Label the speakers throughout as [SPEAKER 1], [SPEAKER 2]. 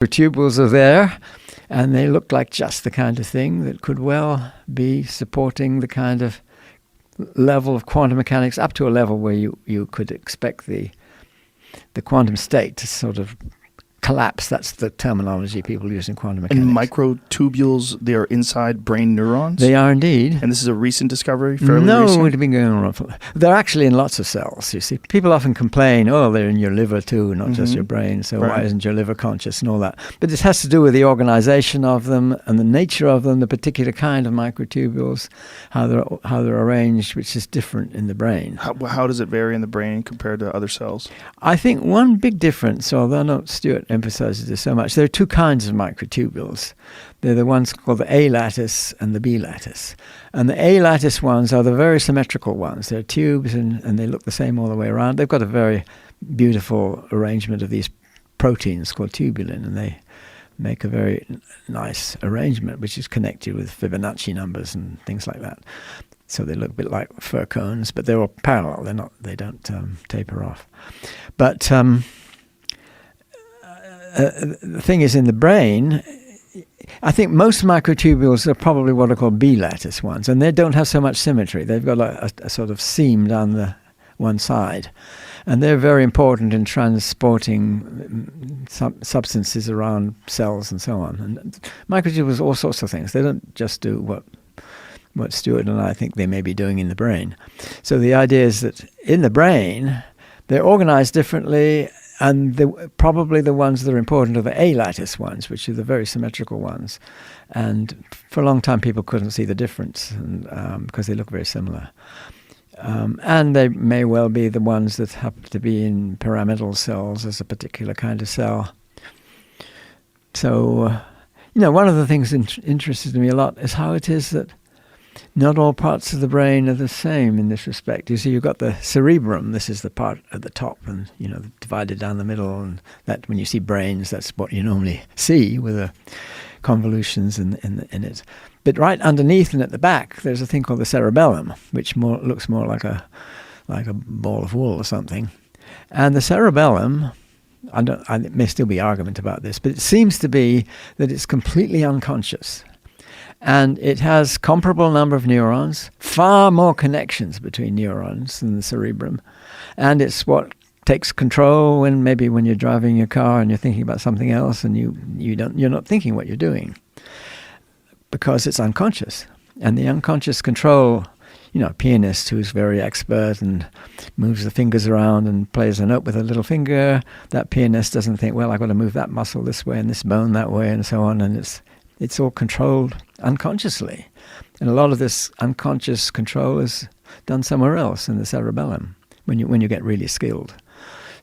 [SPEAKER 1] microtubules are there, and they look like just the kind of thing that could well be supporting the kind of level of quantum mechanics up to a level where you could expect the quantum state to sort of collapse. That's the terminology people use in quantum mechanics.
[SPEAKER 2] And microtubules, they are inside brain neurons?
[SPEAKER 1] They are indeed.
[SPEAKER 2] And this is a recent discovery, fairly
[SPEAKER 1] no,
[SPEAKER 2] recent?
[SPEAKER 1] No, it's been going on. They're actually in lots of cells, you see. People often complain, they're in your liver too, not just your brain, so why isn't your liver conscious and all that? But this has to do with the organization of them and the nature of them, the particular kind of microtubules, how they're arranged, which is different in the brain.
[SPEAKER 2] How does it vary in the brain compared to other cells?
[SPEAKER 1] I think one big difference, although Stuart emphasizes this so much, there are two kinds of microtubules. They're the ones called the A lattice and the B lattice. And the A lattice ones are the very symmetrical ones. They're tubes and they look the same all the way around. They've got a very beautiful arrangement of these proteins called tubulin, and they make a very nice arrangement which is connected with Fibonacci numbers and things like that. So they look a bit like fir cones, but they're all parallel. They don't taper off. But the thing is, in the brain, I think most microtubules are probably what are called B-lattice ones, and they don't have so much symmetry. They've got a sort of seam down the one side, and they're very important in transporting substances around cells and so on. And microtubules, all sorts of things. They don't just do what Stuart and I think they may be doing in the brain. So the idea is that in the brain, they're organized differently, and probably the ones that are important are the A-lattice ones, which are the very symmetrical ones. And for a long time, people couldn't see the difference because they look very similar. And they may well be the ones that happen to be in pyramidal cells as a particular kind of cell. So, one of the things that interested me a lot is how it is that not all parts of the brain are the same in this respect. You see, you've got the cerebrum. This is the part at the top, and divided down the middle. And that, when you see brains, that's what you normally see with the convolutions in it. But right underneath and at the back, there's a thing called the cerebellum, which looks more like a ball of wool or something. And the cerebellum, I may still be argument about this, but it seems to be that it's completely unconscious. And it has comparable number of neurons, far more connections between neurons than the cerebrum. And it's what takes control when you're driving your car and you're thinking about something else, and you're not thinking what you're doing because it's unconscious. And the unconscious control, a pianist who's very expert and moves the fingers around and plays a note with a little finger, that pianist doesn't think, well, I've got to move that muscle this way and this bone that way and so on, and it's all controlled unconsciously. And a lot of this unconscious control is done somewhere else in the cerebellum when you get really skilled.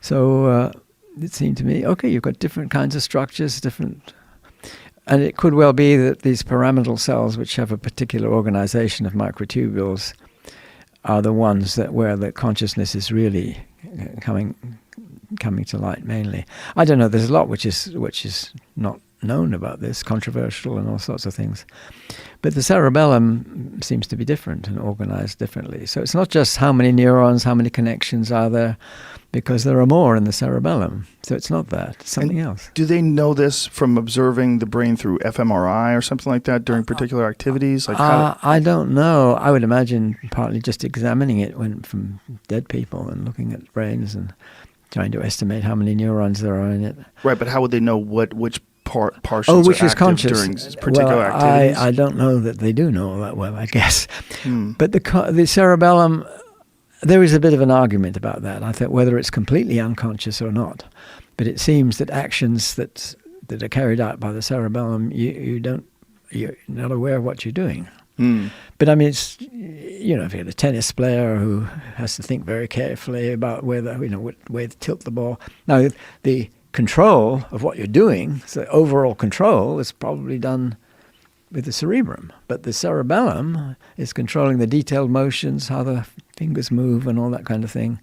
[SPEAKER 1] So it seemed to me, okay, you've got different kinds of structures, and it could well be that these pyramidal cells, which have a particular organization of microtubules, are the ones where the consciousness is really coming to light mainly. I don't know. There's a lot which is not known about this, controversial and all sorts of things. But the cerebellum seems to be different and organized differently. So it's not just how many neurons, how many connections are there, because there are more in the cerebellum. So it's not that, it's something else.
[SPEAKER 2] Do they know this from observing the brain through fMRI or something like that during particular activities?
[SPEAKER 1] I don't know. I would imagine partly just examining it from dead people and looking at brains and trying to estimate how many neurons there are in it.
[SPEAKER 2] Right, but how would they know which portions
[SPEAKER 1] which
[SPEAKER 2] are
[SPEAKER 1] is
[SPEAKER 2] active
[SPEAKER 1] conscious
[SPEAKER 2] during particular activities?
[SPEAKER 1] I don't know that they do know that well, I guess. But the cerebellum, there is a bit of an argument about that. I thought whether it's completely unconscious or not. But it seems that actions that are carried out by the cerebellum, you're not aware of what you're doing. But I mean, it's, if you have a tennis player who has to think very carefully about where to tilt the ball. Now, the control of what you're doing, so overall control, is probably done with the cerebrum. But the cerebellum is controlling the detailed motions, how the fingers move and all that kind of thing.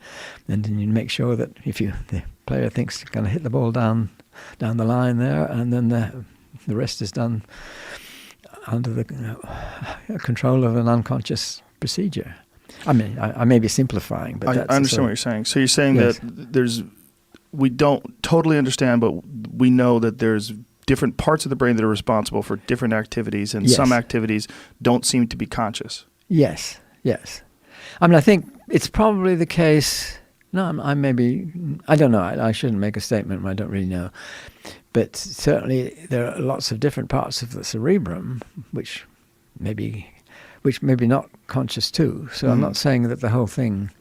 [SPEAKER 1] And then you make sure that the player thinks you're going to hit the ball down the line there, and then the rest is done under the control of an unconscious procedure. I mean, I may be simplifying, but
[SPEAKER 2] I understand what you're saying. So you're saying
[SPEAKER 1] yes.
[SPEAKER 2] that there's we don't totally understand, but we know that there's different parts of the brain that are responsible for different activities, and
[SPEAKER 1] Yes.
[SPEAKER 2] some activities don't seem to be conscious.
[SPEAKER 1] Yes, yes. I mean, I think it's probably the case. No, I don't know. I shouldn't make a statement. I don't really know. But certainly there are lots of different parts of the cerebrum which maybe not conscious too. So I'm not saying that the whole thing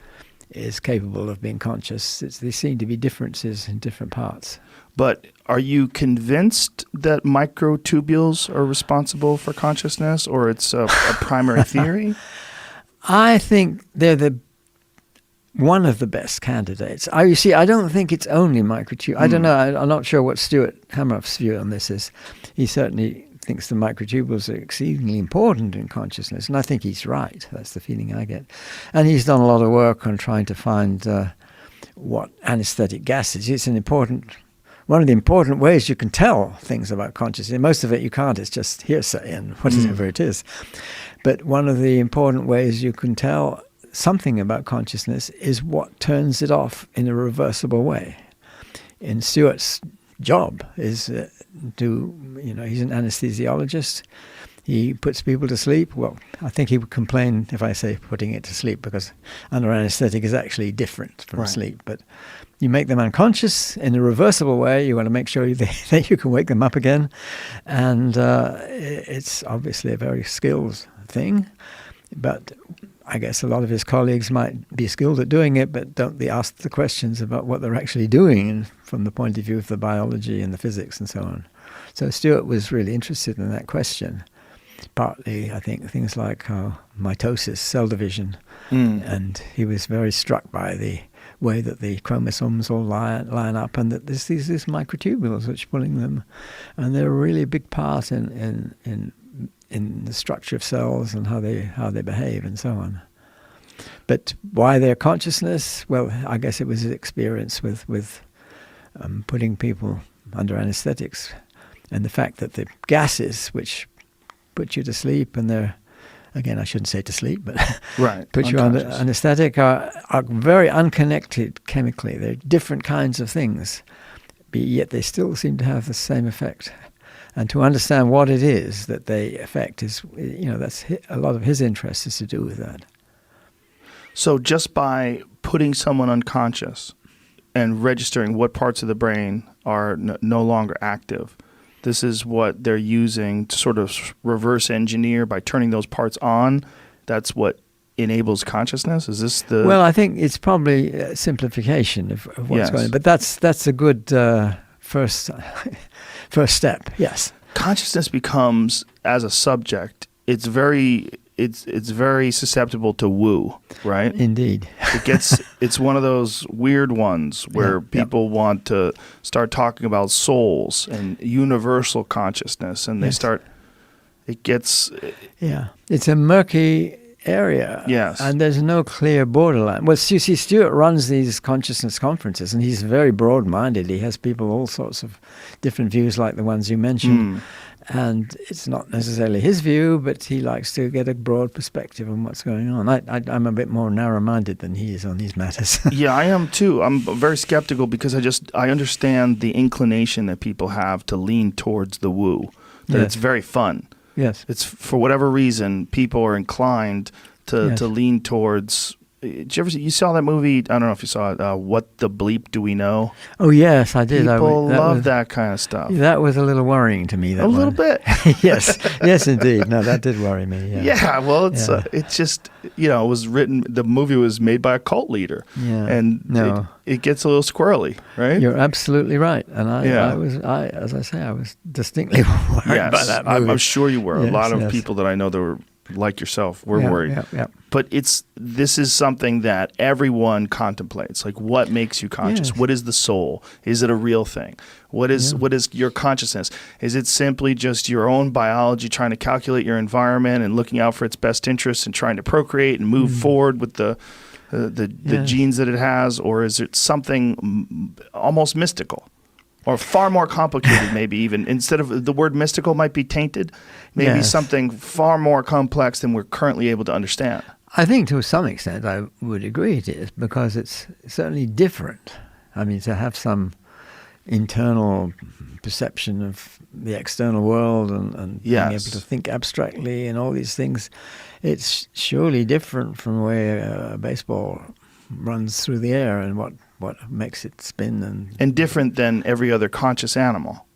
[SPEAKER 1] is capable of being conscious. There seem to be differences in different parts.
[SPEAKER 2] But are you convinced that microtubules are responsible for consciousness, or it's a primary theory?
[SPEAKER 1] I think they're one of the best candidates. You see, I don't think it's only microtubule. I don't know. I'm not sure what Stuart Hameroff's view on this is. He certainly thinks the microtubules are exceedingly important in consciousness, and I think he's right. That's the feeling I get. And he's done a lot of work on trying to find what anesthetic gas is. It's one of the important ways you can tell things about consciousness. Most of it you can't. It's just hearsay and whatever it is. But one of the important ways you can tell something about consciousness is what turns it off in a reversible way. And Stuart's job is he's an anesthesiologist. He puts people to sleep. Well, I think he would complain if I say putting it to sleep, because under anesthetic is actually different from sleep. But you make them unconscious in a reversible way. You want to make sure that you can wake them up again. And it's obviously a very skilled thing. But I guess a lot of his colleagues might be skilled at doing it, but don't be asked the questions about what they're actually doing from the point of view of the biology and the physics and so on. So Stuart was really interested in that question. Partly, I think, things like mitosis, cell division, and he was very struck by the way that the chromosomes all line up, and that there's these microtubules which are pulling them, and they're a really big part in the structure of cells and how they behave and so on. But why their consciousness? Well, I guess it was his experience with putting people under anesthetics, and the fact that the gases which put you to sleep, and they're, again, I shouldn't say to sleep, but put you under anesthetic, are very unconnected chemically. They're different kinds of things, but yet they still seem to have the same effect. And to understand what it is that they affect is, that's a lot of his interest is to do with that.
[SPEAKER 2] So just by putting someone unconscious and registering what parts of the brain are no longer active, this is what they're using to sort of reverse engineer by turning those parts on. That's what enables consciousness? Is this the...
[SPEAKER 1] Well, I think it's probably a simplification of what's going on. But that's a good first step, yes.
[SPEAKER 2] Consciousness becomes, as a subject, it's very susceptible to woo, right?
[SPEAKER 1] Indeed.
[SPEAKER 2] It's one of those weird ones where people want to start talking about souls and universal consciousness, and it's
[SPEAKER 1] a murky area.
[SPEAKER 2] Yes.
[SPEAKER 1] And there's no clear borderline. Well, you see, Stuart runs these consciousness conferences, and he's very broad-minded. He has people all sorts of different views like the ones you mentioned. And it's not necessarily his view, but he likes to get a broad perspective on what's going on. I'm a bit more narrow-minded than he is on these matters.
[SPEAKER 2] Yeah, I am too. I'm very skeptical because I understand the inclination that people have to lean towards the woo, that it's very fun.
[SPEAKER 1] Yes.
[SPEAKER 2] It's for whatever reason, people are inclined to lean towards... You saw that movie? I don't know if you saw it. What the bleep do we know?
[SPEAKER 1] Oh yes, I did.
[SPEAKER 2] People love that kind of stuff.
[SPEAKER 1] That was a little worrying to me. That
[SPEAKER 2] little bit.
[SPEAKER 1] yes, indeed. No, that did worry me. Yeah.
[SPEAKER 2] Yeah. Well, it's just it was written. The movie was made by a cult leader.
[SPEAKER 1] Yeah.
[SPEAKER 2] And it gets a little squirrely, right?
[SPEAKER 1] You're absolutely right. And I was distinctly worried by that movie.
[SPEAKER 2] I'm sure you were. Yes, a lot of people that I know that were like yourself were worried.
[SPEAKER 1] Yeah.
[SPEAKER 2] But this is something that everyone contemplates. Like, what makes you conscious?
[SPEAKER 1] Yes.
[SPEAKER 2] What is the soul? Is it a real thing? What is your consciousness? Is it simply just your own biology trying to calculate your environment and looking out for its best interests and trying to procreate and move forward with the genes that it has? Or is it something almost mystical? Or far more complicated, maybe even. Instead of the word mystical might be tainted, maybe something far more complex than we're currently able to understand.
[SPEAKER 1] I think to some extent I would agree it is, because it's certainly different. I mean, to have some internal perception of the external world and being able to think abstractly and all these things, it's surely different from the way a baseball runs through the air and what makes it spin.
[SPEAKER 2] And different than every other conscious animal.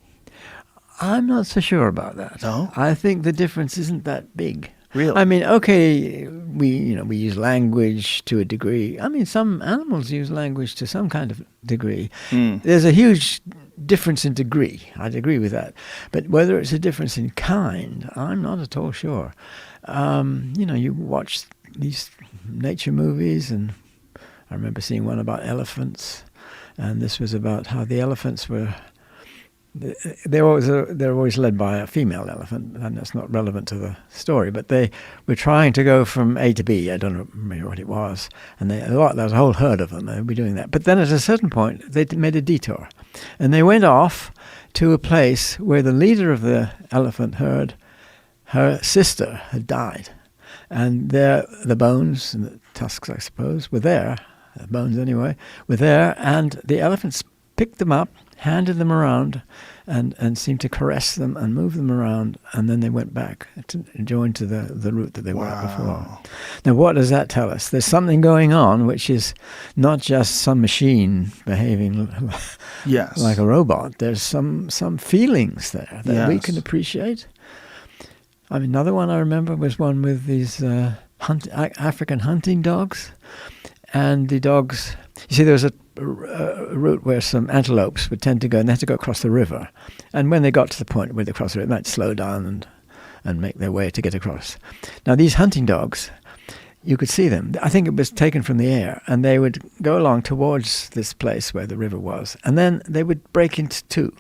[SPEAKER 1] I'm not so sure about that.
[SPEAKER 2] No?
[SPEAKER 1] I think the difference isn't that big.
[SPEAKER 2] Really?
[SPEAKER 1] I mean, okay, we use language to a degree. I mean, some animals use language to some kind of degree. There's a huge difference in degree. I'd agree with that. But whether it's a difference in kind, I'm not at all sure. You watch these nature movies, and I remember seeing one about elephants, and this was about how the elephants were. They're always led by a female elephant, and that's not relevant to the story. But they were trying to go from A to B. I don't remember what it was, and there was a whole herd of them. They would be doing that. But then at a certain point, they made a detour, and they went off to a place where the leader of the elephant herd, her sister, had died, and the bones and the tusks, I suppose, were there. The bones, anyway, were there, and the elephants picked them up, handed them around, and seemed to caress them and move them around, and then they went back to join to the route that they were at before. Now, what does that tell us? There's something going on which is not just some machine behaving like a robot. There's some feelings there that we can appreciate. I mean, another one I remember was one with these African hunting dogs, and the dogs. You see, there was a route where some antelopes would tend to go, and they had to go across the river. And when they got to the point where they crossed the river, they might slow down and make their way to get across. Now, these hunting dogs, you could see them. I think it was taken from the air, and they would go along towards this place where the river was, and then they would break into two.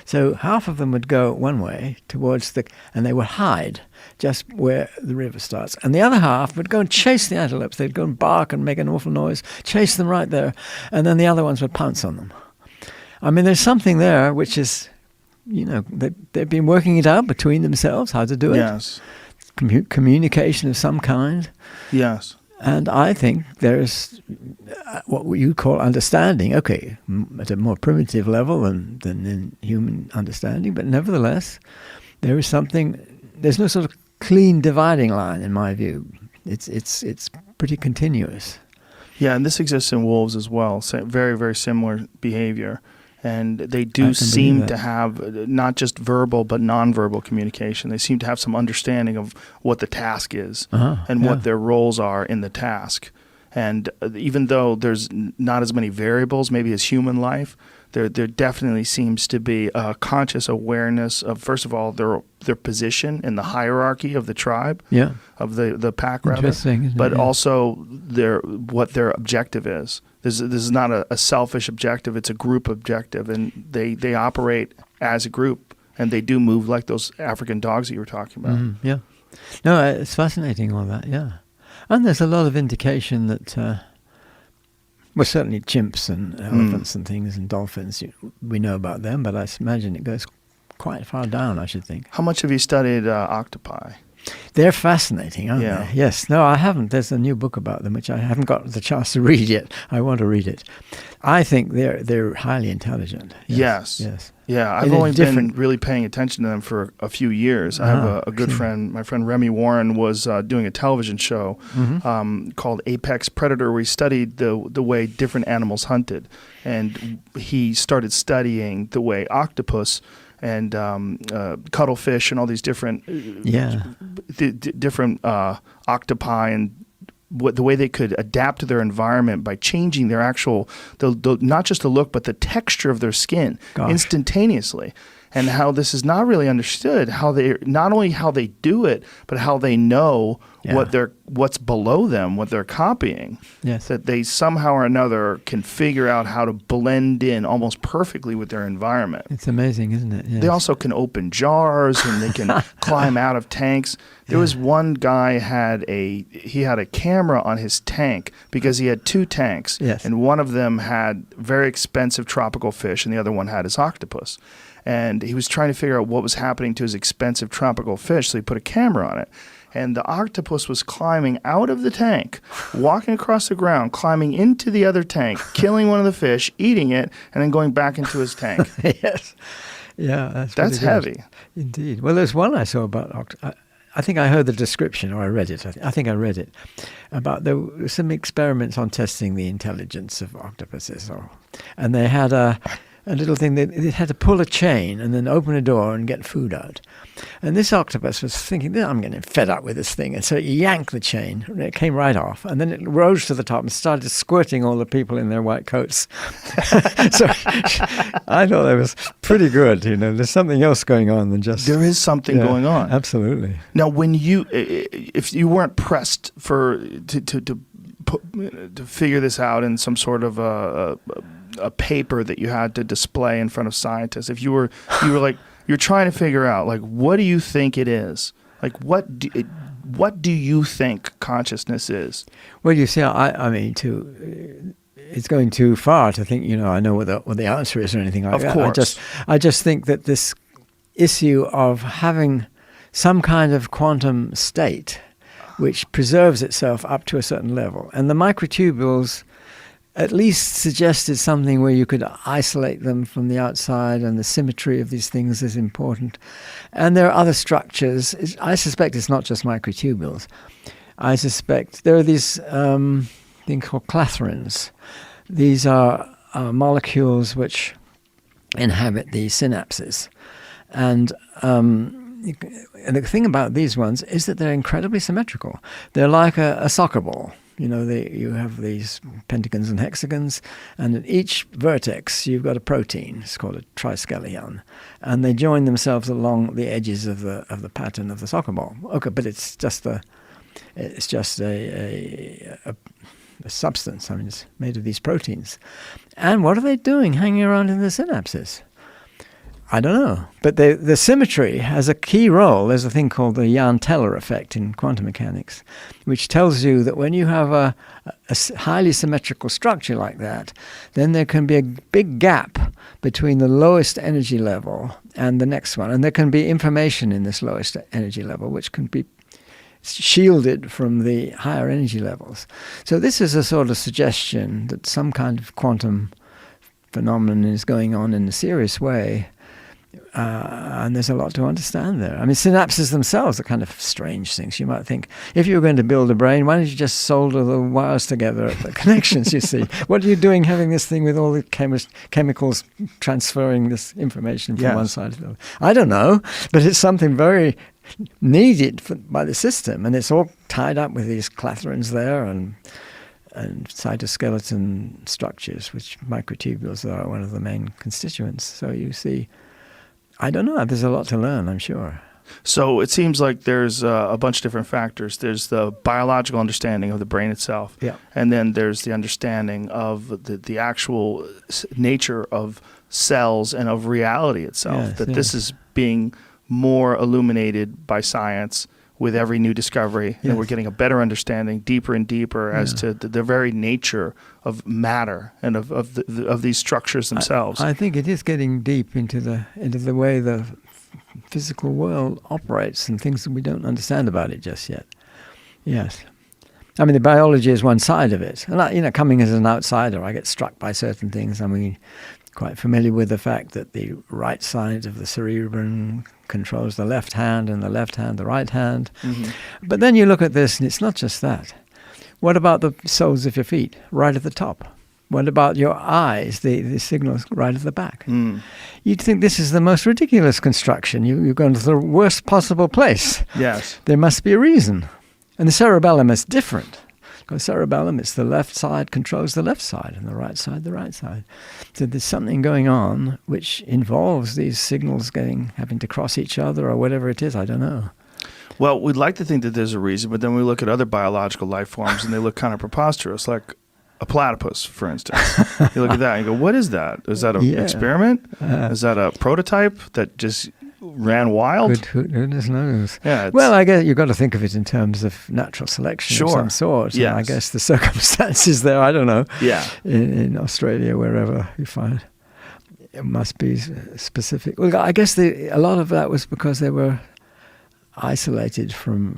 [SPEAKER 1] So half of them would go one way towards and they would hide just where the river starts. And the other half would go and chase the antelopes. They'd go and bark and make an awful noise, chase them right there. And then the other ones would pounce on them. I mean, there's something there which is, they've been working it out between themselves, how to do it.
[SPEAKER 2] Yes.
[SPEAKER 1] Communication of some kind.
[SPEAKER 2] Yes.
[SPEAKER 1] And I think there's what you call understanding, okay, at a more primitive level than in human understanding, but nevertheless, there's no sort of clean dividing line in my view. It's pretty continuous.
[SPEAKER 2] Yeah, and this exists in wolves as well. So very, very similar behavior. And they do seem to have not just verbal but nonverbal communication. They seem to have some understanding of what the task is and what their roles are in the task. And even though there's not as many variables maybe as human life, there definitely seems to be a conscious awareness of, first of all, their position in the hierarchy of the tribe, of the pack, rather, but also what their objective is. This is not a selfish objective; it's a group objective, and they operate as a group, and they do move like those African dogs that you were talking about.
[SPEAKER 1] Mm-hmm. Yeah, no, it's fascinating all that. Yeah, and there's a lot of indication that, certainly chimps and elephants and things and dolphins, we know about them, but I imagine it goes quite far down, I should think.
[SPEAKER 2] How much have you studied octopi?
[SPEAKER 1] They're fascinating, aren't they? Yes. No, I haven't. There's a new book about them, which I haven't got the chance to read yet. I want to read it. I think they're highly intelligent. Yes.
[SPEAKER 2] Yeah, I've only been really paying attention to them for a few years. I have a good friend. My friend Remy Warren was doing a television show called Apex Predator, where he studied the way different animals hunted. And he started studying the way octopus and cuttlefish and all these different different octopi and the way they could adapt to their environment by changing their actual not just the look but the texture of their skin instantaneously. And how this is not really understood, not only how they do it, but how they know what's below them, what they're copying.
[SPEAKER 1] Yes.
[SPEAKER 2] That they somehow or another can figure out how to blend in almost perfectly with their environment.
[SPEAKER 1] It's amazing, isn't it? Yes.
[SPEAKER 2] They also can open jars and they can climb out of tanks. There was one guy had a camera on his tank because he had two tanks, and one of them had very expensive tropical fish and the other one had his octopus. And he was trying to figure out what was happening to his expensive tropical fish, so he put a camera on it. and the octopus was climbing out of the tank, walking across the ground, climbing into the other tank, killing one of the fish, eating it, and then going back into his tank.
[SPEAKER 1] Yes. Yeah,
[SPEAKER 2] that's heavy.
[SPEAKER 1] Indeed. Well, there's one I saw about I think I heard the description, or I read it. I think I read it about there were some experiments on testing the intelligence of octopuses, and they had a little thing that it had to pull a chain and then open a door and get food out. And this octopus was thinking, I'm getting fed up with this thing. And so it yanked the chain, and it came right off. And then it rose to the top and started squirting all the people in their white coats. So I thought that was pretty good. There's something else going on than just...
[SPEAKER 2] There is something going on.
[SPEAKER 1] Absolutely.
[SPEAKER 2] Now, if you weren't pressed to figure this out in some sort of a paper that you had to display in front of scientists, if you were like, you're trying to figure out, like, what do you think it is? Like, what do you think consciousness is?
[SPEAKER 1] Well, you see, I mean, it's going too far to think, I know what the answer is or anything like that.
[SPEAKER 2] Of course.
[SPEAKER 1] I just think that this issue of having some kind of quantum state which preserves itself up to a certain level, and the microtubules at least suggested something where you could isolate them from the outside, and the symmetry of these things is important. And there are other structures. I suspect it's not just microtubules. I suspect there are these things called clathrins. These are molecules which inhabit the synapses. And the thing about these ones is that they're incredibly symmetrical. They're like a soccer ball. You have these pentagons and hexagons, and at each vertex you've got a protein. It's called a triskelion, and they join themselves along the edges of the pattern of the soccer ball. Okay, but it's just a substance. I mean, it's made of these proteins. And what are they doing hanging around in the synapses? I don't know. But the symmetry has a key role. There's a thing called the Jahn-Teller effect in quantum mechanics, which tells you that when you have a highly symmetrical structure like that, then there can be a big gap between the lowest energy level and the next one. And there can be information in this lowest energy level, which can be shielded from the higher energy levels. So this is a sort of suggestion that some kind of quantum phenomenon is going on in a serious way. And there's a lot to understand there. I mean, synapses themselves are kind of strange things. You might think, if you were going to build a brain, why don't you just solder the wires together at the connections, you see? What are you doing having this thing with all the chemicals transferring this information from one side to the other? I don't know, but it's something very needed by the system, and it's all tied up with these clathrins there and cytoskeleton structures, which microtubules are one of the main constituents. So you see, I don't know. There's a lot to learn, I'm sure.
[SPEAKER 2] So it seems like there's a bunch of different factors. There's the biological understanding of the brain itself, and then there's the understanding of the actual nature of cells and of reality itself, this is being more illuminated by science with every new discovery, and we're getting a better understanding, deeper and deeper, as to the very nature of matter and of these structures themselves.
[SPEAKER 1] I think it is getting deep into the way the physical world operates and things that we don't understand about it just yet. Yes. I mean, the biology is one side of it. And coming as an outsider, I get struck by certain things. I mean, quite familiar with the fact that the right side of the cerebrum controls the left hand, and the left hand the right hand. Mm-hmm. But then you look at this, and it's not just that. What about the soles of your feet, right at the top? What about your eyes, the signals right at the back? Mm. You'd think this is the most ridiculous construction. You've gone to the worst possible place.
[SPEAKER 2] Yes.
[SPEAKER 1] There must be a reason. And the cerebellum is different. Because cerebellum, it's the left side controls the left side, and the right side the right side. So there's something going on which involves these signals having to cross each other or whatever it is. I don't know.
[SPEAKER 2] Well, we'd like to think that there's a reason, but then we look at other biological life forms and they look kind of preposterous, like a platypus, for instance. You look at that and you go, what is that? Is that an experiment? Is that a prototype that just ran wild?
[SPEAKER 1] Goodness knows.
[SPEAKER 2] Yeah,
[SPEAKER 1] well, I guess you've got to think of it in terms of natural selection of some sort.
[SPEAKER 2] Yes.
[SPEAKER 1] I guess the circumstances there, I don't know.
[SPEAKER 2] Yeah.
[SPEAKER 1] In Australia, wherever you find it must be specific. Well, I guess a lot of that was because they were isolated from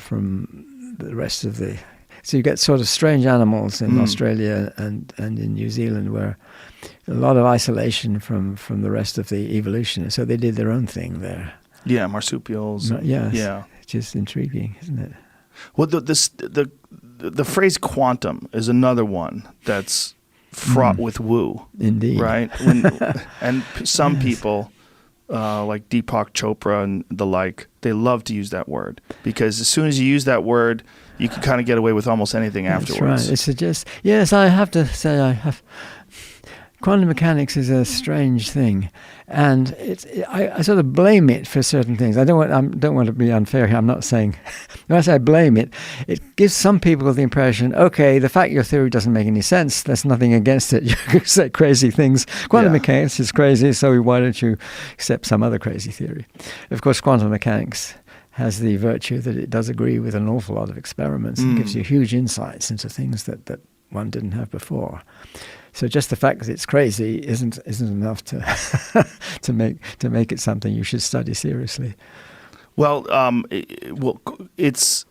[SPEAKER 1] the rest of the. So you get sort of strange animals in Australia and in New Zealand where a lot of isolation from the rest of the evolution. So they did their own thing there.
[SPEAKER 2] Yeah, marsupials.
[SPEAKER 1] Yes.
[SPEAKER 2] Yeah.
[SPEAKER 1] Just intriguing, isn't it?
[SPEAKER 2] Well, the phrase quantum is another one that's fraught with woo.
[SPEAKER 1] Indeed.
[SPEAKER 2] Right? And some people, like Deepak Chopra and the like, they love to use that word because as soon as you use that word, you can kind of get away with almost anything afterwards.
[SPEAKER 1] That's right. Yes, I have to say quantum mechanics is a strange thing, and I sort of blame it for certain things. I don't want to be unfair here. I'm not saying when I say I blame it, it gives some people the impression, okay, the fact your theory doesn't make any sense, there's nothing against it. You can say crazy things. Quantum mechanics is crazy, so why don't you accept some other crazy theory? Of course, quantum mechanics has the virtue that it does agree with an awful lot of experiments and gives you huge insights into things that one didn't have before. So just the fact that it's crazy isn't enough to to make it something you should study seriously.
[SPEAKER 2] Well, it's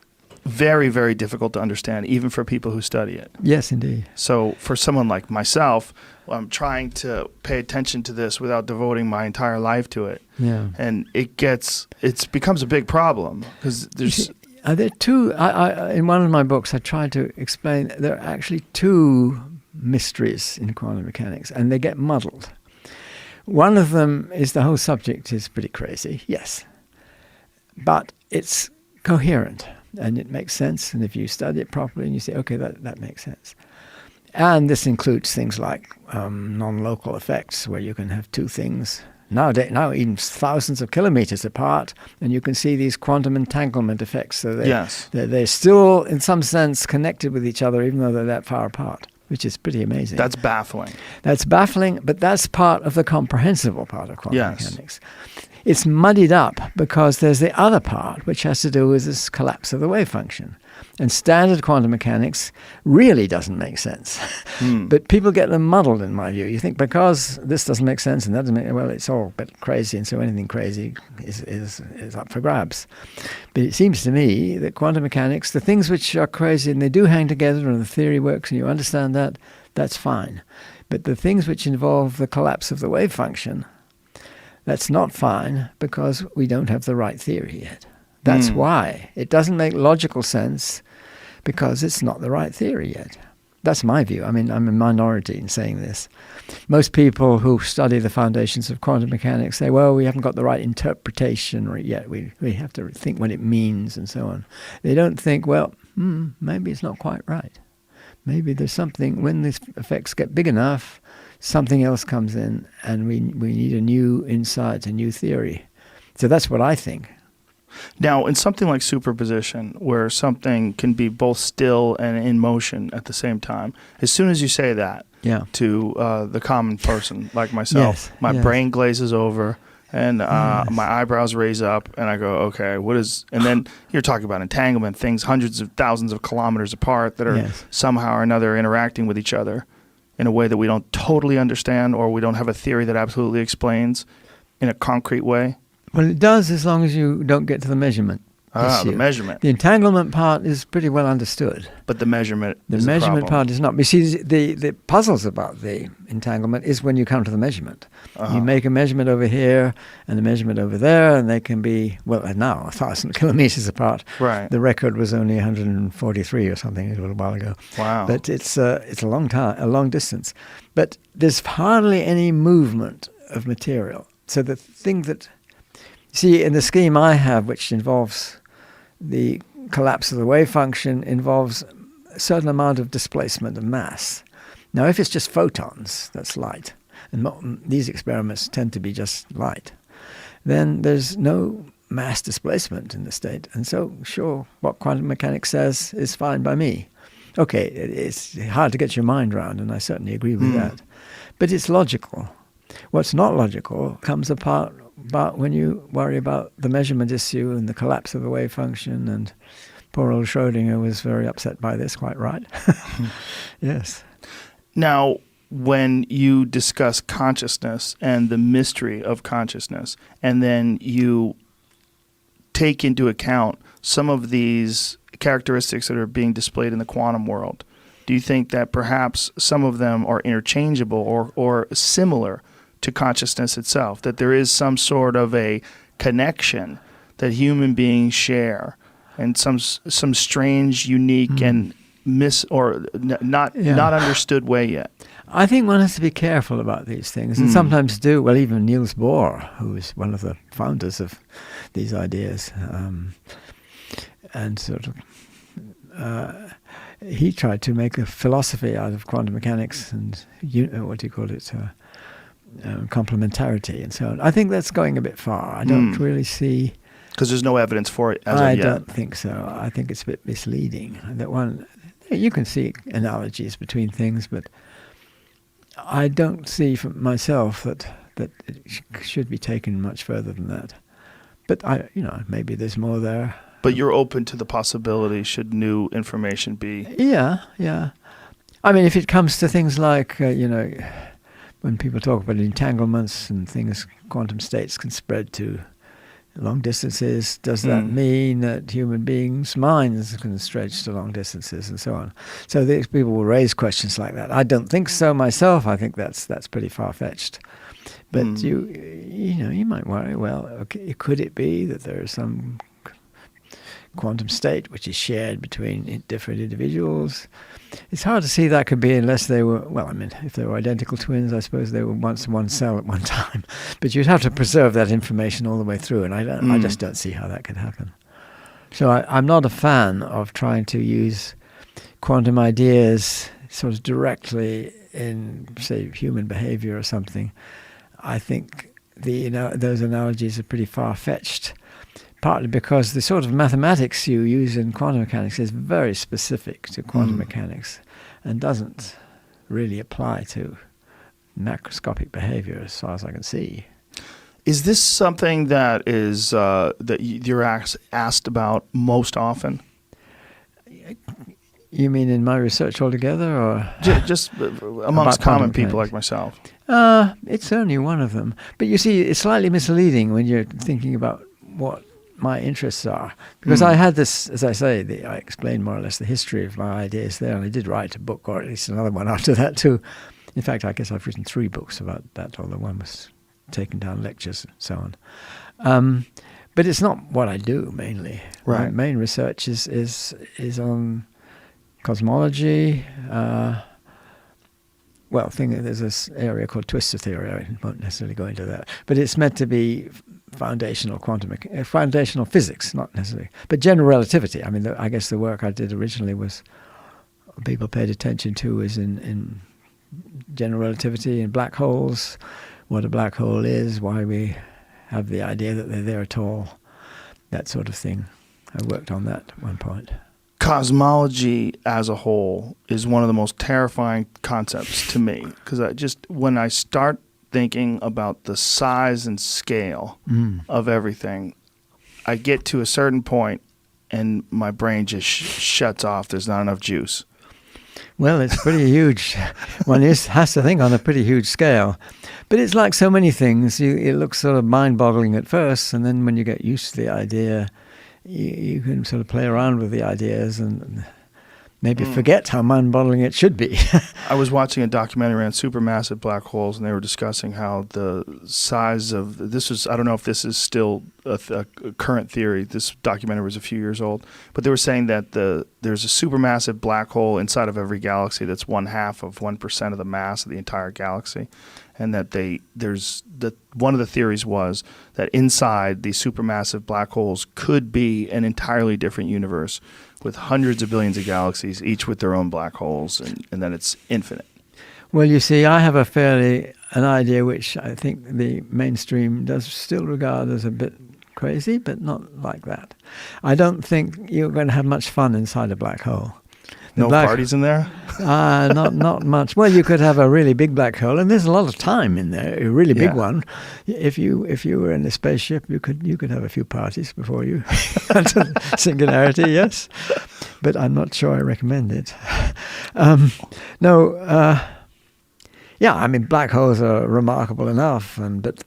[SPEAKER 2] very, very difficult to understand, even for people who study it.
[SPEAKER 1] Yes, indeed.
[SPEAKER 2] So for someone like myself, I'm trying to pay attention to this without devoting my entire life to it.
[SPEAKER 1] Yeah.
[SPEAKER 2] And it becomes a big problem because there's...
[SPEAKER 1] There are two, in one of my books, I tried to explain there are actually two mysteries in quantum mechanics, and they get muddled. One of them is the whole subject is pretty crazy, yes, but it's coherent and it makes sense. And if you study it properly and you say, okay, that makes sense. And this includes things like non-local effects, where you can have two things now even thousands of kilometers apart, and you can see these quantum entanglement effects. So they're still, in some sense, connected with each other, even though they're that far apart, which is pretty amazing.
[SPEAKER 2] That's baffling.
[SPEAKER 1] That's baffling, but that's part of the comprehensible part of quantum mechanics. It's muddied up because there's the other part, which has to do with this collapse of the wave function. And standard quantum mechanics really doesn't make sense. But people get them muddled, in my view. You think because this doesn't make sense and that doesn't make, well, it's all a bit crazy, and so anything crazy is up for grabs. But it seems to me that quantum mechanics, the things which are crazy and they do hang together and the theory works and you understand that, that's fine. But the things which involve the collapse of the wave function, that's not fine because we don't have the right theory yet. That's why. It doesn't make logical sense because it's not the right theory yet. That's my view. I mean, I'm a minority in saying this. Most people who study the foundations of quantum mechanics say, well, we haven't got the right interpretation yet. We have to think what it means and so on. They don't think, well, maybe it's not quite right. Maybe there's something, when these effects get big enough, something else comes in and we need a new insight, a new theory. So that's what I think.
[SPEAKER 2] Now, in something like superposition, where something can be both still and in motion at the same time, as soon as you say that to the common person like myself, my brain glazes over and my eyebrows raise up and I go, okay, what is... And then you're talking about entanglement, things hundreds of thousands of kilometers apart that are somehow or another interacting with each other in a way that we don't totally understand, or we don't have a theory that absolutely explains in a concrete way.
[SPEAKER 1] Well, it does as long as you don't get to the measurement issue.
[SPEAKER 2] The measurement.
[SPEAKER 1] The entanglement part is pretty well understood.
[SPEAKER 2] But the measurement
[SPEAKER 1] is the measurement part is not. You see, the puzzles about the entanglement is when you come to the measurement. You make a measurement over here and a measurement over there, and they can be, well, now 1,000 kilometers apart.
[SPEAKER 2] Right.
[SPEAKER 1] The record was only 143 or something a little while ago.
[SPEAKER 2] Wow.
[SPEAKER 1] But it's a long time, a long distance. But there's hardly any movement of material. So the thing that... See, in the scheme I have, which involves the collapse of the wave function, involves a certain amount of displacement of mass. Now, if it's just photons, that's light, and these experiments tend to be just light, then there's no mass displacement in the state. And so, sure, what quantum mechanics says is fine by me. Okay, it's hard to get your mind around, and I certainly agree with that. But it's logical. What's not logical comes apart about when you worry about the measurement issue and the collapse of the wave function, and poor old Schrodinger was very upset by this, quite right. Yes.
[SPEAKER 2] Now, when you discuss consciousness and the mystery of consciousness, and then you take into account some of these characteristics that are being displayed in the quantum world? Do you think that perhaps some of them are interchangeable or similar to consciousness itself, that there is some sort of a connection that human beings share and some strange, unique, and not understood way yet?
[SPEAKER 1] I think one has to be careful about these things, and sometimes do. Well, even Niels Bohr, who is one of the founders of these ideas, and sort of he tried to make a philosophy out of quantum mechanics and complementarity and so on. I think that's going a bit far. I don't really see.
[SPEAKER 2] Because there's no evidence for it as of yet.
[SPEAKER 1] I don't think so. I think it's a bit misleading. You can see analogies between things, but I don't see for myself that it should be taken much further than that. But maybe there's more there.
[SPEAKER 2] But you're open to the possibility should new information be.
[SPEAKER 1] Yeah. I mean, if it comes to things like when people talk about entanglements and things, quantum states can spread to long distances. Does that mean that human beings' minds can stretch to long distances and so on? So these people will raise questions like that. I don't think so myself. I think that's pretty far-fetched. But you might worry, well, okay, could it be that there is some quantum state which is shared between different individuals? It's hard to see that could be unless they were, if they were identical twins, I suppose they were once one cell at one time. But you'd have to preserve that information all the way through, and I just don't see how that could happen. So I'm not a fan of trying to use quantum ideas sort of directly in, say, human behavior or something. I think those analogies are pretty far-fetched, partly because the sort of mathematics you use in quantum mechanics is very specific to quantum mechanics and doesn't really apply to macroscopic behavior as far as I can see.
[SPEAKER 2] Is this something that is that you're asked about most often?
[SPEAKER 1] You mean in my research altogether, or
[SPEAKER 2] just amongst common people like myself?
[SPEAKER 1] It's certainly one of them. But you see, it's slightly misleading when you're thinking about what my interests are, because I had this, as I say, I explained more or less the history of my ideas there, and I did write a book, or at least another one after that too. In fact, I guess I've written 3 books about that, although one was taken down lectures and so on. But it's not what I do mainly.
[SPEAKER 2] Right.
[SPEAKER 1] My main research is on cosmology. There's this area called twistor theory. I won't necessarily go into that, but it's meant to be foundational foundational physics, not necessarily, but general relativity. I mean, I guess the work I did originally was people paid attention to is in general relativity and black holes, what a black hole is, why we have the idea that they're there at all, that sort of thing. I worked on that at one point.
[SPEAKER 2] Cosmology as a whole is one of the most terrifying concepts to me, because when I start thinking about the size and scale of everything, I get to a certain point and my brain just shuts off. There's not enough juice.
[SPEAKER 1] Well, it's pretty huge. One has to think on a pretty huge scale. But it's like so many things. It looks sort of mind-boggling at first, and then when you get used to the idea, you can sort of play around with the ideas and maybe forget how mind-boggling it should be.
[SPEAKER 2] I was watching a documentary on supermassive black holes, and they were discussing how the size of this was, I don't know if this is still a current theory. This documentary was a few years old, but they were saying that there's a supermassive black hole inside of every galaxy that's 1/2 of the mass of the entire galaxy, and that one of the theories was that inside these supermassive black holes could be an entirely different universe with hundreds of billions of galaxies, each with their own black holes, and then it's infinite.
[SPEAKER 1] Well, you see, I have an idea which I think the mainstream does still regard as a bit crazy, but not like that. I don't think you're going to have much fun inside a black hole.
[SPEAKER 2] Parties in there?
[SPEAKER 1] Not much. Well, you could have a really big black hole, and there's a lot of time in there. A really big one. If you were in a spaceship, you could have a few parties before you singularity. Yes, but I'm not sure I recommend it. I mean, black holes are remarkable enough, but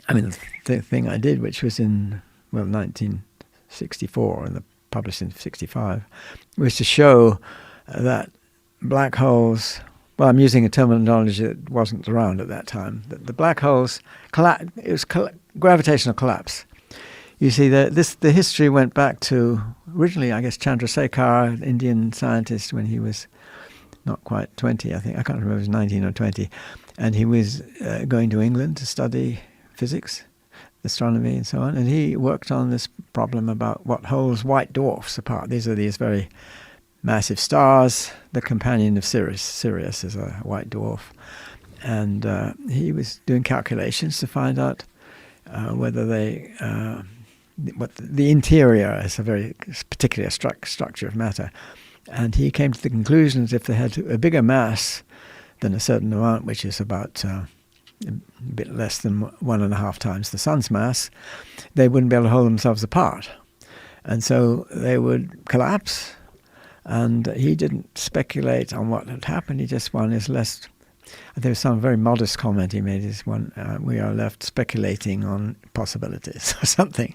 [SPEAKER 1] I mean, the thing I did, which was in 19 '64 and published in '65, was to show that black holes. Well, I'm using a terminology that wasn't around at that time. That the black holes gravitational collapse. You see, the history went back to originally, I guess, Chandrasekhar, an Indian scientist, when he was not quite 20, I think. I can't remember if it was 19 or 20. And he was going to England to study physics, astronomy, and so on. And he worked on this problem about what holds white dwarfs apart. These are these very massive stars. The companion of Sirius is a white dwarf. And he was doing calculations to find out whether they... what the interior is a very particular structure of matter. And he came to the conclusion that if they had a bigger mass than a certain amount, which is about a bit less than 1.5 times the sun's mass, they wouldn't be able to hold themselves apart. And so they would collapse. And he didn't speculate on what had happened. He just won his less... There was some very modest comment he made. Is one, we are left speculating on possibilities or something.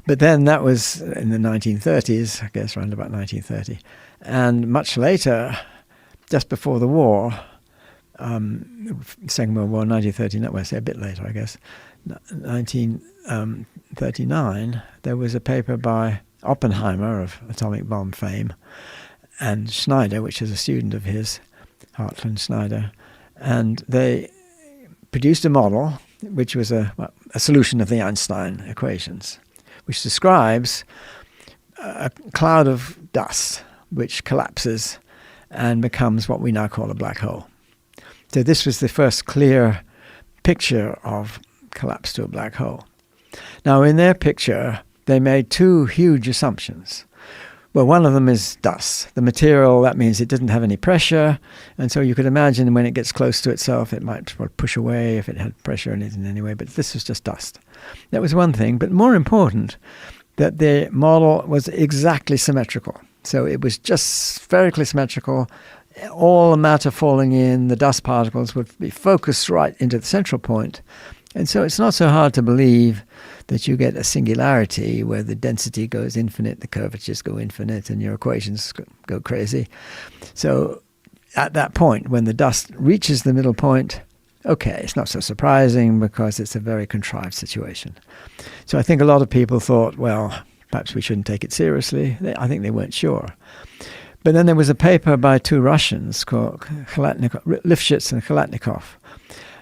[SPEAKER 1] But then that was in the 1930s, I guess, around about 1930. And much later, just before the war, Second World War, 1930, not well, say a bit later, I guess, 1939, there was a paper by Oppenheimer of atomic bomb fame, and Schneider, which is a student of his, Hartland Schneider, and they produced a model which was a solution of the Einstein equations, which describes a cloud of dust which collapses and becomes what we now call a black hole. So this was the first clear picture of collapse to a black hole. Now, in their picture, they made two huge assumptions. Well, one of them is dust. The material, that means it didn't have any pressure, and so you could imagine when it gets close to itself, it might push away if it had pressure in it in any way, but this was just dust. That was one thing, but more important, that the model was exactly symmetrical. So it was just spherically symmetrical. All the matter falling in, the dust particles would be focused right into the central point. And so it's not so hard to believe that you get a singularity where the density goes infinite, the curvatures go infinite, and your equations go crazy. So at that point, when the dust reaches the middle point, okay, it's not so surprising because it's a very contrived situation. So I think a lot of people thought, well, perhaps we shouldn't take it seriously. I think they weren't sure. But then there was a paper by two Russians called Lifshitz and Khalatnikov,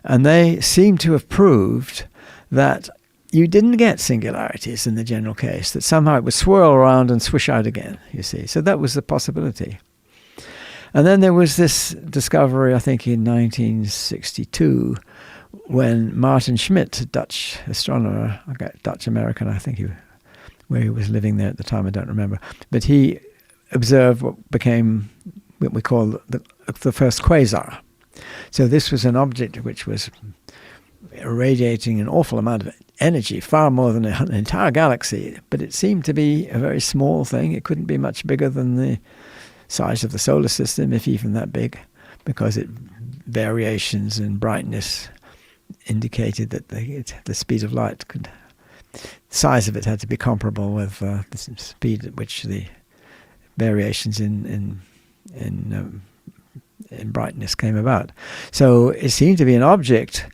[SPEAKER 1] and they seem to have proved that you didn't get singularities in the general case, that somehow it would swirl around and swish out again, you see. So that was the possibility. And then there was this discovery, I think in 1962, when Martin Schmidt, a Dutch astronomer, Dutch-American, I think where he was living there at the time, I don't remember, but he observed what became what we call the first quasar. So this was an object which was irradiating an awful amount of energy, far more than an entire galaxy, but it seemed to be a very small thing. It couldn't be much bigger than the size of the solar system, if even that big, because variations in brightness indicated that the speed of light the size of it had to be comparable with the speed at which the variations in brightness came about. So it seemed to be an object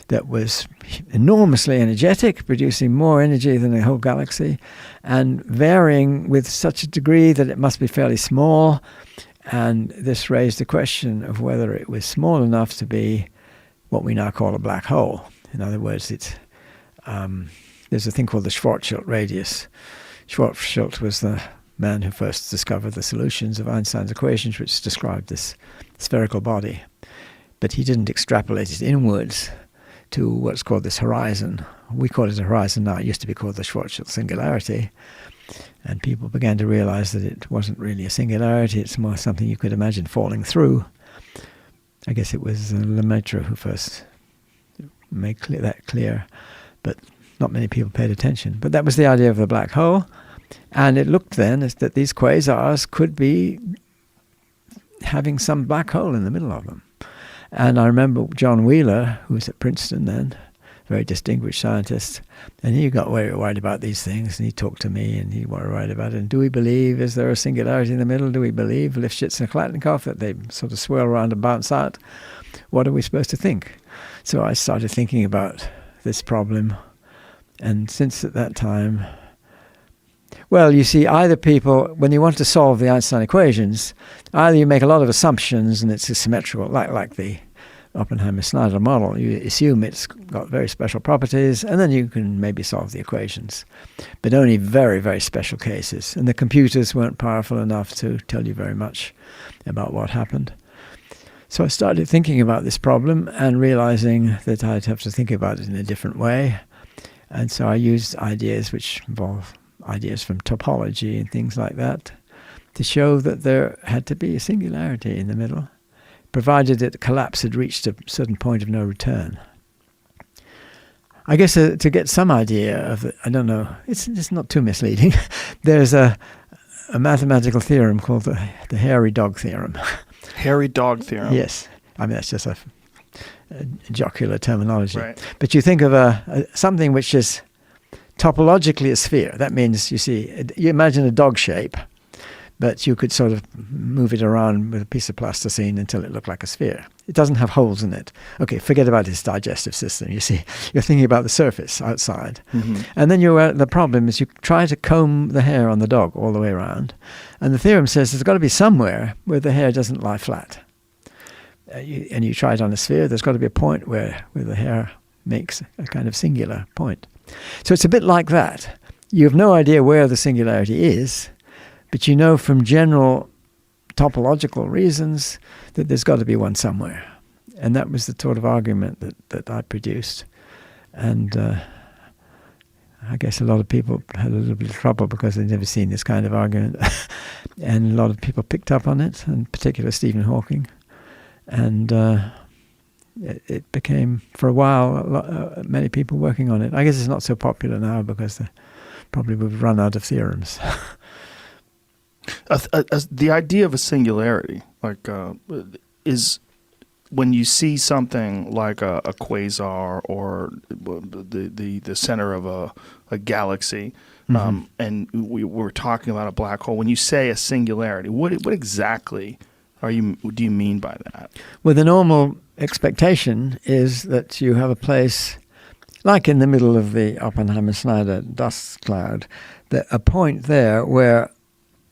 [SPEAKER 1] that was enormously energetic, producing more energy than the whole galaxy, and varying with such a degree that it must be fairly small. And this raised the question of whether it was small enough to be what we now call a black hole. In other words, there's a thing called the Schwarzschild radius. Schwarzschild was the man who first discovered the solutions of Einstein's equations, which described this spherical body. But he didn't extrapolate it inwards to what's called this horizon. We call it a horizon now. It used to be called the Schwarzschild singularity. And people began to realize that it wasn't really a singularity. It's more something you could imagine falling through. I guess it was Lemaitre who first made that clear. But not many people paid attention. But that was the idea of the black hole. And it looked then as that these quasars could be having some black hole in the middle of them. And I remember John Wheeler, who was at Princeton then, very distinguished scientist, and he got very worried about these things, and he talked to me, and he was worried about it. And do we believe, is there a singularity in the middle? Do we believe Lifshitz and Klatnikov, that they sort of swirl around and bounce out? What are we supposed to think? So I started thinking about this problem, and since at that time, well, you see, either people, when you want to solve the Einstein equations, either you make a lot of assumptions and it's symmetrical, like the Oppenheimer-Snyder model. You assume it's got very special properties, and then you can maybe solve the equations. But only very, very special cases. And the computers weren't powerful enough to tell you very much about what happened. So I started thinking about this problem and realizing that I'd have to think about it in a different way. And so I used ideas which involve ideas from topology and things like that to show that there had to be a singularity in the middle, provided that collapse had reached a certain point of no return. I guess to get some idea of it, I don't know, it's not too misleading. There's a mathematical theorem called the hairy dog theorem.
[SPEAKER 2] Hairy dog theorem.
[SPEAKER 1] Yes. I mean, that's just a jocular terminology.
[SPEAKER 2] Right.
[SPEAKER 1] But you think of something which is topologically a sphere. That means, you see, you imagine a dog shape, but you could sort of move it around with a piece of plasticine until it looked like a sphere. It doesn't have holes in it. Okay, forget about its digestive system. You see, you're thinking about the surface outside. Mm-hmm. And then the problem is you try to comb the hair on the dog all the way around. And the theorem says there's got to be somewhere where the hair doesn't lie flat. And you try it on a sphere, there's got to be a point where the hair makes a kind of singular point. So it's a bit like that. You have no idea where the singularity is, but you know from general topological reasons that there's got to be one somewhere. And that was the sort of argument that I produced. And I guess a lot of people had a little bit of trouble because they'd never seen this kind of argument. And a lot of people picked up on it, in particular Stephen Hawking. And it became, for a while, many people working on it. I guess it's not so popular now because probably we've run out of theorems.
[SPEAKER 2] The idea of a singularity, is when you see something like a quasar or the center of a galaxy, mm-hmm. And we're talking about a black hole. When you say a singularity, what exactly do you mean by that? Well,
[SPEAKER 1] the normal expectation is that you have a place, like in the middle of the Oppenheimer-Snyder dust cloud, a point there where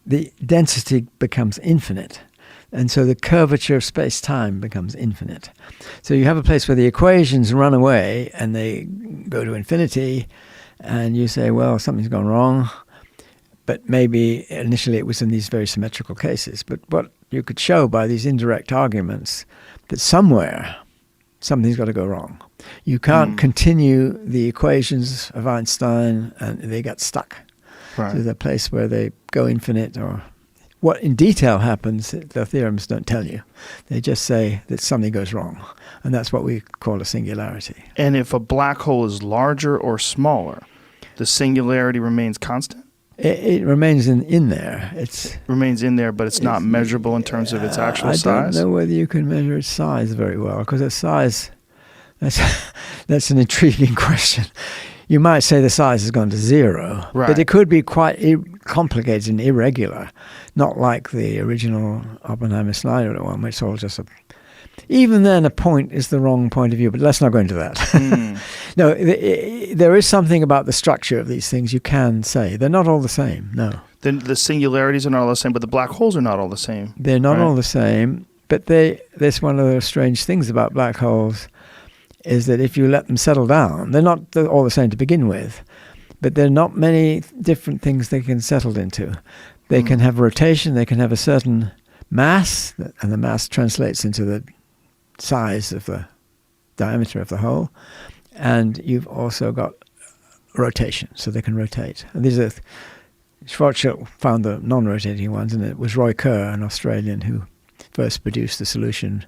[SPEAKER 1] the density becomes infinite. And so the curvature of space-time becomes infinite. So you have a place where the equations run away and they go to infinity, and you say, well, something's gone wrong. But maybe initially it was in these very symmetrical cases. But what you could show by these indirect arguments that somewhere something's got to go wrong. You can't continue the equations of Einstein and they got stuck. Right. To the place where they go infinite, or what in detail happens, the theorems don't tell you. They just say that something goes wrong, and that's what we call a singularity.
[SPEAKER 2] And if a black hole is larger or smaller, the singularity remains constant?
[SPEAKER 1] It remains in there. It
[SPEAKER 2] remains in there, but it's not measurable in terms of its actual size?
[SPEAKER 1] I don't know whether you can measure its size very well, because its size, that's an intriguing question. You might say the size has gone to zero, right. But it could be quite complicated and irregular, not like the original Oppenheimer-Snyder one, which is all just even then a point is the wrong point of view, but let's not go into that. No, there is something about the structure of these things you can say. They're not all the same, no.
[SPEAKER 2] Then the singularities are not all the same, but the black holes are not all the same.
[SPEAKER 1] They're not all the same, but there's one of the strange things about black holes is that if you let them settle down, they're not all the same to begin with, but there are not many different things they can settle into. They can have rotation, they can have a certain mass, and the mass translates into the size of the diameter of the hole, and you've also got rotation, so they can rotate. And these are, Schwarzschild found the non-rotating ones, and it was Roy Kerr, an Australian, who first produced the solution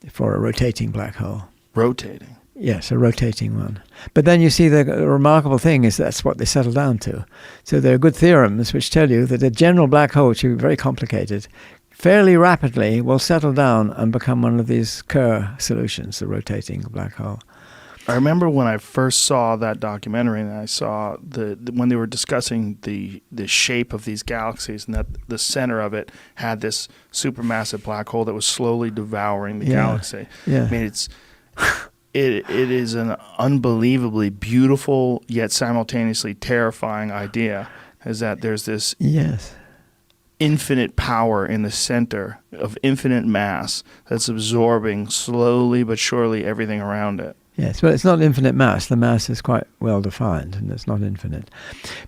[SPEAKER 1] for a rotating black hole.
[SPEAKER 2] Rotating?
[SPEAKER 1] Yes, a rotating one. But then you see the remarkable thing is that's what they settle down to. So there are good theorems which tell you that a general black hole, which is very complicated, fairly rapidly will settle down and become one of these Kerr solutions, the rotating black hole.
[SPEAKER 2] I remember when I first saw that documentary, and I saw when they were discussing the shape of these galaxies, and that the center of it had this supermassive black hole that was slowly devouring the galaxy.
[SPEAKER 1] Yeah.
[SPEAKER 2] I mean, it is an unbelievably beautiful yet simultaneously terrifying idea. Is that there's this infinite power in the center of infinite mass that's absorbing slowly but surely everything around it.
[SPEAKER 1] Yes, well, it's not infinite mass. The mass is quite well defined, and it's not infinite.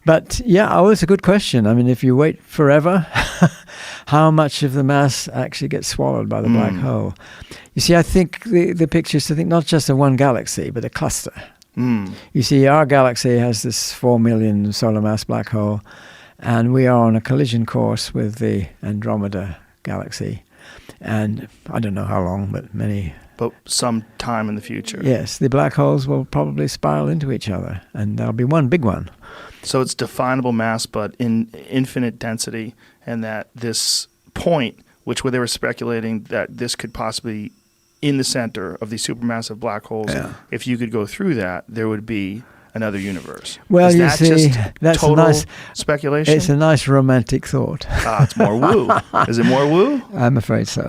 [SPEAKER 1] But it's a good question. I mean, if you wait forever, how much of the mass actually gets swallowed by the black hole? You see, I think the picture is to think not just of one galaxy, but a cluster. You see, our galaxy has this 4 million solar mass black hole, and we are on a collision course with the Andromeda galaxy. And I don't know how long, but some time in the future. Yes, the black holes will probably spiral into each other, and there'll be one big one.
[SPEAKER 2] So it's definable mass, but in infinite density, and that this point, where they were speculating that this could possibly, in the center of these supermassive black holes, if you could go through that, there would be another universe.
[SPEAKER 1] Well,
[SPEAKER 2] is
[SPEAKER 1] you
[SPEAKER 2] that
[SPEAKER 1] see,
[SPEAKER 2] just
[SPEAKER 1] that's
[SPEAKER 2] total
[SPEAKER 1] a nice
[SPEAKER 2] speculation?
[SPEAKER 1] It's a nice romantic thought.
[SPEAKER 2] It's more woo. Is it more woo?
[SPEAKER 1] I'm afraid so.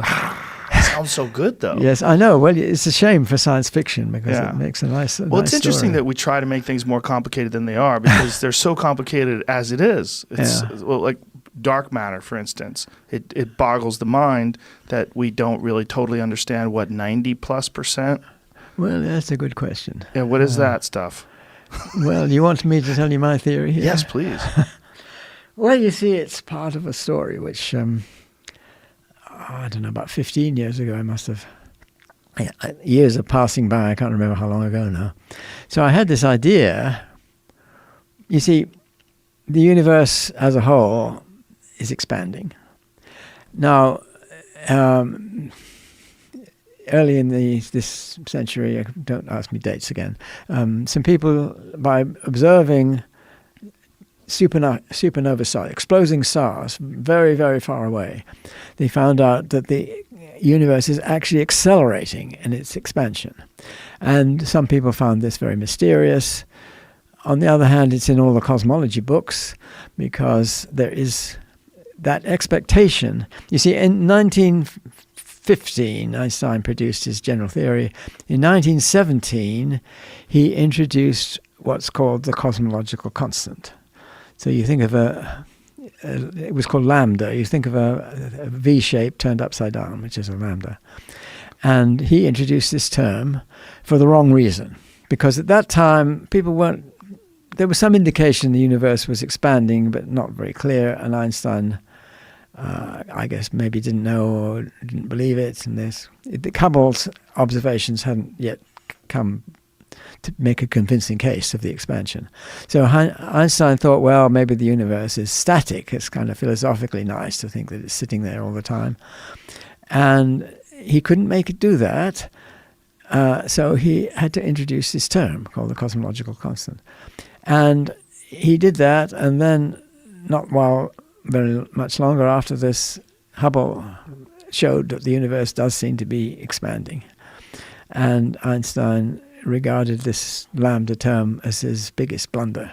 [SPEAKER 2] Sounds so good, though.
[SPEAKER 1] Yes, I know. Well, it's a shame for science fiction because it makes a nice
[SPEAKER 2] it's interesting
[SPEAKER 1] story.
[SPEAKER 2] that we try to make things more complicated than they are because they're so complicated as it is. It's like dark matter, for instance. It boggles the mind that we don't really totally understand, 90+%?
[SPEAKER 1] Well, that's a good question.
[SPEAKER 2] Yeah, what is that stuff?
[SPEAKER 1] Well, you want me to tell you my theory here?
[SPEAKER 2] Yes, please.
[SPEAKER 1] Well, you see, it's part of a story which, I don't know, about 15 years ago, I must have, years are passing by, I can't remember how long ago now. So I had this idea. You see, the universe as a whole is expanding. Now, early in this century, don't ask me dates again, some people, by observing supernova stars, exploding stars very, very far away, they found out that the universe is actually accelerating in its expansion. And some people found this very mysterious. On the other hand, it's in all the cosmology books because there is that expectation. You see, in 1915, Einstein produced his general theory. In 1917, he introduced what's called the cosmological constant. So you think of it was called lambda. You think of a V shape turned upside down, which is a lambda. And he introduced this term for the wrong reason, because at that time there was some indication the universe was expanding, but not very clear. And Einstein, I guess, maybe didn't know or didn't believe it. And the Hubble's observations hadn't yet come to make a convincing case of the expansion. So Einstein thought, well, maybe the universe is static. It's kind of philosophically nice to think that it's sitting there all the time. And he couldn't make it do that. So he had to introduce this term called the cosmological constant. And he did that, and then not very much longer after this, Hubble showed that the universe does seem to be expanding. And Einstein regarded this lambda term as his biggest blunder,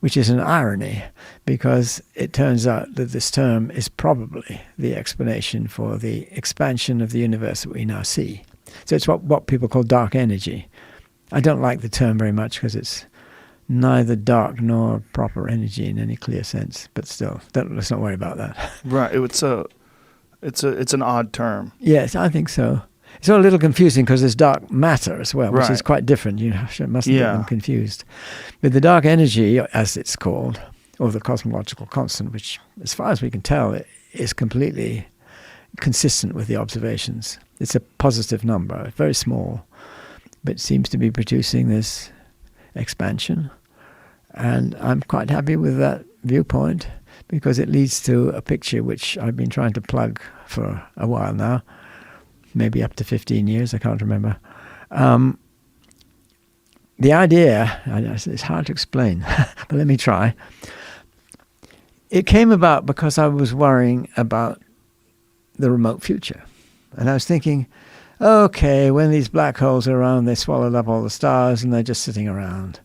[SPEAKER 1] which is an irony, because it turns out that this term is probably the explanation for the expansion of the universe that we now see. So it's what people call dark energy. I don't like the term very much because it's neither dark nor proper energy in any clear sense, but still, let's not worry about that.
[SPEAKER 2] Right. It's an odd term.
[SPEAKER 1] Yes, I think so. It's all a little confusing because there's dark matter as well, which is quite different. You mustn't get them confused. But the dark energy, as it's called, or the cosmological constant, which, as far as we can tell, is completely consistent with the observations. It's a positive number, very small, but seems to be producing this expansion. And I'm quite happy with that viewpoint because it leads to a picture which I've been trying to plug for a while now. Maybe up to 15 years, I can't remember. The idea, it's hard to explain, but let me try. It came about because I was worrying about the remote future. And I was thinking, okay, when these black holes are around, they swallowed up all the stars and they're just sitting around.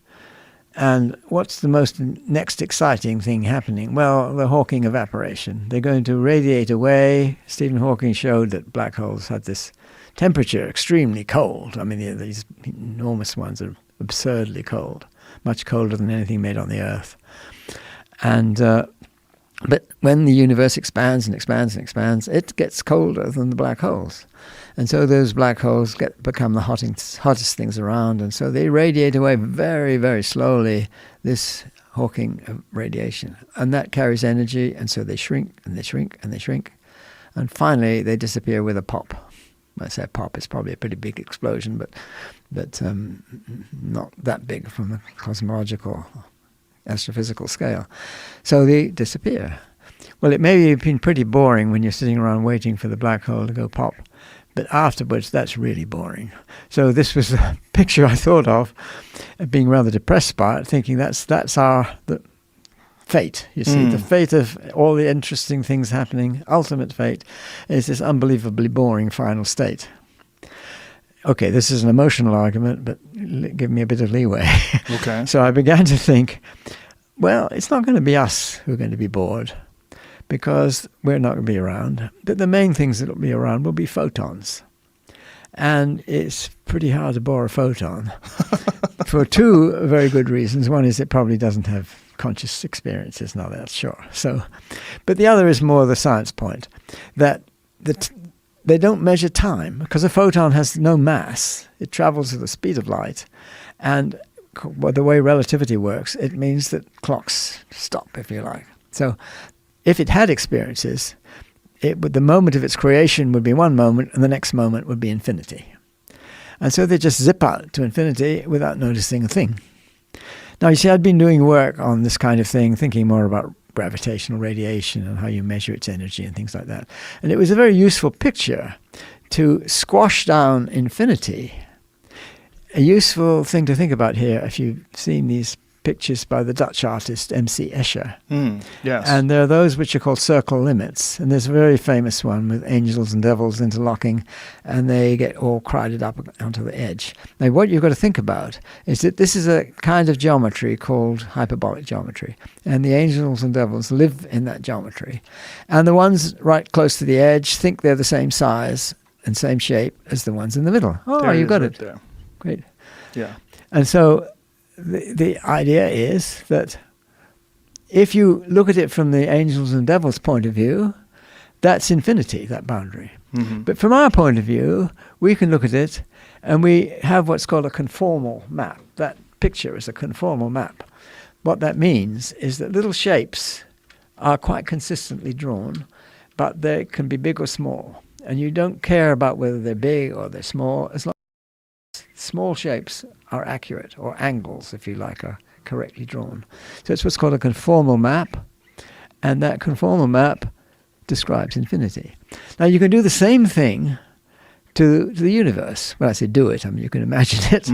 [SPEAKER 1] And what's the most next exciting thing happening? Well, the Hawking evaporation. They're going to radiate away. Stephen Hawking showed that black holes had this temperature, extremely cold. I mean, these enormous ones are absurdly cold, much colder than anything made on the Earth. And but when the universe expands and expands and expands, it gets colder than the black holes. And so those black holes become the hottest things around, and so they radiate away very, very slowly, this Hawking radiation. And that carries energy, and so they shrink, and they shrink, and they shrink. And finally, they disappear with a pop. When I say pop, it's probably a pretty big explosion, but not that big from the cosmological, astrophysical scale. So they disappear. Well, it may have been pretty boring when you're sitting around waiting for the black hole to go pop, but afterwards, that's really boring. So this was the picture I thought of, being rather depressed by it, thinking that's the fate. You see, the fate of all the interesting things happening, ultimate fate, is this unbelievably boring final state. Okay, this is an emotional argument, but give me a bit of leeway.
[SPEAKER 2] Okay.
[SPEAKER 1] So I began to think, well, it's not going to be us who are going to be bored, because we're not going to be around. But the main things that will be around will be photons. And it's pretty hard to bore a photon for two very good reasons. One is it probably doesn't have conscious experiences, now that's sure. So, but the other is more the science point, that they don't measure time, because a photon has no mass. It travels at the speed of light. And the way relativity works, it means that clocks stop, if you like. So if it had experiences, the moment of its creation would be one moment, and the next moment would be infinity. And so they just zip out to infinity without noticing a thing. Now, you see, I'd been doing work on this kind of thing, thinking more about gravitational radiation and how you measure its energy and things like that. And it was a very useful picture to squash down infinity. A useful thing to think about here, if you've seen these pictures by the Dutch artist M.C. Escher.
[SPEAKER 2] Yes.
[SPEAKER 1] And there are those which are called circle limits. And there's a very famous one with angels and devils interlocking, and they get all crowded up onto the edge. Now, what you've got to think about is that this is a kind of geometry called hyperbolic geometry. And the angels and devils live in that geometry. And the ones right close to the edge think they're the same size and same shape as the ones in the middle. Oh, you got it.
[SPEAKER 2] There.
[SPEAKER 1] Great.
[SPEAKER 2] Yeah.
[SPEAKER 1] And so the idea is that if you look at it from the angels and devils' point of view, that's infinity, that boundary.
[SPEAKER 2] Mm-hmm.
[SPEAKER 1] But from our point of view, we can look at it and we have what's called a conformal map. That picture is a conformal map. What that means is that little shapes are quite consistently drawn, but they can be big or small. And you don't care about whether they're big or they're small, as long as small shapes are accurate, or angles, if you like, are correctly drawn. So it's what's called a conformal map, and that conformal map describes infinity. Now, you can do the same thing to the universe. When I say do it, I mean you can imagine it,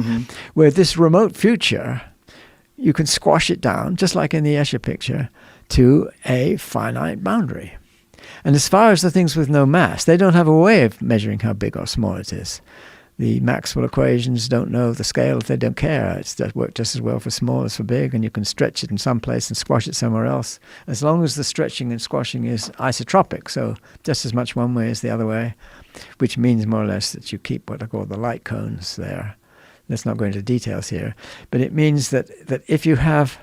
[SPEAKER 1] where this remote future, you can squash it down, just like in the Escher picture, to a finite boundary. And as far as the things with no mass, they don't have a way of measuring how big or small it is. The Maxwell equations don't know the scale if they don't care. It's that work just as well for small as for big, and you can stretch it in some place and squash it somewhere else, as long as the stretching and squashing is isotropic, so just as much one way as the other way, which means more or less that you keep what I call the light cones there. Let's not go into details here, but it means that if you have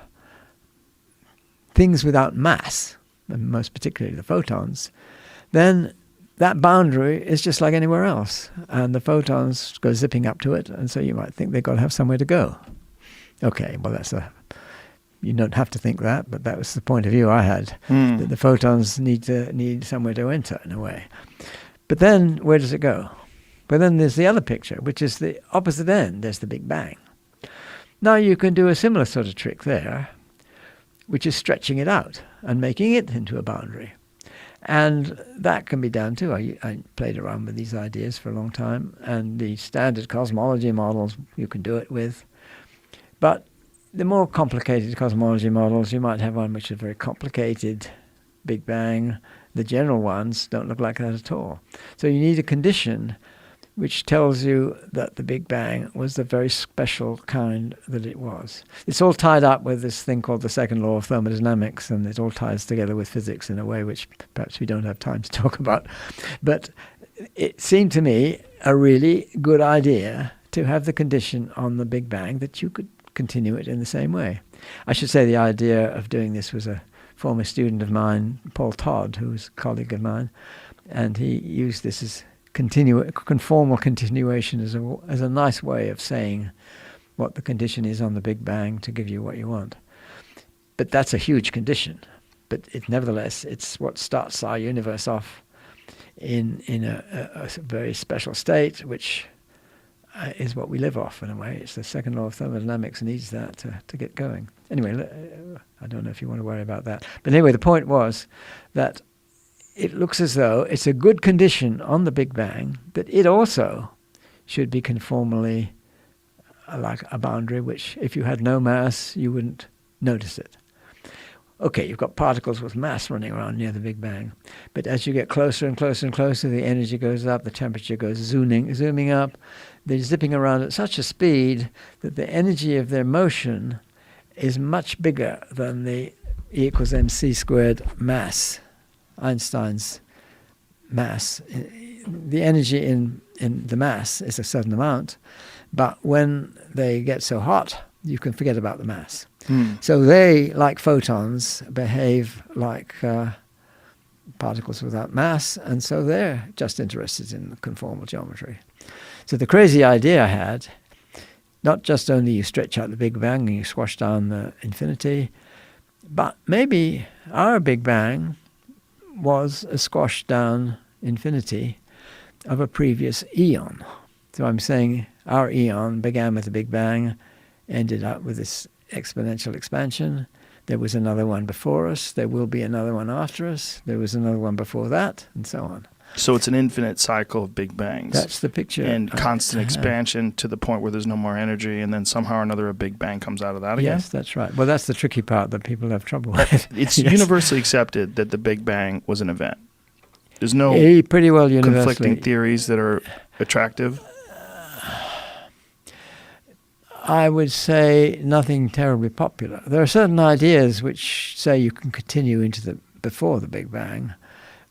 [SPEAKER 1] things without mass, and most particularly the photons, then that boundary is just like anywhere else, and the photons go zipping up to it, and so you might think they've got to have somewhere to go. Okay, well, you don't have to think that, but that was the point of view I had, that the photons need somewhere to enter in a way. But then, where does it go? But then there's the other picture, which is the opposite end. There's the Big Bang. Now you can do a similar sort of trick there, which is stretching it out and making it into a boundary. And that can be done too. I played around with these ideas for a long time, and the standard cosmology models you can do it with. But the more complicated cosmology models, you might have one which is very complicated Big Bang. The general ones don't look like that at all. So you need a condition which tells you that the Big Bang was the very special kind that it was. It's all tied up with this thing called the second law of thermodynamics, and it all ties together with physics in a way which perhaps we don't have time to talk about. But it seemed to me a really good idea to have the condition on the Big Bang that you could continue it in the same way. I should say the idea of doing this was a former student of mine, Paul Todd, who was a colleague of mine, and he used this as conformal continuation as a nice way of saying what the condition is on the Big Bang to give you what you want. But that's a huge condition. But nevertheless, it's what starts our universe off in a very special state, which is what we live off in a way. It's the second law of thermodynamics needs that to get going. Anyway, I don't know if you want to worry about that. But anyway, the point was that it looks as though it's a good condition on the Big Bang that it also should be conformally like a boundary, which if you had no mass, you wouldn't notice it. Okay, you've got particles with mass running around near the Big Bang. But as you get closer and closer and closer, the energy goes up, the temperature goes zooming up. They're zipping around at such a speed that the energy of their motion is much bigger than the E equals mc squared mass, Einstein's mass. The energy in the mass is a certain amount, but when they get so hot, you can forget about the mass. So they, like photons, behave like particles without mass, and so they're just interested in conformal geometry. So the crazy idea I had, not just only you stretch out the Big Bang and you squash down the infinity, but maybe our Big Bang was a squashed down infinity of a previous eon. So I'm saying our eon began with the Big Bang, ended up with this exponential expansion. There was another one before us. There will be another one after us. There was another one before that, and so on.
[SPEAKER 2] So it's an infinite cycle of Big Bangs.
[SPEAKER 1] That's the picture.
[SPEAKER 2] And constant expansion to the point where there's no more energy, and then somehow or another a Big Bang comes out of that again.
[SPEAKER 1] Yes, that's right. Well, that's the tricky part that people have trouble with.
[SPEAKER 2] It's universally accepted that the Big Bang was an event. There's no
[SPEAKER 1] pretty well
[SPEAKER 2] conflicting theories that are attractive.
[SPEAKER 1] I would say nothing terribly popular. There are certain ideas which say you can continue into before the Big Bang.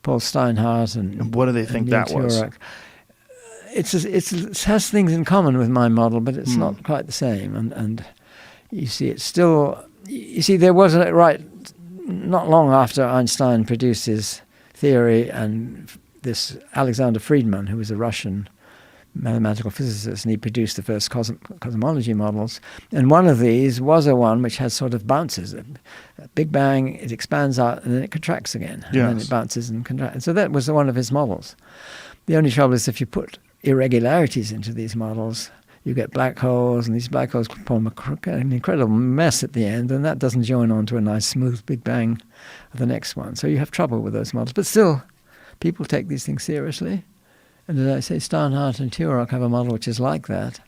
[SPEAKER 1] Paul Steinhardt and
[SPEAKER 2] what do they think that was?
[SPEAKER 1] It has things in common with my model, but it's not quite the same. And you see, it's still. You see, there was not long after Einstein produced his theory, and this Alexander Friedman, who was a Russian mathematical physicist, and he produced the first cosmology models. And one of these was a one which has sort of bounces. A Big Bang, it expands out and then it contracts again. And then it bounces and contracts. And so that was one of his models. The only trouble is if you put irregularities into these models, you get black holes, and these black holes form an incredible mess at the end, and that doesn't join on to a nice smooth Big Bang of the next one. So you have trouble with those models. But still, people take these things seriously. And as I say, Steinhardt and Turok have a model which is like that.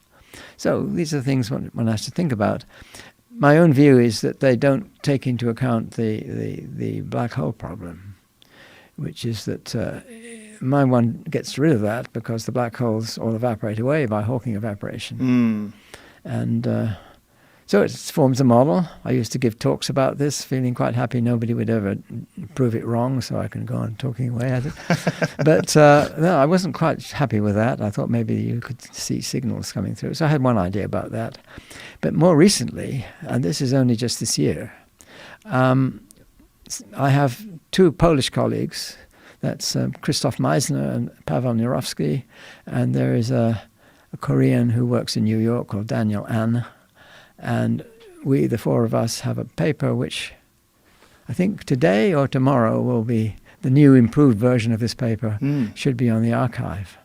[SPEAKER 1] So these are things one has to think about. My own view is that they don't take into account the black hole problem, which is that my one gets rid of that because the black holes all evaporate away by Hawking evaporation. And so it forms a model. I used to give talks about this, feeling quite happy nobody would ever prove it wrong, so I can go on talking away at it. But no, I wasn't quite happy with that. I thought maybe you could see signals coming through. So I had one idea about that. But more recently, and this is only just this year, I have two Polish colleagues. That's Krzysztof Meissner and Paweł Nierowski. And there is a Korean who works in New York called Daniel An. And we, the four of us, have a paper which I think today or tomorrow will be the new improved version of this paper, should be on the archive.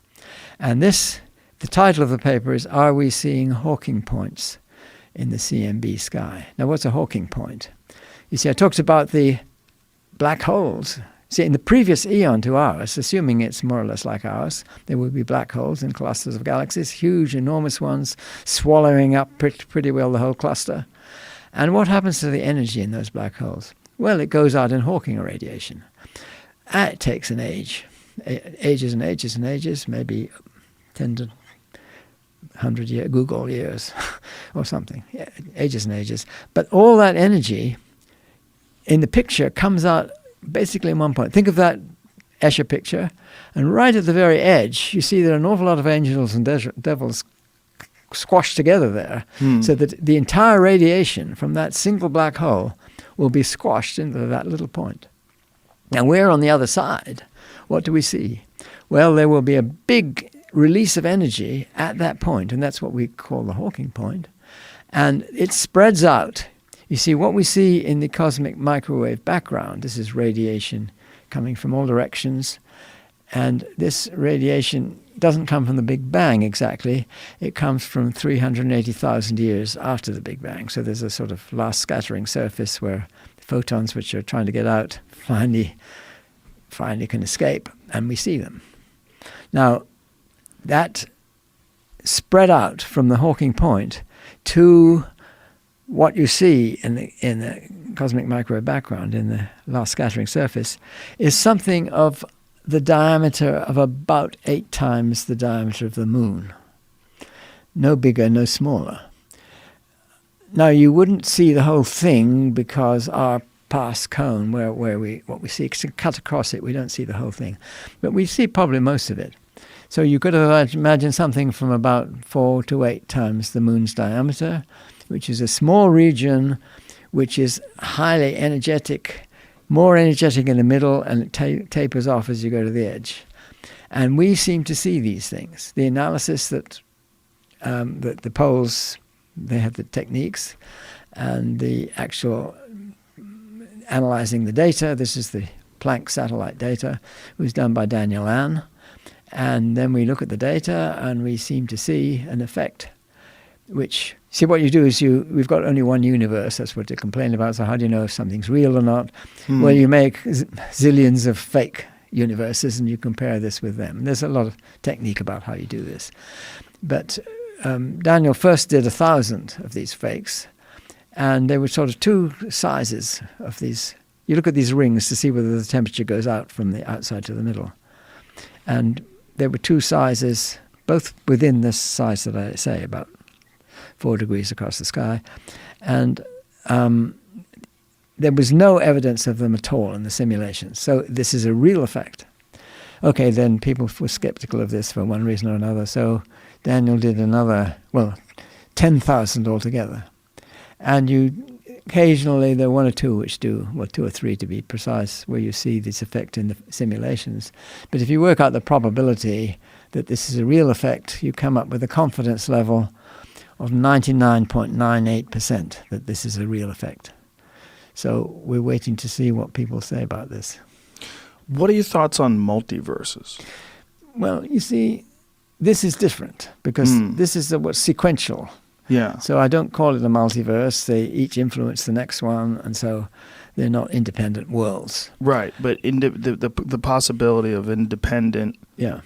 [SPEAKER 1] And the title of the paper is, Are We Seeing Hawking Points in the CMB Sky? Now, what's a Hawking point? You see, I talked about the black holes. See, in the previous eon to ours, assuming it's more or less like ours, there would be black holes in clusters of galaxies, huge, enormous ones, swallowing up pretty well the whole cluster. And what happens to the energy in those black holes? Well, it goes out in Hawking irradiation. It takes an age, ages and ages and ages, maybe 10 to 100 year Google years or something, ages and ages. But all that energy in the picture comes out basically in one point. Think of that Escher picture, and right at the very edge, you see there are an awful lot of angels and devils squashed together there, so that the entire radiation from that single black hole will be squashed into that little point. Now we're on the other side. What do we see? Well, there will be a big release of energy at that point, and that's what we call the Hawking point. And it spreads out. You see, what we see in the cosmic microwave background, this is radiation coming from all directions, and this radiation doesn't come from the Big Bang exactly. It comes from 380,000 years after the Big Bang. So there's a sort of last scattering surface where photons which are trying to get out finally can escape, and we see them. Now, that spread out from the Hawking point to what you see in the cosmic microwave background, in the last scattering surface, is something of the diameter of about 8 times the diameter of the moon. No bigger, no smaller. Now, you wouldn't see the whole thing because our past cone, what we see, cut across it, we don't see the whole thing. But we see probably most of it. So you could imagine something from about 4 to 8 times the moon's diameter, which is a small region which is highly energetic, more energetic in the middle, and it tapers off as you go to the edge. And we seem to see these things. The analysis that the poles, they have the techniques, and the actual analyzing the data, this is the Planck satellite data, it was done by Daniel Ann. And then we look at the data and we seem to see an effect, which, see, what you do is we've got only one universe, that's what they complain about, so how do you know if something's real or not? Well, you make zillions of fake universes and you compare this with them. There's a lot of technique about how you do this. But Daniel first did 1,000 of these fakes, and they were sort of 2 sizes of these. You look at these rings to see whether the temperature goes out from the outside to the middle. And there were 2 sizes, both within this size that I say, about 4 degrees across the sky. And there was no evidence of them at all in the simulations. So this is a real effect. Okay, then people were skeptical of this for one reason or another. So Daniel did another, 10,000 altogether. And occasionally there are 1 or 2 which do, 2 or 3 to be precise, where you see this effect in the simulations. But if you work out the probability that this is a real effect, you come up with a confidence level of 99.98% that this is a real effect. So we're waiting to see what people say about this.
[SPEAKER 2] What are your thoughts on multiverses?
[SPEAKER 1] Well, you see, this is different because this is what's sequential.
[SPEAKER 2] Yeah.
[SPEAKER 1] So I don't call it a multiverse. They each influence the next one, and so they're not independent worlds.
[SPEAKER 2] Right, but the possibility of independent.
[SPEAKER 1] Yeah.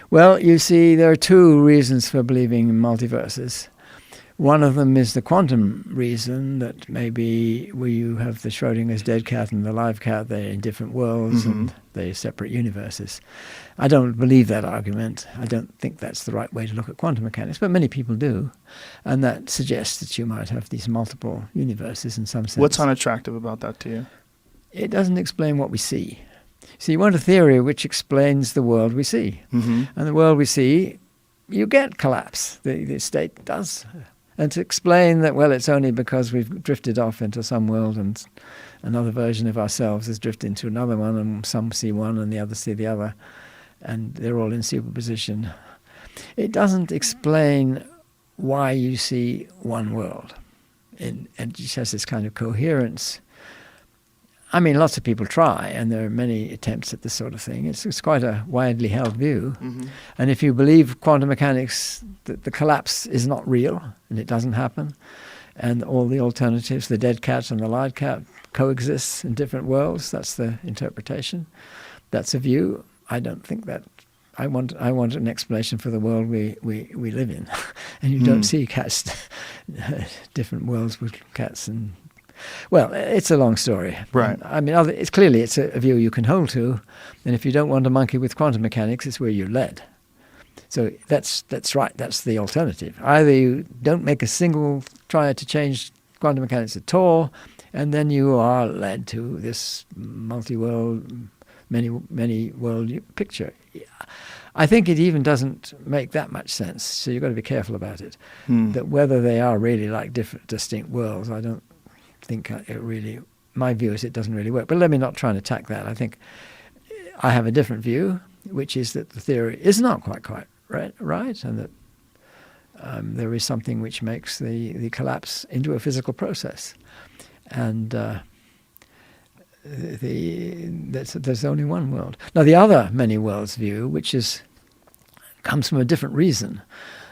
[SPEAKER 1] Well, you see, there are 2 reasons for believing in multiverses. One of them is the quantum reason, that maybe where you have the Schrodinger's dead cat and the live cat, they're in different worlds and they're separate universes. I don't believe that argument. I don't think that's the right way to look at quantum mechanics, but many people do. And that suggests that you might have these multiple universes in some sense.
[SPEAKER 2] What's unattractive about that to you?
[SPEAKER 1] It doesn't explain what we see. So you want a theory which explains the world we see. And the world we see, you get collapse. The state does. And to explain that, well, it's only because we've drifted off into some world and another version of ourselves has drifted into another one, and some see one and the others see the other, and they're all in superposition. It doesn't explain why you see one world. It just has this kind of coherence. I mean, lots of people try, and there are many attempts at this sort of thing. It's quite a widely held view. And if you believe quantum mechanics, that the collapse is not real, and it doesn't happen, and all the alternatives, the dead cat and the live cat, coexist in different worlds, that's the interpretation. That's a view. I don't think that. I want an explanation for the world we live in. And you don't see cats, different worlds with cats and... Well, it's a long story.
[SPEAKER 2] Right.
[SPEAKER 1] I mean, it's clearly a view you can hold to, and if you don't want to monkey with quantum mechanics, it's where you're led. So that's right. That's the alternative. Either you don't make a single try to change quantum mechanics at all, and then you are led to this multi-world, many-world picture. I think it even doesn't make that much sense. So you've got to be careful about it. That whether they are really like different, distinct worlds, I don't think it really. My view is it doesn't really work. But let me not try and attack that. I think I have a different view, which is that the theory is not quite right, and that there is something which makes the collapse into a physical process, and there's only one world. Now, the other many worlds view, which comes from a different reason,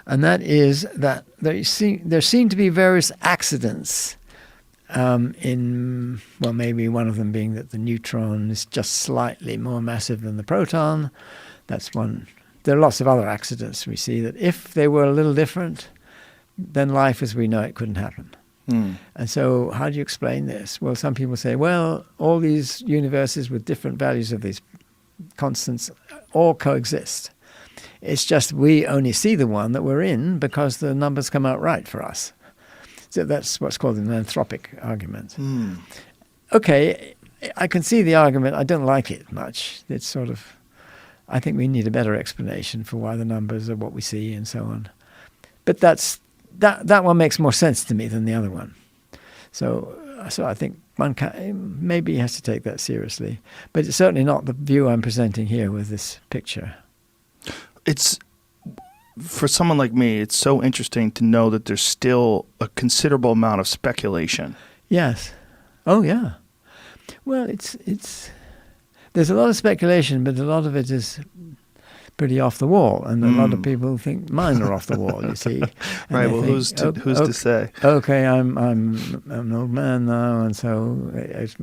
[SPEAKER 1] and that is that there seem to be various accidents. Maybe one of them being that the neutron is just slightly more massive than the proton. That's one. There are lots of other accidents we see that if they were a little different, then life as we know it couldn't happen. And so how do you explain this? Well, some people say, well, all these universes with different values of these constants all coexist. It's just we only see the one that we're in because the numbers come out right for us. So that's what's called an anthropic argument. Okay, I can see the argument. I don't like it much. It's sort of, I think we need a better explanation for why the numbers are what we see and so on. But that one makes more sense to me than the other one. So I think one maybe has to take that seriously. But it's certainly not the view I'm presenting here with this picture.
[SPEAKER 2] It's, for someone like me, it's so interesting to know that there's still a considerable amount of speculation.
[SPEAKER 1] Yes. Oh, yeah. Well, there's a lot of speculation, but a lot of it is pretty off the wall, and a lot of people think mine are off the wall. You see,
[SPEAKER 2] right? Well, who's to say?
[SPEAKER 1] Okay, I'm an old man now, and so it's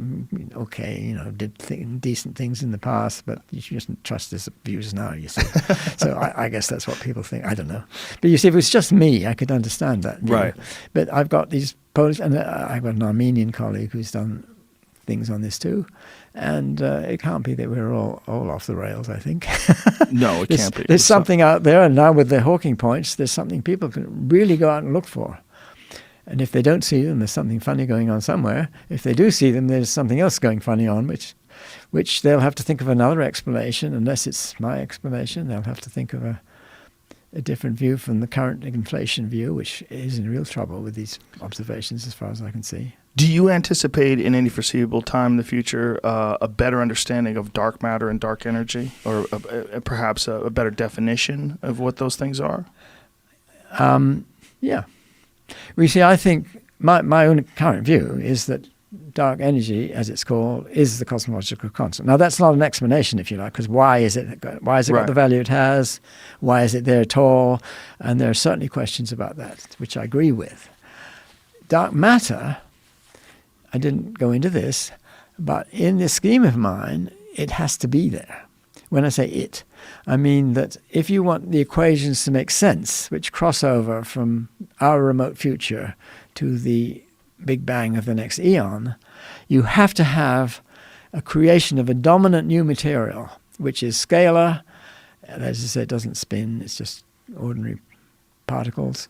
[SPEAKER 1] okay. Did decent things in the past, but you shouldn't trust his views now. You see, so I guess that's what people think. I don't know, but you see, if it was just me, I could understand that.
[SPEAKER 2] Right.
[SPEAKER 1] But I've got these Polish, and I've got an Armenian colleague who's done things on this too, and it can't be that we're all off the rails, I think.
[SPEAKER 2] No, it can't be.
[SPEAKER 1] There's something out there, and now with the Hawking points, there's something people can really go out and look for. And if they don't see them, there's something funny going on somewhere. If they do see them, there's something else going funny on, which they'll have to think of another explanation. Unless it's my explanation, they'll have to think of a different view from the current inflation view, which is in real trouble with these observations as far as I can see.
[SPEAKER 2] Do you anticipate in any foreseeable time in the future a better understanding of dark matter and dark energy, or perhaps a better definition of what those things are?
[SPEAKER 1] Yeah. We see, I think my own current view is that dark energy, as it's called, is the cosmological constant. Now, that's not an explanation, if you like, because why is it got the value it has? Why is it there at all? And there are certainly questions about that, which I agree with. Dark matter, I didn't go into this, but in this scheme of mine, it has to be there. When I say it, I mean that if you want the equations to make sense, which cross over from our remote future to the Big Bang of the next eon, you have to have a creation of a dominant new material, which is scalar. As I said, it doesn't spin, it's just ordinary particles,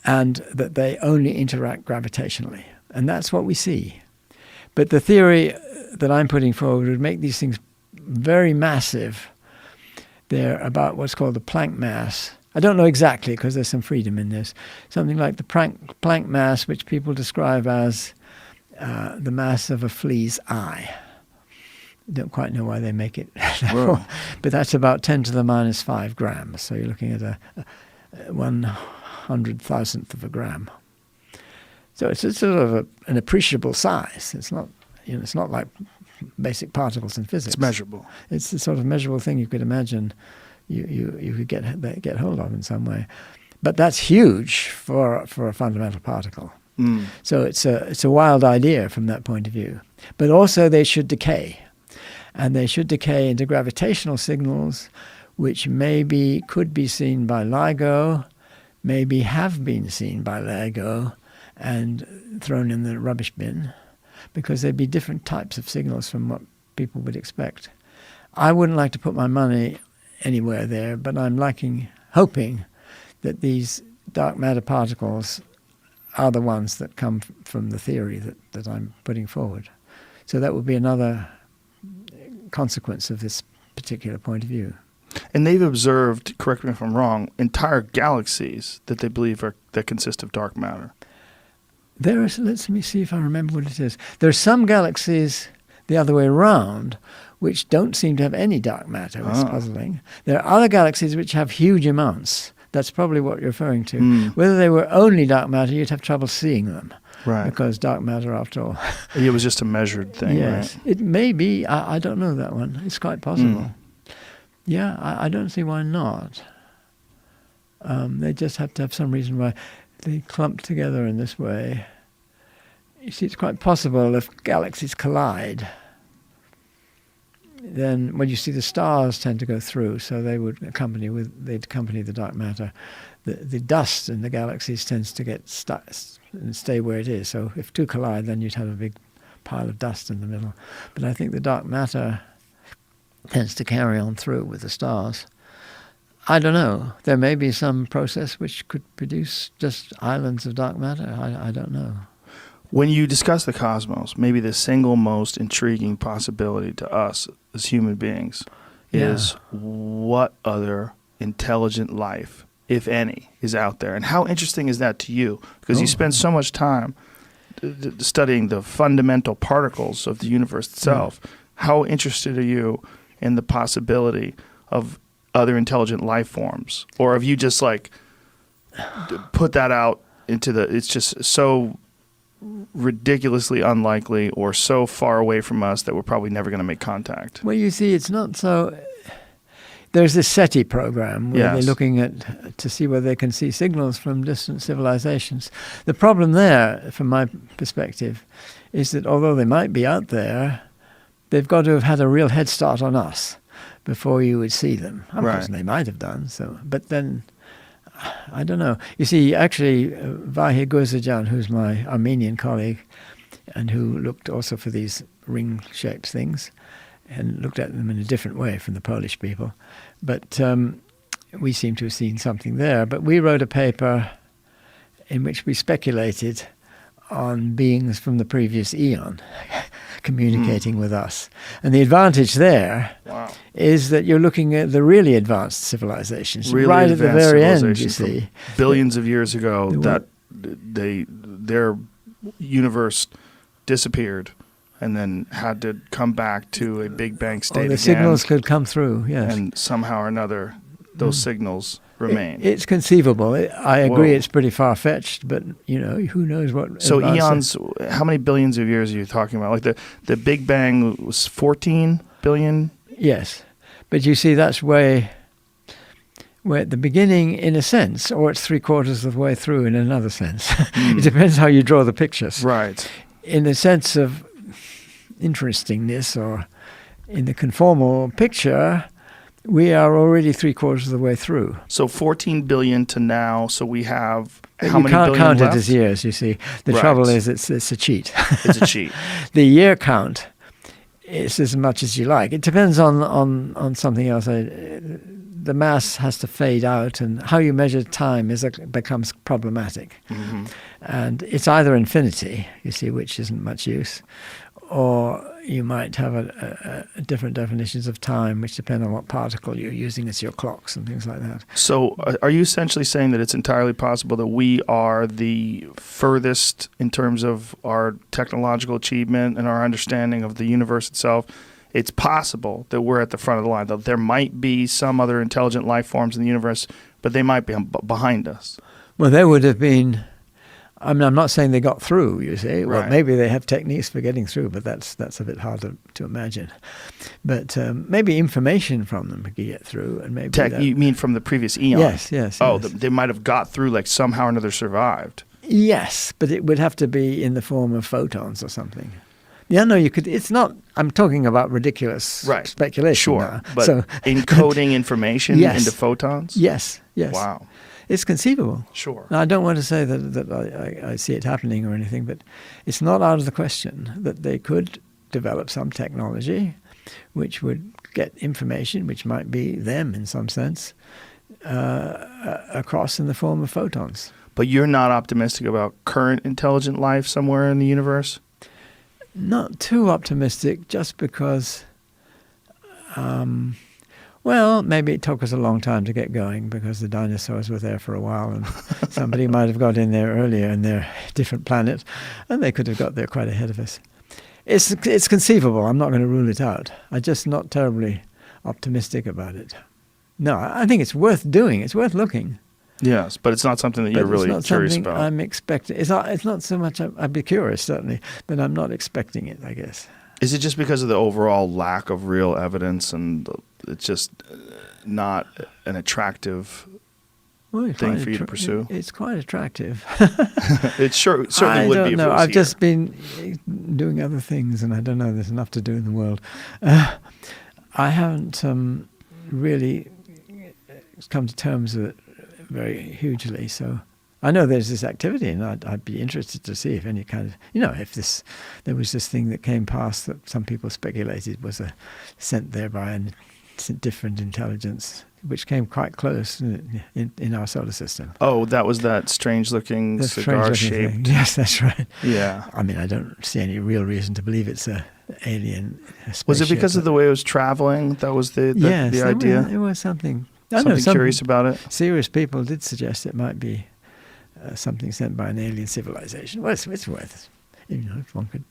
[SPEAKER 1] and that they only interact gravitationally. And that's what we see. But the theory that I'm putting forward would make these things very massive. They're about what's called the Planck mass. I don't know exactly because there's some freedom in this. Something like the Planck mass, which people describe as the mass of a flea's eye. I don't quite know why they make it but that's about 10 to the minus 5 grams. So you're looking at a 100,000th of a gram. So it's sort of an appreciable size. It's not, it's not like basic particles in physics.
[SPEAKER 2] It's measurable.
[SPEAKER 1] It's the sort of measurable thing you could imagine you could get hold of in some way. But that's huge for a fundamental particle. So it's a wild idea from that point of view. But also they should decay. And they should decay into gravitational signals, which maybe could be seen by LIGO, maybe have been seen by LIGO, and thrown in the rubbish bin, because there'd be different types of signals from what people would expect. I wouldn't like to put my money anywhere there, but I'm hoping that these dark matter particles are the ones that come from the theory that I'm putting forward. So that would be another consequence of this particular point of view.
[SPEAKER 2] And they've observed, correct me if I'm wrong, entire galaxies that they believe that consist of dark matter.
[SPEAKER 1] Let me see if I remember what it is. There are some galaxies the other way around which don't seem to have any dark matter. It's puzzling. There are other galaxies which have huge amounts. That's probably what you're referring to. Whether they were only dark matter, you'd have trouble seeing them.
[SPEAKER 2] Right.
[SPEAKER 1] Because dark matter, after all.
[SPEAKER 2] It was just a measured thing,
[SPEAKER 1] yes.
[SPEAKER 2] right?
[SPEAKER 1] It may be. I don't know that one. It's quite possible. Yeah, I don't see why not. They just have to have some reason why they clump together in this way. You see, it's quite possible if galaxies collide, then when you see the stars tend to go through, so they'd accompany the dark matter. The dust in the galaxies tends to get stuck and stay where it is. So if two collide, then you'd have a big pile of dust in the middle. But I think the dark matter tends to carry on through with the stars. I don't know. There may be some process which could produce just islands of dark matter. I don't know.
[SPEAKER 2] When you discuss the cosmos, maybe the single most intriguing possibility to us as human beings is what other intelligent life, if any, is out there. And how interesting is that to you? Because you spend so much time studying the fundamental particles of the universe itself. How interested are you in the possibility of other intelligent life forms? Or have you just like put that out into it's just so ridiculously unlikely or so far away from us that we're probably never going to make contact?
[SPEAKER 1] Well, you see, it's not so. There's this SETI program where they're looking to see whether they can see signals from distant civilizations. The problem there, from my perspective, is that although they might be out there, they've got to have had a real head start on us before you would see them. Of course, they might have done so, but then I don't know. You see, actually, Vahe Gurzajan, who's my Armenian colleague, and who looked also for these ring-shaped things, and looked at them in a different way from the Polish people. But we seem to have seen something there. But we wrote a paper in which we speculated on beings from the previous eon communicating with us. And the advantage there is that you're looking at the really advanced civilizations,
[SPEAKER 2] really
[SPEAKER 1] right at the very end, you see.
[SPEAKER 2] Billions of years ago, their universe disappeared and then had to come back to a Big Bang state again.
[SPEAKER 1] The signals could come through, yes.
[SPEAKER 2] And somehow or another, those signals remain.
[SPEAKER 1] It's conceivable. I agree it's pretty far-fetched, but, who knows what...
[SPEAKER 2] So eons, how many billions of years are you talking about? Like the Big Bang was 14 billion?
[SPEAKER 1] Yes. But you see, that's where at the beginning, in a sense, or it's three-quarters of the way through in another sense. It depends how you draw the pictures.
[SPEAKER 2] Right.
[SPEAKER 1] In the sense of interestingness, or in the conformal picture, we are already three-quarters of the way through.
[SPEAKER 2] So 14 billion to now, so we have how many billion left?
[SPEAKER 1] You can't count it as years, you see. The trouble is it's a cheat.
[SPEAKER 2] It's a cheat.
[SPEAKER 1] The year count is as much as you like. It depends on something else. The mass has to fade out, and how you measure time becomes problematic. Mm-hmm. And it's either infinity, you see, which isn't much use, or you might have a different definitions of time, which depend on what particle you're using as your clocks and things like that.
[SPEAKER 2] So are you essentially saying that it's entirely possible that we are the furthest in terms of our technological achievement and our understanding of the universe itself? It's possible that we're at the front of the line, that there might be some other intelligent life forms in the universe, but they might be behind us.
[SPEAKER 1] Well, there would have been... I'm not saying they got through, you see. Well, maybe they have techniques for getting through, but that's a bit hard to imagine. But maybe information from them could get through, and maybe
[SPEAKER 2] you mean from the previous eon?
[SPEAKER 1] Yes.
[SPEAKER 2] Oh, they might have got through, like somehow or another survived.
[SPEAKER 1] Yes, but it would have to be in the form of photons or something. Yeah, no, you could. It's not. I'm talking about ridiculous speculation.
[SPEAKER 2] Sure,
[SPEAKER 1] now.
[SPEAKER 2] but encoding information into photons.
[SPEAKER 1] Yes.
[SPEAKER 2] Wow.
[SPEAKER 1] It's conceivable.
[SPEAKER 2] Sure.
[SPEAKER 1] Now, I don't want to say that I see it happening or anything, but it's not out of the question that they could develop some technology which would get information, which might be them in some sense, across in the form of photons.
[SPEAKER 2] But you're not optimistic about current intelligent life somewhere in the universe?
[SPEAKER 1] Not too optimistic, just because, well, maybe it took us a long time to get going because the dinosaurs were there for a while and somebody might have got in there earlier in their different planet and they could have got there quite ahead of us. It's conceivable. I'm not going to rule it out. I'm just not terribly optimistic about it. No, I think it's worth doing. It's worth looking.
[SPEAKER 2] Yes, but it's not something that you're really curious about.
[SPEAKER 1] I'm expecting. It's not so much. I'd be curious certainly, but I'm not expecting it, I guess.
[SPEAKER 2] Is it just because of the overall lack of real evidence, and it's just not an attractive thing for you to pursue?
[SPEAKER 1] It's quite attractive.
[SPEAKER 2] It certainly would be.
[SPEAKER 1] I don't know. I've just been doing other things, and I don't know. There's enough to do in the world. I haven't really come to terms with it very hugely. So I know there's this activity, and I'd be interested to see if any kind of, if there was this thing that came past that some people speculated was sent there by a different intelligence, which came quite close in our solar system.
[SPEAKER 2] Oh, that was that strange-looking cigar-shaped.
[SPEAKER 1] Yes, that's right.
[SPEAKER 2] Yeah.
[SPEAKER 1] I mean, I don't see any real reason to believe it's a alien spaceship.
[SPEAKER 2] Was it because of the way it was traveling? That was the idea?
[SPEAKER 1] Yes, it was something.
[SPEAKER 2] Something curious about it?
[SPEAKER 1] Serious people did suggest it might be something sent by an alien civilization. Well, it's worth, if one could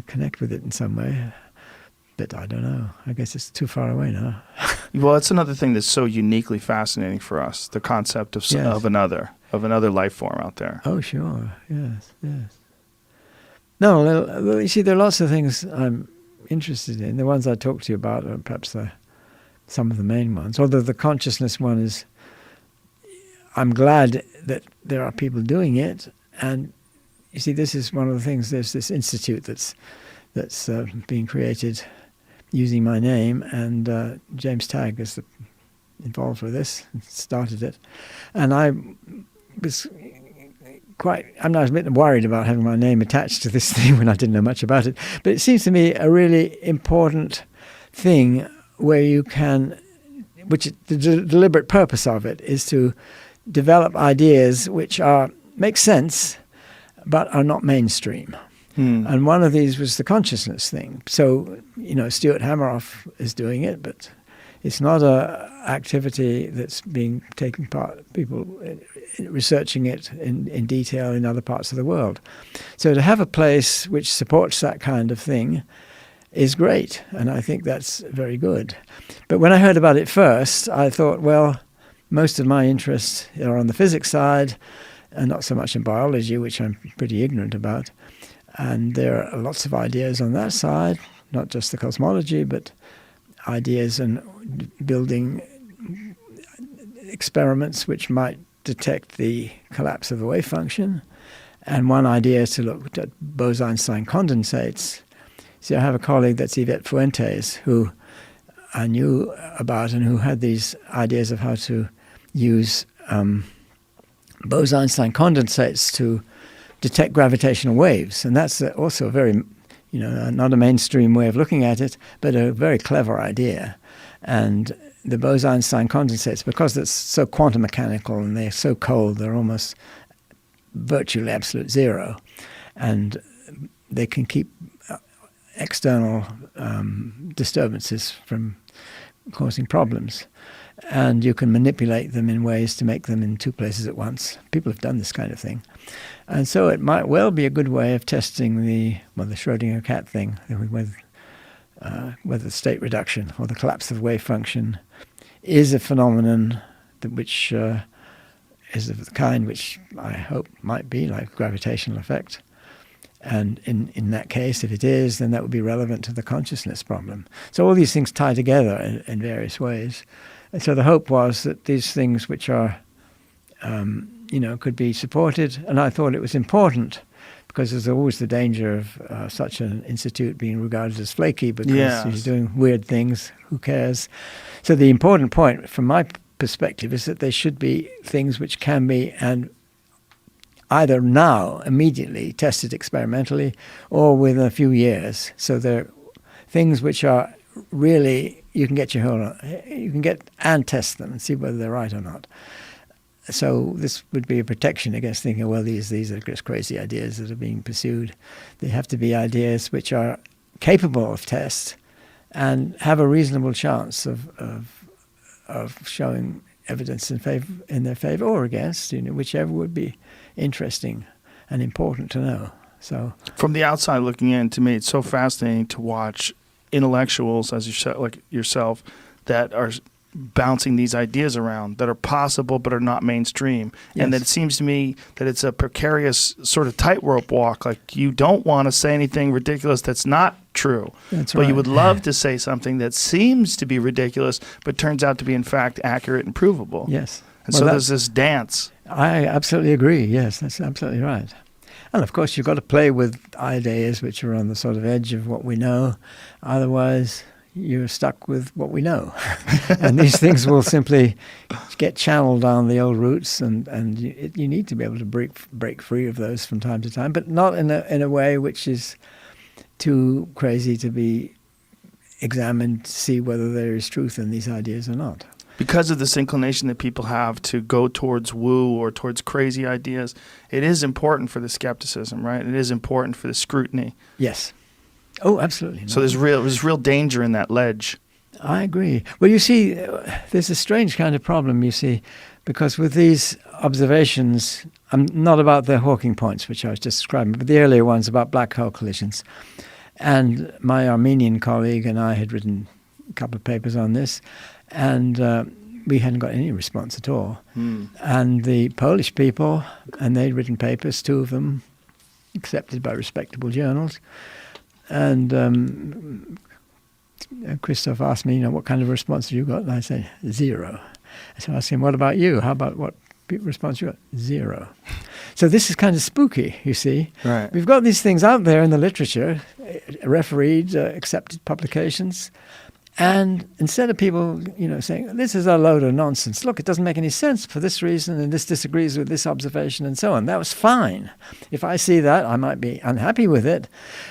[SPEAKER 1] connect with it in some way. But I don't know. I guess it's too far away now.
[SPEAKER 2] Well, it's another thing that's so uniquely fascinating for us, the concept of another life form out there.
[SPEAKER 1] Oh, sure. Yes. No, you see, there are lots of things I'm interested in. The ones I talked to you about are perhaps some of the main ones. Although the consciousness one is, I'm glad that there are people doing it. And you see, this is one of the things. There's this institute that's being created using my name, and James Tagg is involved with this, started it. And I was I'm not a bit worried about having my name attached to this thing when I didn't know much about it. But it seems to me a really important thing where you can, which the deliberate purpose of it is to develop ideas which make sense but are not mainstream. And one of these was the consciousness thing. So, Stuart Hameroff is doing it, but it's not a activity that's being taken part, people researching it in detail in other parts of the world. So to have a place which supports that kind of thing is great, and I think that's very good. But when I heard about it first, I thought, well, most of my interests are on the physics side, and not so much in biology, which I'm pretty ignorant about. And there are lots of ideas on that side, not just the cosmology, but ideas in building experiments which might detect the collapse of the wave function. And one idea is to look at Bose-Einstein condensates. See, I have a colleague that's Yvette Fuentes, who I knew about and who had these ideas of how to use Bose-Einstein condensates to detect gravitational waves. And that's also a very, not a mainstream way of looking at it, but a very clever idea. And the Bose-Einstein condensates, because it's so quantum mechanical and they're so cold, they're almost virtually absolute zero. And they can keep external disturbances from causing problems. And you can manipulate them in ways to make them in two places at once. People have done this kind of thing. And so it might well be a good way of testing the Schrödinger cat thing, whether state reduction or the collapse of the wave function is a phenomenon which is of the kind which I hope might be like gravitational effect. And in that case, if it is, then that would be relevant to the consciousness problem. So all these things tie together in various ways. And so the hope was that these things which are, could be supported. And I thought it was important because there's always the danger of such an institute being regarded as flaky because you're doing weird things. Who cares? So the important point from my perspective is that there should be things which can be and either now, immediately tested experimentally or within a few years. So they're things which are really, you can get your hold on, you can get and test them and see whether they're right or not. So this would be a protection against thinking, well, these are just crazy ideas that are being pursued. They have to be ideas which are capable of test and have a reasonable chance of showing evidence in their favor or against, whichever would be interesting and important to know. So,
[SPEAKER 2] from the outside looking in, to me, it's so fascinating to watch intellectuals, as you said, like yourself, that are bouncing these ideas around that are possible but are not mainstream.
[SPEAKER 1] Yes.
[SPEAKER 2] And that it seems to me that it's a precarious sort of tightrope walk. Like, you don't want to say anything ridiculous that's not true.
[SPEAKER 1] That's
[SPEAKER 2] but
[SPEAKER 1] right.
[SPEAKER 2] You would love to say something that seems to be ridiculous but turns out to be in fact accurate and provable.
[SPEAKER 1] Yes.
[SPEAKER 2] And so there's this dance.
[SPEAKER 1] I absolutely agree. Yes, that's absolutely right. And of course, you've got to play with ideas which are on the sort of edge of what we know. Otherwise, you're stuck with what we know. And these things will simply get channeled down the old routes, and you need to be able to break free of those from time to time, but not in a way which is too crazy to be examined to see whether there is truth in these ideas or not.
[SPEAKER 2] Because of this inclination that people have to go towards woo or towards crazy ideas, it is important for the skepticism, right? It is important for the scrutiny.
[SPEAKER 1] Yes. Oh, absolutely.
[SPEAKER 2] So there's real danger in that ledge.
[SPEAKER 1] I agree. Well, you see, there's a strange kind of problem, you see, because with these observations, not about the Hawking points, which I was just describing, but the earlier ones about black hole collisions. And my Armenian colleague and I had written a couple of papers on this, and we hadn't got any response at all. And the Polish people, and they'd written papers, 2 of them accepted by respectable journals. And Christoph asked me, what kind of response have you got? And I said, 0. So I asked him, what about you? How about what response you got? 0. So this is kind of spooky, you see.
[SPEAKER 2] Right.
[SPEAKER 1] We've got these things out there in the literature, refereed, accepted publications. And instead of people, saying, this is a load of nonsense. Look, it doesn't make any sense for this reason, and this disagrees with this observation, and so on. That was fine. If I see that, I might be unhappy with it,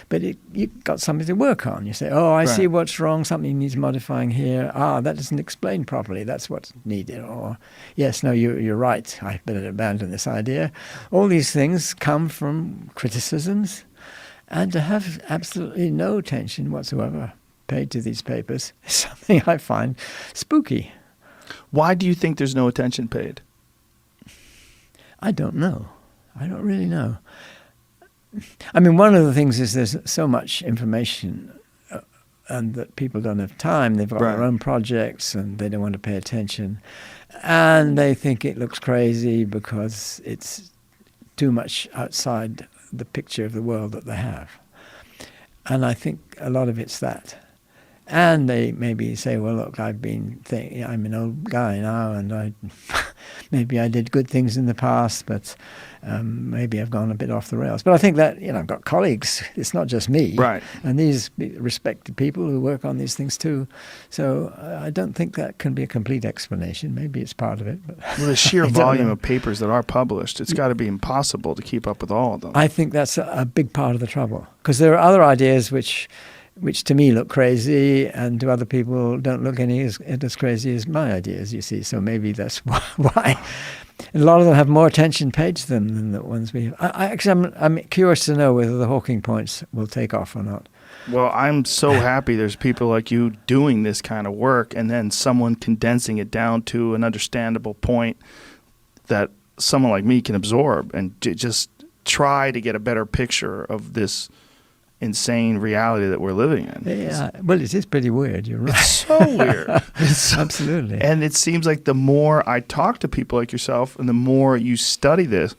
[SPEAKER 1] but you've got something to work on. You say, I see what's wrong, something needs modifying here. That doesn't explain properly. That's what's needed. Or, yes, no, you're right. I better abandon this idea. All these things come from criticisms, and to have absolutely no attention whatsoever paid to these papers is something I find spooky.
[SPEAKER 2] Why do you think there's no attention paid?
[SPEAKER 1] I don't know. I don't really know. I mean, one of the things is there's so much information and that people don't have time. They've got their own projects and they don't want to pay attention. And they think it looks crazy because it's too much outside the picture of the world that they have. And I think a lot of it's that. And they maybe say, well, look, I'm an old guy now, and maybe I did good things in the past, but maybe I've gone a bit off the rails. But I think that, I've got colleagues. It's not just me.
[SPEAKER 2] Right.
[SPEAKER 1] And these respected people who work on these things too. So I don't think that can be a complete explanation. Maybe it's part of it. But
[SPEAKER 2] well, the sheer volume of papers that are published, it's got to be impossible to keep up with all of them.
[SPEAKER 1] I think that's a big part of the trouble. Because there are other ideas which to me look crazy, and to other people don't look as crazy as my ideas, you see. So maybe that's why. A lot of them have more attention paid to them than the ones we have. I'm curious to know whether the Hawking points will take off or not.
[SPEAKER 2] Well, I'm so happy there's people like you doing this kind of work, and then someone condensing it down to an understandable point that someone like me can absorb and just try to get a better picture of this insane reality that we're living in.
[SPEAKER 1] Yeah, well, it is pretty weird. You're right.
[SPEAKER 2] It's so weird.
[SPEAKER 1] Absolutely.
[SPEAKER 2] And it seems like the more I talk to people like yourself and the more you study this,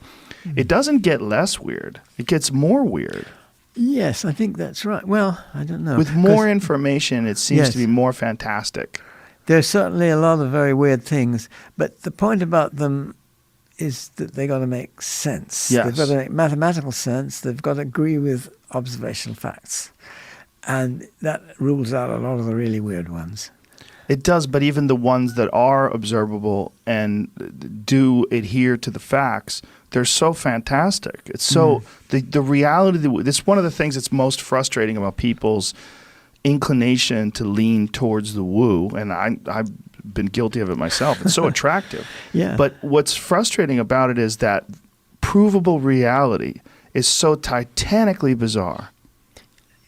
[SPEAKER 2] it doesn't get less weird. It gets more weird.
[SPEAKER 1] Yes, I think that's right. Well, I don't know.
[SPEAKER 2] With more information, it seems to be more fantastic.
[SPEAKER 1] There's certainly a lot of very weird things, but the point about them is that they've got to make sense.
[SPEAKER 2] Yes.
[SPEAKER 1] They've got to make mathematical sense. They've got to agree with observational facts. And that rules out a lot of the really weird ones.
[SPEAKER 2] It does, but even the ones that are observable and do adhere to the facts, they're so fantastic. It's so the reality. It's one of the things that's most frustrating about people's inclination to lean towards the woo, and I've been guilty of it myself. It's so attractive.
[SPEAKER 1] Yeah.
[SPEAKER 2] But what's frustrating about it is that provable reality is so titanically bizarre.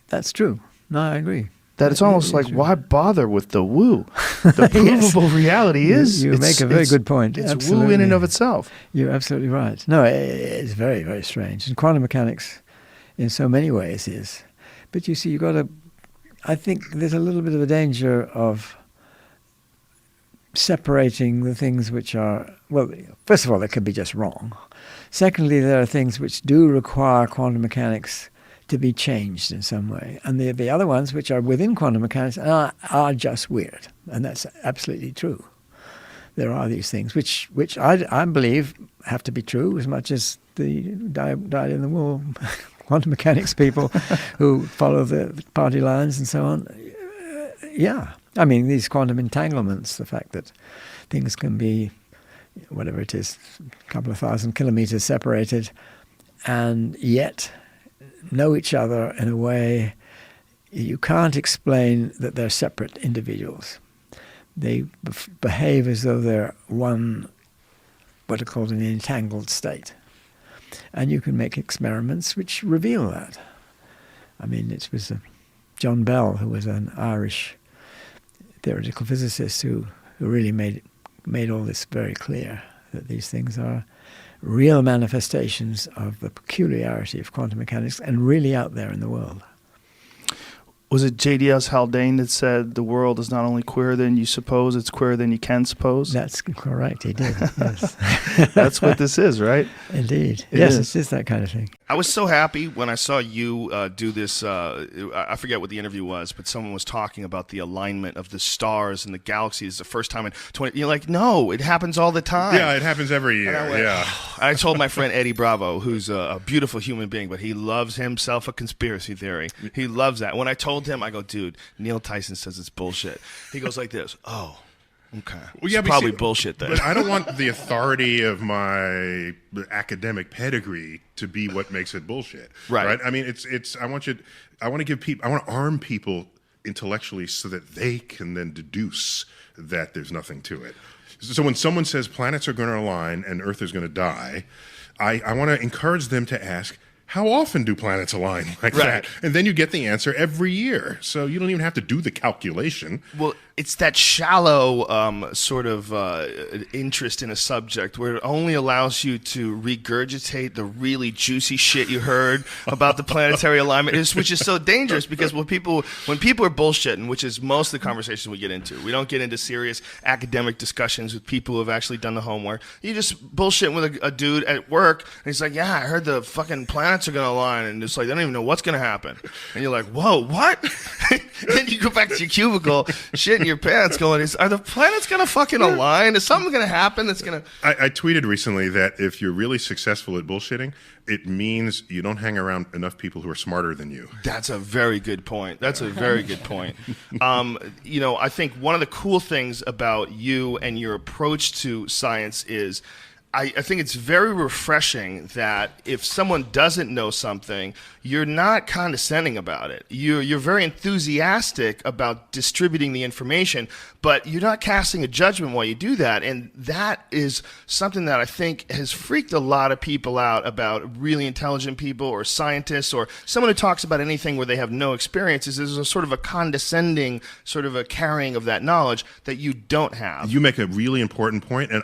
[SPEAKER 1] That's true. No, I agree.
[SPEAKER 2] That it's almost like,
[SPEAKER 1] true.
[SPEAKER 2] why bother with the woo? The provable reality is...
[SPEAKER 1] You make a very good point.
[SPEAKER 2] It's
[SPEAKER 1] Absolutely.
[SPEAKER 2] woo in and of itself.
[SPEAKER 1] You're absolutely right. No, it's very, very strange. And quantum mechanics, in so many ways, is. But you see, you've got to... I think there's a little bit of a danger of separating the things which are... Well, first of all, they could be just wrong. Secondly, there are things which do require quantum mechanics to be changed in some way. And the other ones which are within quantum mechanics are just weird. And that's absolutely true. There are these things which I believe have to be true as much as the dyed-in-the-wool quantum mechanics people who follow the party lines and so on. Yeah. I mean, these quantum entanglements, the fact that things can be, whatever it is, a couple of thousand kilometers separated, and yet know each other in a way you can't explain that they're separate individuals. They behave as though they're one, what are called an entangled state. And you can make experiments which reveal that. I mean, it was John Bell, who was an Irish theoretical physicist, who really made all this very clear, that these things are real manifestations of the peculiarity of quantum mechanics and really out there in the world.
[SPEAKER 2] Was it J.D.S. Haldane that said the world is not only queerer than you suppose, it's queerer than you can suppose?
[SPEAKER 1] That's correct, he did, yes.
[SPEAKER 2] That's what this is, right?
[SPEAKER 1] Indeed.
[SPEAKER 2] It
[SPEAKER 1] Yes,
[SPEAKER 2] is.
[SPEAKER 1] it's that kind of thing.
[SPEAKER 3] I was so happy when I saw you do this. I forget what the interview was, but someone was talking about the alignment of the stars and the galaxies the first time in 20. You're like, no, it happens all the time.
[SPEAKER 4] Yeah, it happens every year. Yeah.
[SPEAKER 3] I told my friend Eddie Bravo, who's a beautiful human being, but he loves himself a conspiracy theory. He loves that. When I told him, I go, dude, Neil Tyson says it's bullshit. He goes like this, oh, okay.
[SPEAKER 4] Well, yeah,
[SPEAKER 3] it's probably bullshit then.
[SPEAKER 4] But I don't want the authority of my academic pedigree to be what makes it bullshit.
[SPEAKER 3] Right.
[SPEAKER 4] I mean, I want to arm people intellectually so that they can then deduce that there's nothing to it. So when someone says planets are going to align and Earth is going to die, I want to encourage them to ask, how often do planets align like that? And then you get the answer every year. So you don't even have to do the calculation.
[SPEAKER 3] Well, it's that shallow sort of interest in a subject where it only allows you to regurgitate the really juicy shit you heard about the planetary alignment, which is so dangerous because when people are bullshitting, which is most of the conversations we get into, we don't get into serious academic discussions with people who have actually done the homework. You just bullshitting with a dude at work, and he's like, yeah, I heard the fucking planets are going to align, and it's like, they don't even know what's going to happen. And you're like, whoa, what? Then you go back to your cubicle, shit in your pants going, are the planets going to fucking align? Is something going to happen that's going to...
[SPEAKER 4] I tweeted recently that if you're really successful at bullshitting, it means you don't hang around enough people who are smarter than you.
[SPEAKER 3] That's a very good point. That's a very good point. I think one of the cool things about you and your approach to science is I think it's very refreshing that if someone doesn't know something, you're not condescending about it. You're very enthusiastic about distributing the information, but you're not casting a judgment while you do that. And that is something that I think has freaked a lot of people out about really intelligent people or scientists or someone who talks about anything where they have no experience. Is there's a sort of a condescending, sort of a carrying of that knowledge that you don't have.
[SPEAKER 4] You make a really important point, and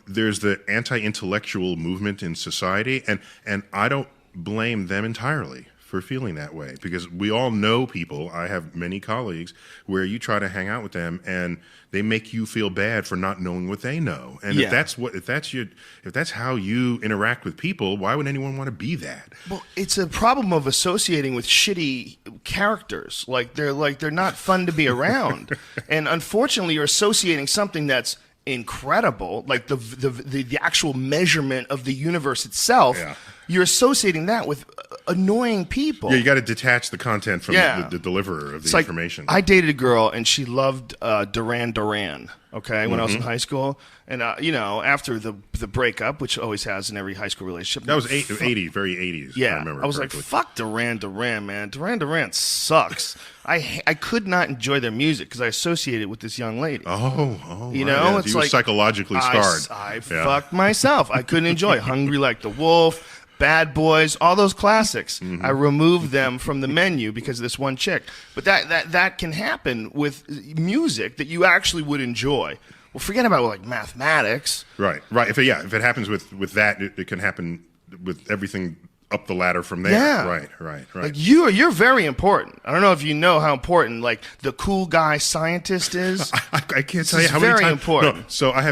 [SPEAKER 4] there's the anti-intellectual movement in society, and I don't blame them entirely for feeling that way, because we all know people. I have many colleagues where you try to hang out with them and they make you feel bad for not knowing what they know. And if that's how you interact with people, why would anyone want to be that?
[SPEAKER 3] Well, it's a problem of associating with shitty characters. They're not fun to be around. And unfortunately, you're associating something that's incredible, like the actual measurement of the universe itself.
[SPEAKER 4] Yeah.
[SPEAKER 3] you're associating that with annoying people.
[SPEAKER 4] Yeah, you got to detach the content from the deliverer of the information.
[SPEAKER 3] I dated a girl, and she loved Duran Duran. Okay, when I was in high school, and after the breakup, which always has in every high school relationship.
[SPEAKER 4] That was 80, very 80s.
[SPEAKER 3] Yeah,
[SPEAKER 4] I remember.
[SPEAKER 3] I was
[SPEAKER 4] correctly.
[SPEAKER 3] like, "Fuck Duran Duran, man. Duran Duran sucks." I could not enjoy their music because I associated it with this young lady.
[SPEAKER 4] Oh,
[SPEAKER 3] you
[SPEAKER 4] right,
[SPEAKER 3] know,
[SPEAKER 4] yeah.
[SPEAKER 3] it's
[SPEAKER 4] You were
[SPEAKER 3] like
[SPEAKER 4] psychologically scarred.
[SPEAKER 3] I fucked myself. I couldn't enjoy Hungry Like the Wolf, Bad Boys, all those classics. I removed them from the menu because of this one chick. But that can happen with music that you actually would enjoy. Well, forget about like mathematics.
[SPEAKER 4] Right. If it happens with that, it can happen with everything up the ladder from there.
[SPEAKER 3] Yeah.
[SPEAKER 4] Right.
[SPEAKER 3] Like you're very important. I don't know if you know how important like the cool guy scientist is.
[SPEAKER 4] I can't tell you how many
[SPEAKER 3] very
[SPEAKER 4] times.
[SPEAKER 3] important.
[SPEAKER 4] No, so I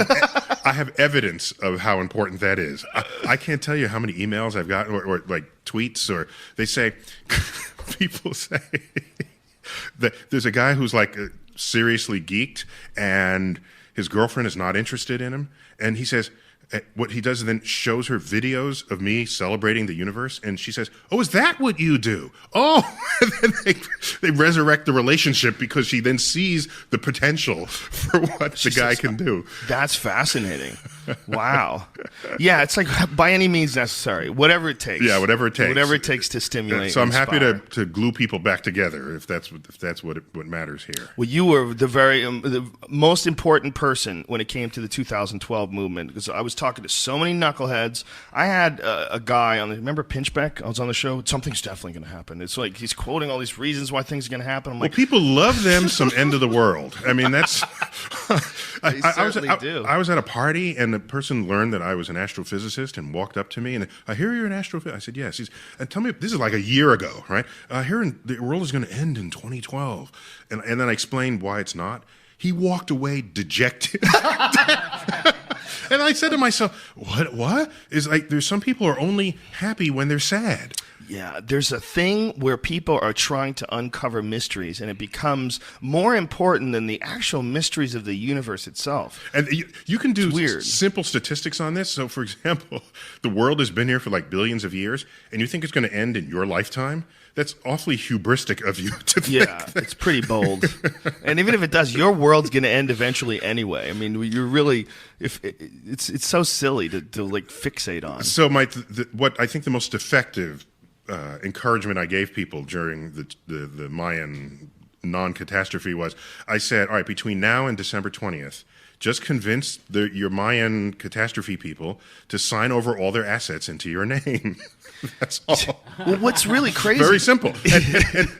[SPEAKER 4] have evidence of how important that is. I can't tell you how many emails I've gotten or like tweets, or they say people say that there's a guy who's like seriously geeked and his girlfriend is not interested in him, and he says, what he does is then shows her videos of me celebrating the universe, and she says, "Oh, is that what you do?" Oh, and then they resurrect the relationship because she then sees the potential for what the guy can do.
[SPEAKER 3] That's fascinating. Wow. Yeah, it's like by any means necessary, whatever it takes.
[SPEAKER 4] Yeah, whatever it takes.
[SPEAKER 3] Whatever it takes to stimulate.
[SPEAKER 4] So I'm happy
[SPEAKER 3] inspire.
[SPEAKER 4] to glue people back together if that's what matters here.
[SPEAKER 3] Well, you were the most important person when it came to the 2012 movement, because I was talking to so many knuckleheads. I had a guy on remember Pinchbeck? I was on the show. Something's definitely going to happen. It's like he's quoting all these reasons why things are going to happen. I'm like,
[SPEAKER 4] people love them some end of the world. I mean, that's. I was at a party and the person learned that I was an astrophysicist and walked up to me and I hear you're an astrophysicist. I said yes. And tell me, this is like a year ago, right? I hear the world is going to end in 2012, and then I explained why it's not. He walked away dejected. And I said to myself, what? Is like there's some people are only happy when they're sad.
[SPEAKER 3] Yeah, there's a thing where people are trying to uncover mysteries, and it becomes more important than the actual mysteries of the universe itself.
[SPEAKER 4] And you can do
[SPEAKER 3] weird.
[SPEAKER 4] Simple statistics on this. So, for example, the world has been here for like billions of years, and you think it's going to end in your lifetime? That's awfully hubristic of you to think.
[SPEAKER 3] Yeah, it's pretty bold. And even if it does, your world's going to end eventually anyway. I mean, you're really it's so silly to like fixate on.
[SPEAKER 4] So, what I think the most effective encouragement I gave people during the Mayan non-catastrophe was, I said, all right, between now and December 20th, just convince your Mayan catastrophe people to sign over all their assets into your name. That's all.
[SPEAKER 3] Well, what's really crazy...
[SPEAKER 4] Very simple. And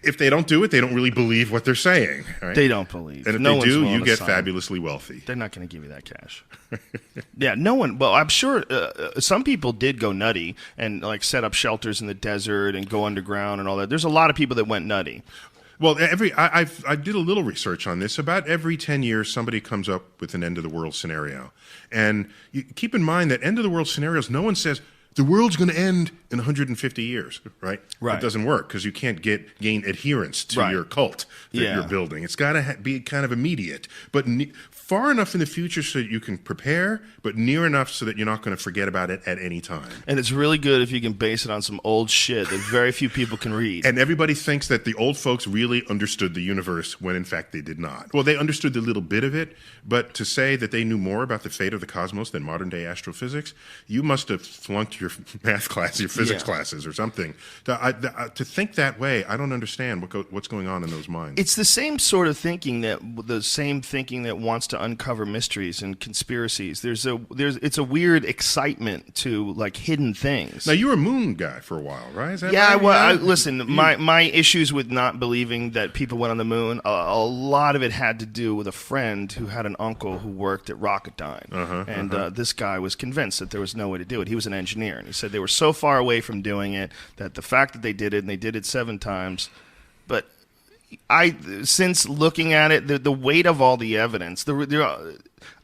[SPEAKER 4] if they don't do it, they don't really believe what they're saying. Right?
[SPEAKER 3] They don't believe.
[SPEAKER 4] And if
[SPEAKER 3] no
[SPEAKER 4] they do,
[SPEAKER 3] one's
[SPEAKER 4] you get
[SPEAKER 3] sign.
[SPEAKER 4] fabulously wealthy.
[SPEAKER 3] They're not going to give you that cash. Yeah, no one... Well, I'm sure some people did go nutty and like set up shelters in the desert and go underground and all that. There's a lot of people that went nutty.
[SPEAKER 4] Well, I did a little research on this. About every 10 years, somebody comes up with an end-of-the-world scenario. And you keep in mind that end-of-the-world scenarios, no one says, the world's going to end in 150 years, right?
[SPEAKER 3] Right.
[SPEAKER 4] It doesn't work because you can't gain adherence to your cult that you're building. It's got to be kind of immediate, but far enough in the future so that you can prepare, but near enough so that you're not going to forget about it at any time.
[SPEAKER 3] And it's really good if you can base it on some old shit that very few people can read.
[SPEAKER 4] And everybody thinks that the old folks really understood the universe when in fact they did not. Well, they understood a little bit of it, but to say that they knew more about the fate of the cosmos than modern-day astrophysics, you must have flunked your math class, your physics classes or something. To think that way, I don't understand what's going on in those minds.
[SPEAKER 3] It's the same sort of thinking that wants to uncover mysteries and conspiracies. It's a weird excitement to like hidden things.
[SPEAKER 4] Now you were a moon guy for a while, right? Is that
[SPEAKER 3] yeah,
[SPEAKER 4] right?
[SPEAKER 3] well, listen, my issues with not believing that people went on the moon, a lot of it had to do with a friend who had an uncle who worked at Rocketdyne, this guy was convinced that there was no way to do it. He was an engineer, and he said they were so far away from doing it that the fact that they did it, and they did it 7 times, but since looking at it, the weight of all the evidence,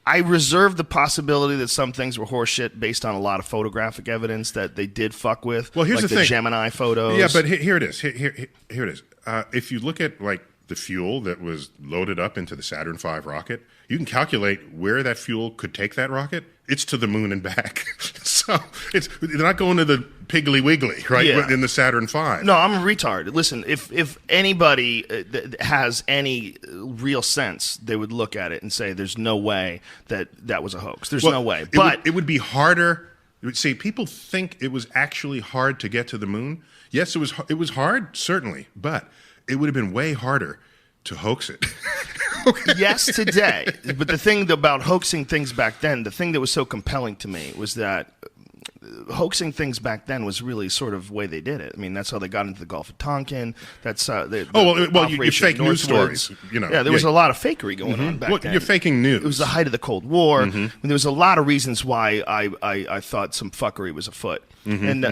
[SPEAKER 3] I reserve the possibility that some things were horseshit based on a lot of photographic evidence that they did fuck with.
[SPEAKER 4] Well, here's
[SPEAKER 3] like
[SPEAKER 4] the thing.
[SPEAKER 3] Gemini photos.
[SPEAKER 4] Yeah, but here it is. Here it is. If you look at like the fuel that was loaded up into the Saturn V rocket, you can calculate where that fuel could take that rocket it's to the moon and back. So they're not going to the Piggly Wiggly, right?
[SPEAKER 2] Yeah.
[SPEAKER 4] In the Saturn V.
[SPEAKER 2] No, I'm a retard. Listen, if anybody has any real sense, they would look at it and say, "There's no way that was a hoax. There's no way." But
[SPEAKER 4] it would be harder. See, people think it was actually hard to get to the moon. Yes, it was hard, certainly, but it would have been way harder to hoax it.
[SPEAKER 2] yes, today. But the thing about hoaxing things back then, the thing that was so compelling to me was that hoaxing things back then was really sort of the way they did it. I mean, that's how they got into the Gulf of Tonkin. That's
[SPEAKER 4] you fake news stories. You know,
[SPEAKER 2] yeah, there was a lot of fakery going on back then.
[SPEAKER 4] You're faking news.
[SPEAKER 2] It was the height of the Cold War. And there was a lot of reasons why I thought some fuckery was afoot. And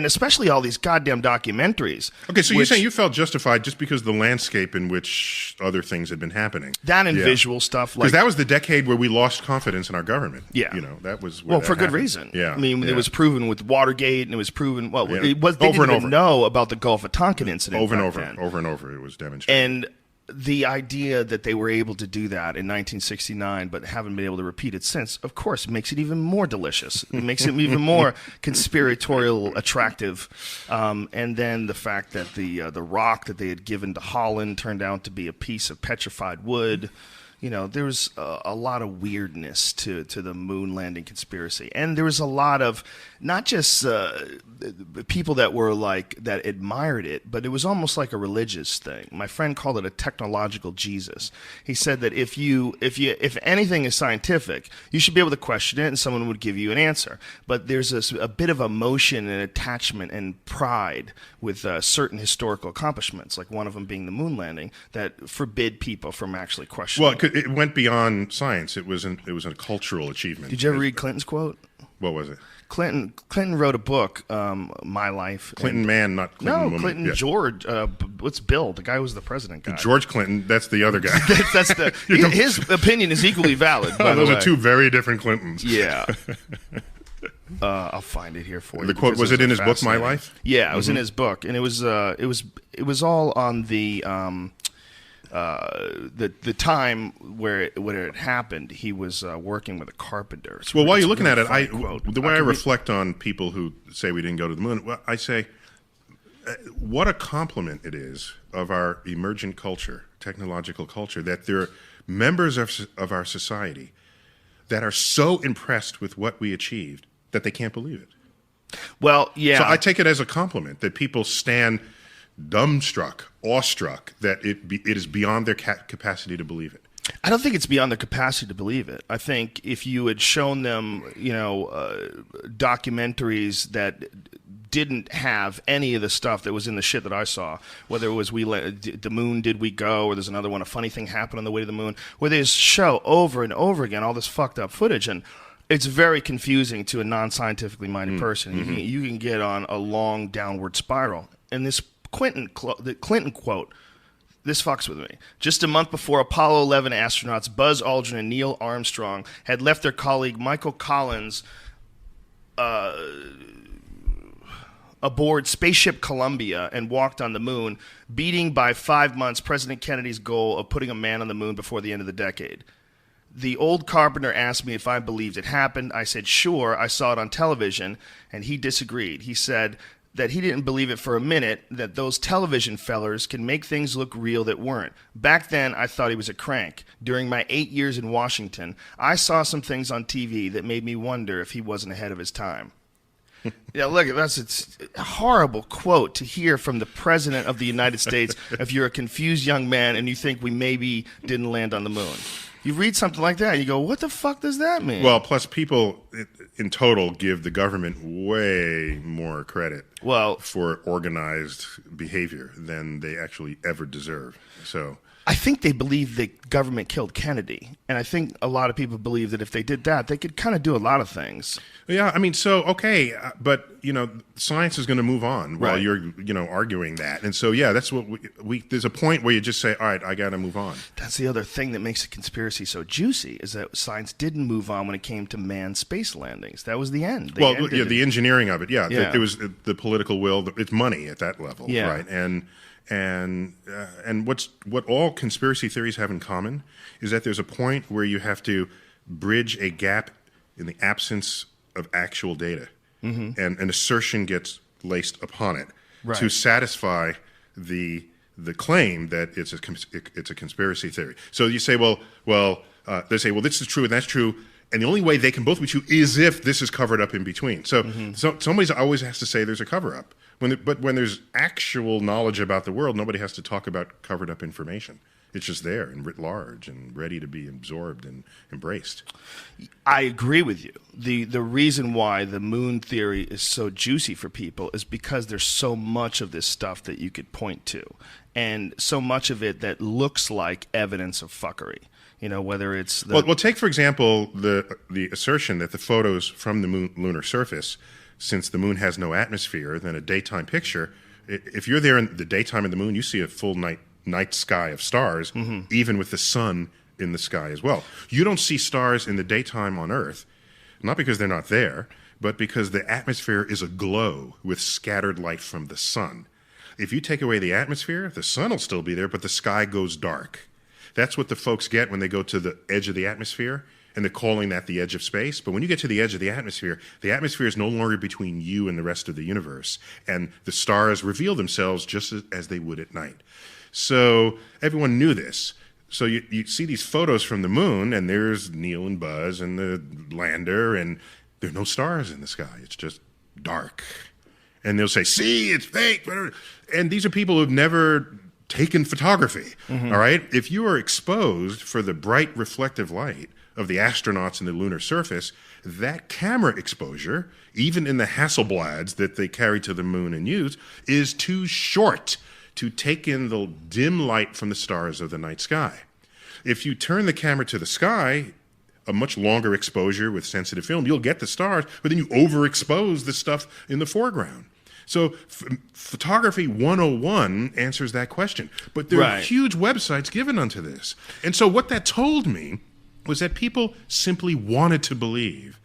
[SPEAKER 2] especially all these goddamn documentaries.
[SPEAKER 4] Okay, so you're saying you felt justified just because the landscape in which other things had been happening.
[SPEAKER 2] That and visual stuff.
[SPEAKER 4] Because that was the decade where we lost confidence in our government.
[SPEAKER 2] Yeah.
[SPEAKER 4] You know, that was where
[SPEAKER 2] for good
[SPEAKER 4] happened.
[SPEAKER 2] reason.
[SPEAKER 4] Yeah.
[SPEAKER 2] I mean, it was proven with Watergate, and it was proven, they
[SPEAKER 4] over
[SPEAKER 2] didn't
[SPEAKER 4] and
[SPEAKER 2] even
[SPEAKER 4] over.
[SPEAKER 2] know about the Gulf of Tonkin incident
[SPEAKER 4] Over and
[SPEAKER 2] back
[SPEAKER 4] over,
[SPEAKER 2] then.
[SPEAKER 4] over and over, it was demonstrated.
[SPEAKER 2] And the idea that they were able to do that in 1969 but haven't been able to repeat it since, of course, makes it even more delicious. It makes it even more conspiratorial attractive. And then the fact that the rock that they had given to Holland turned out to be a piece of petrified wood. You know, there was a lot of weirdness to the moon landing conspiracy. And there was a lot of not just people that were that admired it, but it was almost like a religious thing. My friend called it a technological Jesus. He said that if anything is scientific, you should be able to question it and someone would give you an answer. But there's a bit of emotion and attachment and pride with certain historical accomplishments, like one of them being the moon landing, that forbid people from actually questioning.
[SPEAKER 4] Well, it went beyond science. It was a cultural achievement.
[SPEAKER 2] Did you ever read Clinton's quote?
[SPEAKER 4] What was it?
[SPEAKER 2] Clinton wrote a book, My Life.
[SPEAKER 4] Clinton man, not Clinton woman.
[SPEAKER 2] No, Clinton George. What's Bill? The guy who was the president guy.
[SPEAKER 4] George Clinton. That's the other guy.
[SPEAKER 2] that's his opinion is equally valid. By
[SPEAKER 4] those
[SPEAKER 2] the way.
[SPEAKER 4] are two very different Clintons.
[SPEAKER 2] Yeah. I'll find it here for you.
[SPEAKER 4] The quote was it in his book, My Life?
[SPEAKER 2] Yeah, it was in his book, and it was all on the time where it happened. He was working with a carpenter.
[SPEAKER 4] Well, while you're looking at it, the way I reflect on people who say we didn't go to the moon, I say, what a compliment it is of our emergent culture, technological culture, that there are members of our society that are so impressed with what we achieved that they can't believe it.
[SPEAKER 2] Well, yeah.
[SPEAKER 4] So I take it as a compliment that people stand dumbstruck, awestruck, that it is beyond their capacity to believe it.
[SPEAKER 2] I don't think it's beyond their capacity to believe it. I think if you had shown them, documentaries that didn't have any of the stuff that was in the shit that I saw, whether it was the moon, did we go, or there's another one, a funny thing happened on the way to the moon, where they just show over and over again all this fucked up footage, and it's very confusing to a non-scientifically minded person. Mm-hmm. You can get on a long downward spiral. And this Clinton quote, this fucks with me. Just a month before Apollo 11 astronauts Buzz Aldrin and Neil Armstrong had left their colleague Michael Collins aboard Spaceship Columbia and walked on the moon, beating by 5 months President Kennedy's goal of putting a man on the moon before the end of the decade. The old carpenter asked me if I believed it happened. I said, sure, I saw it on television, and he disagreed. He said that he didn't believe it for a minute, that those television fellers can make things look real that weren't. Back then, I thought he was a crank. During my 8 years in Washington, I saw some things on TV that made me wonder if he wasn't ahead of his time. Yeah, look, it's a horrible quote to hear from the President of the United States if you're a confused young man and you think we maybe didn't land on the moon. You read something like that, and you go, what the fuck does that mean?
[SPEAKER 4] Well, plus people in total give the government way more credit for organized behavior than they actually ever deserve. So
[SPEAKER 2] I think they believe the government killed Kennedy. And I think a lot of people believe that if they did that, they could kind of do a lot of things.
[SPEAKER 4] Yeah, I mean, so, okay, but, science is going to move on while you're, arguing that. And so, yeah, that's what there's a point where you just say, all right, I got to move on.
[SPEAKER 2] That's the other thing that makes the conspiracy so juicy, is that science didn't move on when it came to manned space landings. That was the end.
[SPEAKER 4] The engineering of it, yeah. It was the political will. It's money at that level, right? And what all conspiracy theories have in common is that there's a point where you have to bridge a gap in the absence of actual data, and an assertion gets laced upon it to satisfy the claim that it's a conspiracy theory. So you say, they say, well, this is true and that's true, and the only way they can both be true is if this is covered up in between. So, somebody always has to say there's a cover-up. But when there's actual knowledge about the world, nobody has to talk about covered up information. It's just there and writ large and ready to be absorbed and embraced.
[SPEAKER 3] I agree with you. The reason why the moon theory is so juicy for people is because there's so much of this stuff that you could point to, and so much of it that looks like evidence of fuckery. You know, whether it's
[SPEAKER 4] well, take for example the assertion that the photos from the lunar surface, since the moon has no atmosphere, then a daytime picture. If you're there in the daytime of the moon, you see a full night sky of stars, even with the sun in the sky as well. You don't see stars in the daytime on Earth, not because they're not there, but because the atmosphere is aglow with scattered light from the sun. If you take away the atmosphere, the sun will still be there, but the sky goes dark. That's what the folks get when they go to the edge of the atmosphere, and they're calling that the edge of space. But when you get to the edge of the atmosphere is no longer between you and the rest of the universe, and the stars reveal themselves just as they would at night. So everyone knew this. So you see these photos from the moon, and there's Neil and Buzz and the lander, and there are no stars in the sky. It's just dark. And they'll say, see, it's fake. And these are people who've never taken photography, all right? If you are exposed for the bright reflective light of the astronauts in the lunar surface, that camera exposure, even in the Hasselblads that they carry to the moon and use, is too short to take in the dim light from the stars of the night sky. If you turn the camera to the sky, a much longer exposure with sensitive film, you'll get the stars, but then you overexpose the stuff in the foreground. So photography 101 answers that question. But there are huge websites given unto this. And so what that told me was that people simply wanted to believe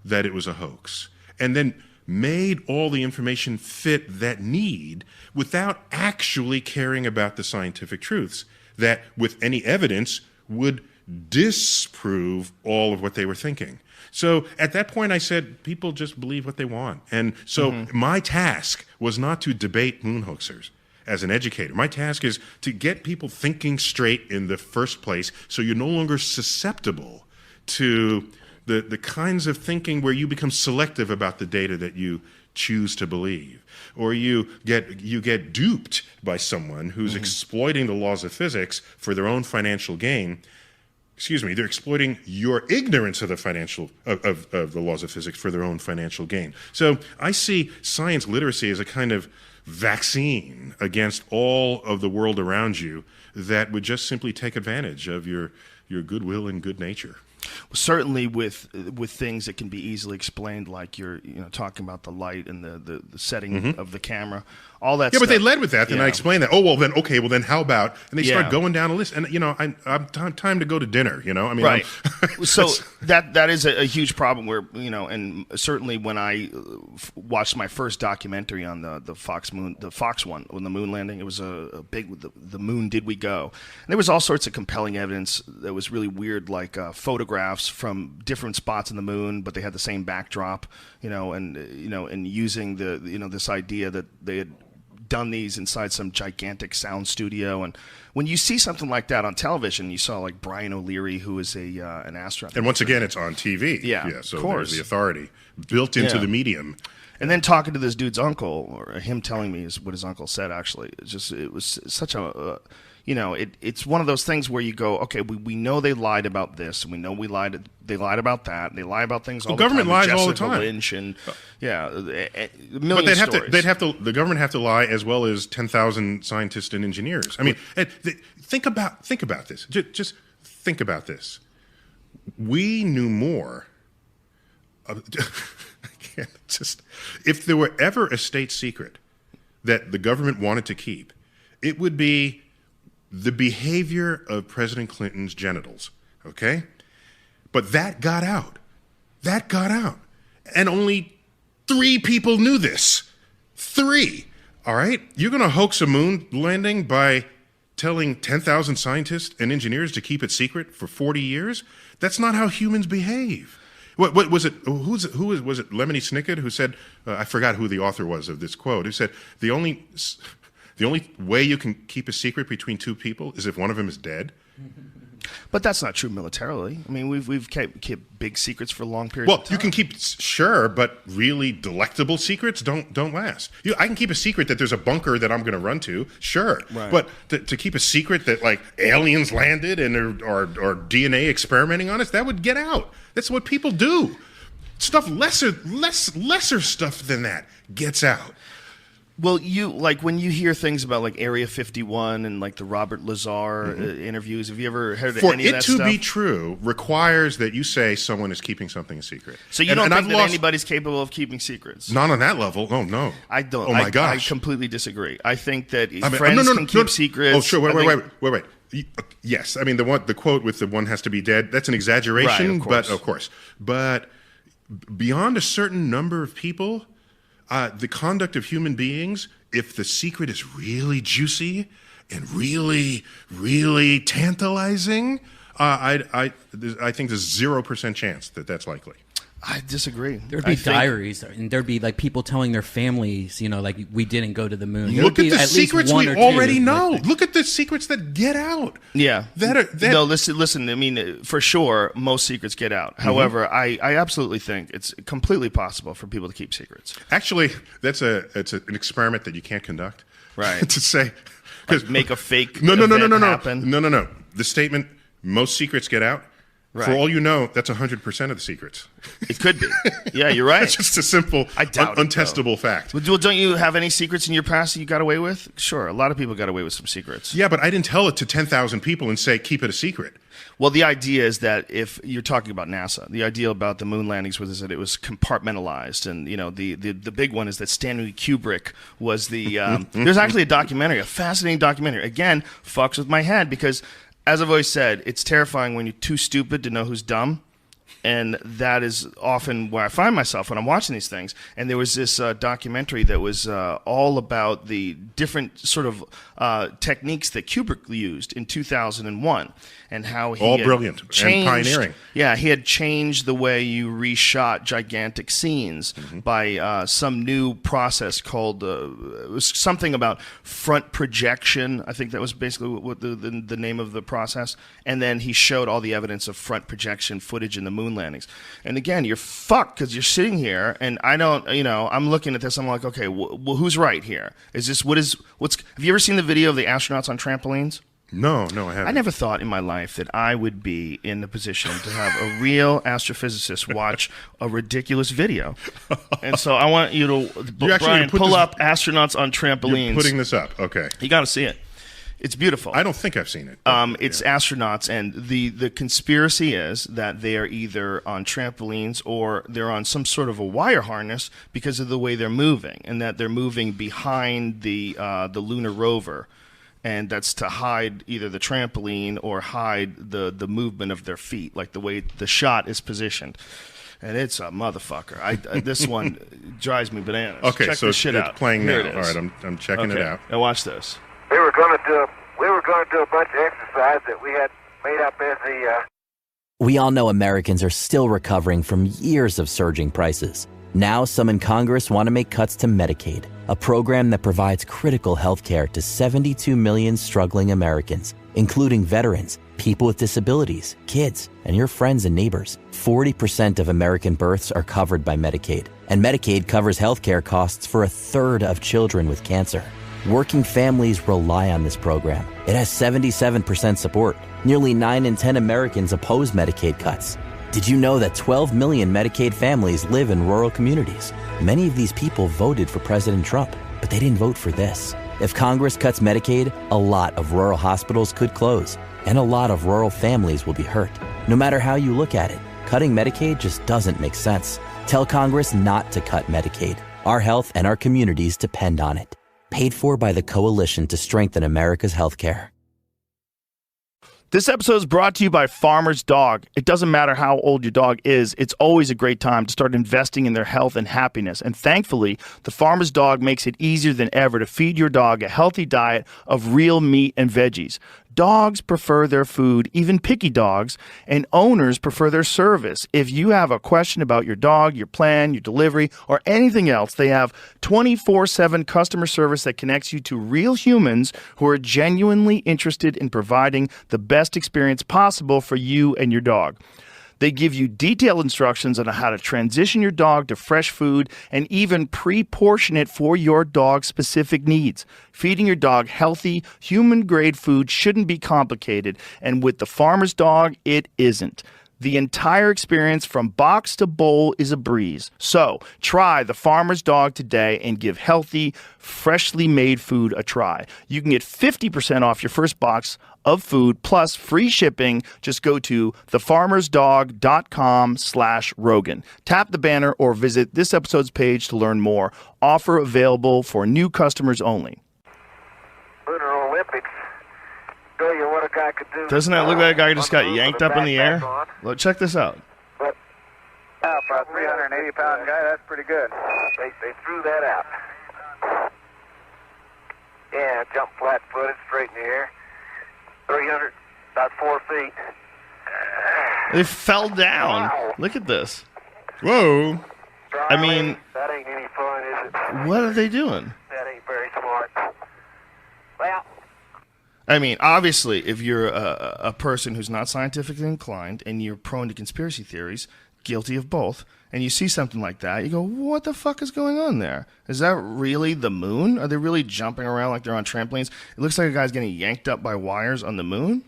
[SPEAKER 4] that it was a hoax, and then made all the information fit that need without actually caring about the scientific truths that, with any evidence, would disprove all of what they were thinking. So at that point I said, people just believe what they want. And so my task was not to debate moon hoaxers as an educator. My task is to get people thinking straight in the first place, so you're no longer susceptible to the kinds of thinking where you become selective about the data that you choose to believe, or you get duped by someone who's exploiting the laws of physics for their own financial gain. They're exploiting your ignorance of the of the laws of physics for their own financial gain. So I see science literacy as a kind of vaccine against all of the world around you that would just simply take advantage of your goodwill and good nature.
[SPEAKER 3] Certainly with things that can be easily explained, like you're talking about the light and the setting of the camera, all that stuff.
[SPEAKER 4] But they led with that, then I explained that. Oh, well then how about, and they start going down a list, and I'm time to go to dinner, I mean,
[SPEAKER 3] right. So that is a huge problem where, and certainly when I watched my first documentary on the Fox one, on the moon landing, it was a big, the moon, did we go? And there was all sorts of compelling evidence that was really weird, like photographs from different spots on the moon, but they had the same backdrop, and using this idea that they had done these inside some gigantic sound studio. And when you see something like that on television, you saw like Brian O'Leary, who is an astronaut.
[SPEAKER 4] And once again, it's on TV. So
[SPEAKER 3] of course.
[SPEAKER 4] There's the authority built into the medium.
[SPEAKER 3] And then talking to this dude's uncle, or him telling me what his uncle said, actually, it was such a... it's one of those things where you go, okay, we know they lied about this, and we know they lied about that, and they lie about things all the time.
[SPEAKER 4] The government lies all the
[SPEAKER 3] Jessica
[SPEAKER 4] time.
[SPEAKER 3] Lynch and a million
[SPEAKER 4] but
[SPEAKER 3] stories.
[SPEAKER 4] The government have to lie as well as 10,000 scientists and engineers. I mean, think about this. Just think about this. We knew more. If there were ever a state secret that the government wanted to keep, it would be the behavior of President Clinton's genitals, okay? But that got out. And only 3 people knew this. 3, all right? You're going to hoax a moon landing by telling 10,000 scientists and engineers to keep it secret for 40 years? That's not how humans behave. What was it? Was it Lemony Snicket who said? I forgot who the author was of this quote. Who said the only way you can keep a secret between two people is if one of them is dead.
[SPEAKER 3] But that's not true militarily. I mean, we've kept big secrets for long periods of time.
[SPEAKER 4] Well, you can keep, sure, but really delectable secrets don't last. I can keep a secret that there's a bunker that I'm going to run to, sure. Right. But to keep a secret that, like, aliens landed and are DNA experimenting on us, that would get out. That's what people do. Stuff lesser stuff than that gets out.
[SPEAKER 3] Well, when you hear things about like Area 51 and like the Robert Lazar interviews, have you ever heard of any of that stuff?
[SPEAKER 4] For it to be true requires that you say someone is keeping something a secret.
[SPEAKER 3] So you don't think that anybody's capable of keeping secrets?
[SPEAKER 4] Not on that level. Oh, no.
[SPEAKER 3] I don't.
[SPEAKER 4] Oh, my gosh.
[SPEAKER 3] I completely disagree. I think that friends can keep secrets.
[SPEAKER 4] Oh, sure. Wait. Yes. I mean, the quote with the one has to be dead, that's an exaggeration,
[SPEAKER 3] right,
[SPEAKER 4] of course. But beyond a certain number of people, the conduct of human beings, if the secret is really juicy and really, really tantalizing, I think there's 0% chance that that's likely.
[SPEAKER 3] I disagree.
[SPEAKER 5] There'd be diaries, and there'd be like people telling their families, like we didn't go to the moon.
[SPEAKER 4] Look at the secrets we already know. Look at the secrets that get out.
[SPEAKER 3] Yeah. No, listen. I mean, for sure, most secrets get out. However, I absolutely think it's completely possible for people to keep secrets.
[SPEAKER 4] Actually, it's an experiment that you can't conduct.
[SPEAKER 3] Right.
[SPEAKER 4] To say,
[SPEAKER 3] like make a fake
[SPEAKER 4] happen. No. The statement, most secrets get out. Right. For all you know, that's 100% of the secrets.
[SPEAKER 3] It could be. Yeah, you're right.
[SPEAKER 4] It's just a simple, untestable fact.
[SPEAKER 3] Well, don't you have any secrets in your past that you got away with? Sure, a lot of people got away with some secrets.
[SPEAKER 4] Yeah, but I didn't tell it to 10,000 people and say, keep it a secret.
[SPEAKER 3] Well, the idea is that if you're talking about NASA, the idea about the moon landings was that it was compartmentalized. And, the big one is that Stanley Kubrick was the... there's actually a fascinating documentary. Again, fucks with my head because... As I've always said, it's terrifying when you're too stupid to know who's dumb. And that is often where I find myself when I'm watching these things. And there was this documentary that was all about the different sort of techniques that Kubrick used in 2001 and how he
[SPEAKER 4] brilliant and pioneering.
[SPEAKER 3] Yeah, he had changed the way you reshot gigantic scenes by some new process called it was something about front projection. I think that was basically what the name of the process. And then he showed all the evidence of front projection footage in the moon landings. And again, you're fucked because you're sitting here and I don't, I'm looking at this. I'm like, okay, well, who's right here? Is this have you ever seen the video of the astronauts on trampolines?
[SPEAKER 4] No, I haven't.
[SPEAKER 3] I never thought in my life that I would be in the position to have a real astrophysicist watch a ridiculous video. And so I want you to, Brian, pull up astronauts on trampolines.
[SPEAKER 4] You're putting this up, okay.
[SPEAKER 3] You got to see it. It's beautiful.
[SPEAKER 4] I don't think I've seen it.
[SPEAKER 3] It's astronauts, and the conspiracy is that they are either on trampolines or they're on some sort of a wire harness because of the way they're moving, and that they're moving behind the lunar rover, and that's to hide either the trampoline or hide the movement of their feet, like the way the shot is positioned. And it's a motherfucker. This one drives me bananas.
[SPEAKER 4] Okay,
[SPEAKER 3] Check
[SPEAKER 4] so
[SPEAKER 3] this shit
[SPEAKER 4] it's
[SPEAKER 3] out.
[SPEAKER 4] playing
[SPEAKER 3] Here
[SPEAKER 4] now.
[SPEAKER 3] it
[SPEAKER 4] All
[SPEAKER 3] is.
[SPEAKER 4] right, I'm checking it out.
[SPEAKER 3] Now watch this.
[SPEAKER 6] We were going to do a bunch of exercise that we had made up as the.
[SPEAKER 7] We all know Americans are still recovering from years of surging prices. Now, some in Congress want to make cuts to Medicaid, a program that provides critical health care to 72 million struggling Americans, including veterans, people with disabilities, kids, and your friends and neighbors. 40% of American births are covered by Medicaid, and Medicaid covers health care costs for a third of children with cancer. Working families rely on this program. It has 77% support. Nearly 9 in 10 Americans oppose Medicaid cuts. Did you know that 12 million Medicaid families live in rural communities? Many of these people voted for President Trump, but they didn't vote for this. If Congress cuts Medicaid, a lot of rural hospitals could close, and a lot of rural families will be hurt. No matter how you look at it, cutting Medicaid just doesn't make sense. Tell Congress not to cut Medicaid. Our health and our communities depend on it. Paid for by the Coalition to Strengthen America's Healthcare.
[SPEAKER 2] This episode is brought to you by Farmer's Dog. It doesn't matter how old your dog is, it's always a great time to start investing in their health and happiness. And thankfully, the Farmer's Dog makes it easier than ever to feed your dog a healthy diet of real meat and veggies. Dogs prefer their food, even picky dogs, and owners prefer their service. If you have a question about your dog, your plan, your delivery, or anything else, they have 24/7 customer service that connects you to real humans who are genuinely interested in providing the best experience possible for you and your dog. They give you detailed instructions on how to transition your dog to fresh food and even pre-portion it for your dog's specific needs. Feeding your dog healthy, human-grade food shouldn't be complicated, and with the Farmer's Dog, it isn't. The entire experience from box to bowl is a breeze. So, try the Farmer's Dog today and give healthy, freshly made food a try. You can get 50% off your first box of food plus free shipping. Just go to thefarmersdog.com/Rogan. Tap the banner or visit this episode's page to learn more. Offer available for new customers only.
[SPEAKER 6] Lunar Olympics. Show you what a guy could do.
[SPEAKER 2] Doesn't that look like a guy who just got yanked up in the air? Look, check this out.
[SPEAKER 6] But for a 380-pound guy, that's pretty good. They threw that out. Yeah, jump flat-footed, straight in the air. 300, about 4 feet.
[SPEAKER 2] They fell down.
[SPEAKER 6] Wow.
[SPEAKER 2] Look at this.
[SPEAKER 4] Whoa.
[SPEAKER 2] I mean,
[SPEAKER 6] that ain't any fun, is it?
[SPEAKER 2] what are they doing?
[SPEAKER 6] That ain't very smart. Well,
[SPEAKER 2] I mean, obviously, if you're a person who's not scientifically inclined and you're prone to conspiracy theories, guilty of both, and you see something like that, you go, what the fuck is going on there? Is that really the moon? Are they really jumping around like they're on trampolines? It looks like a guy's getting yanked up by wires on the moon.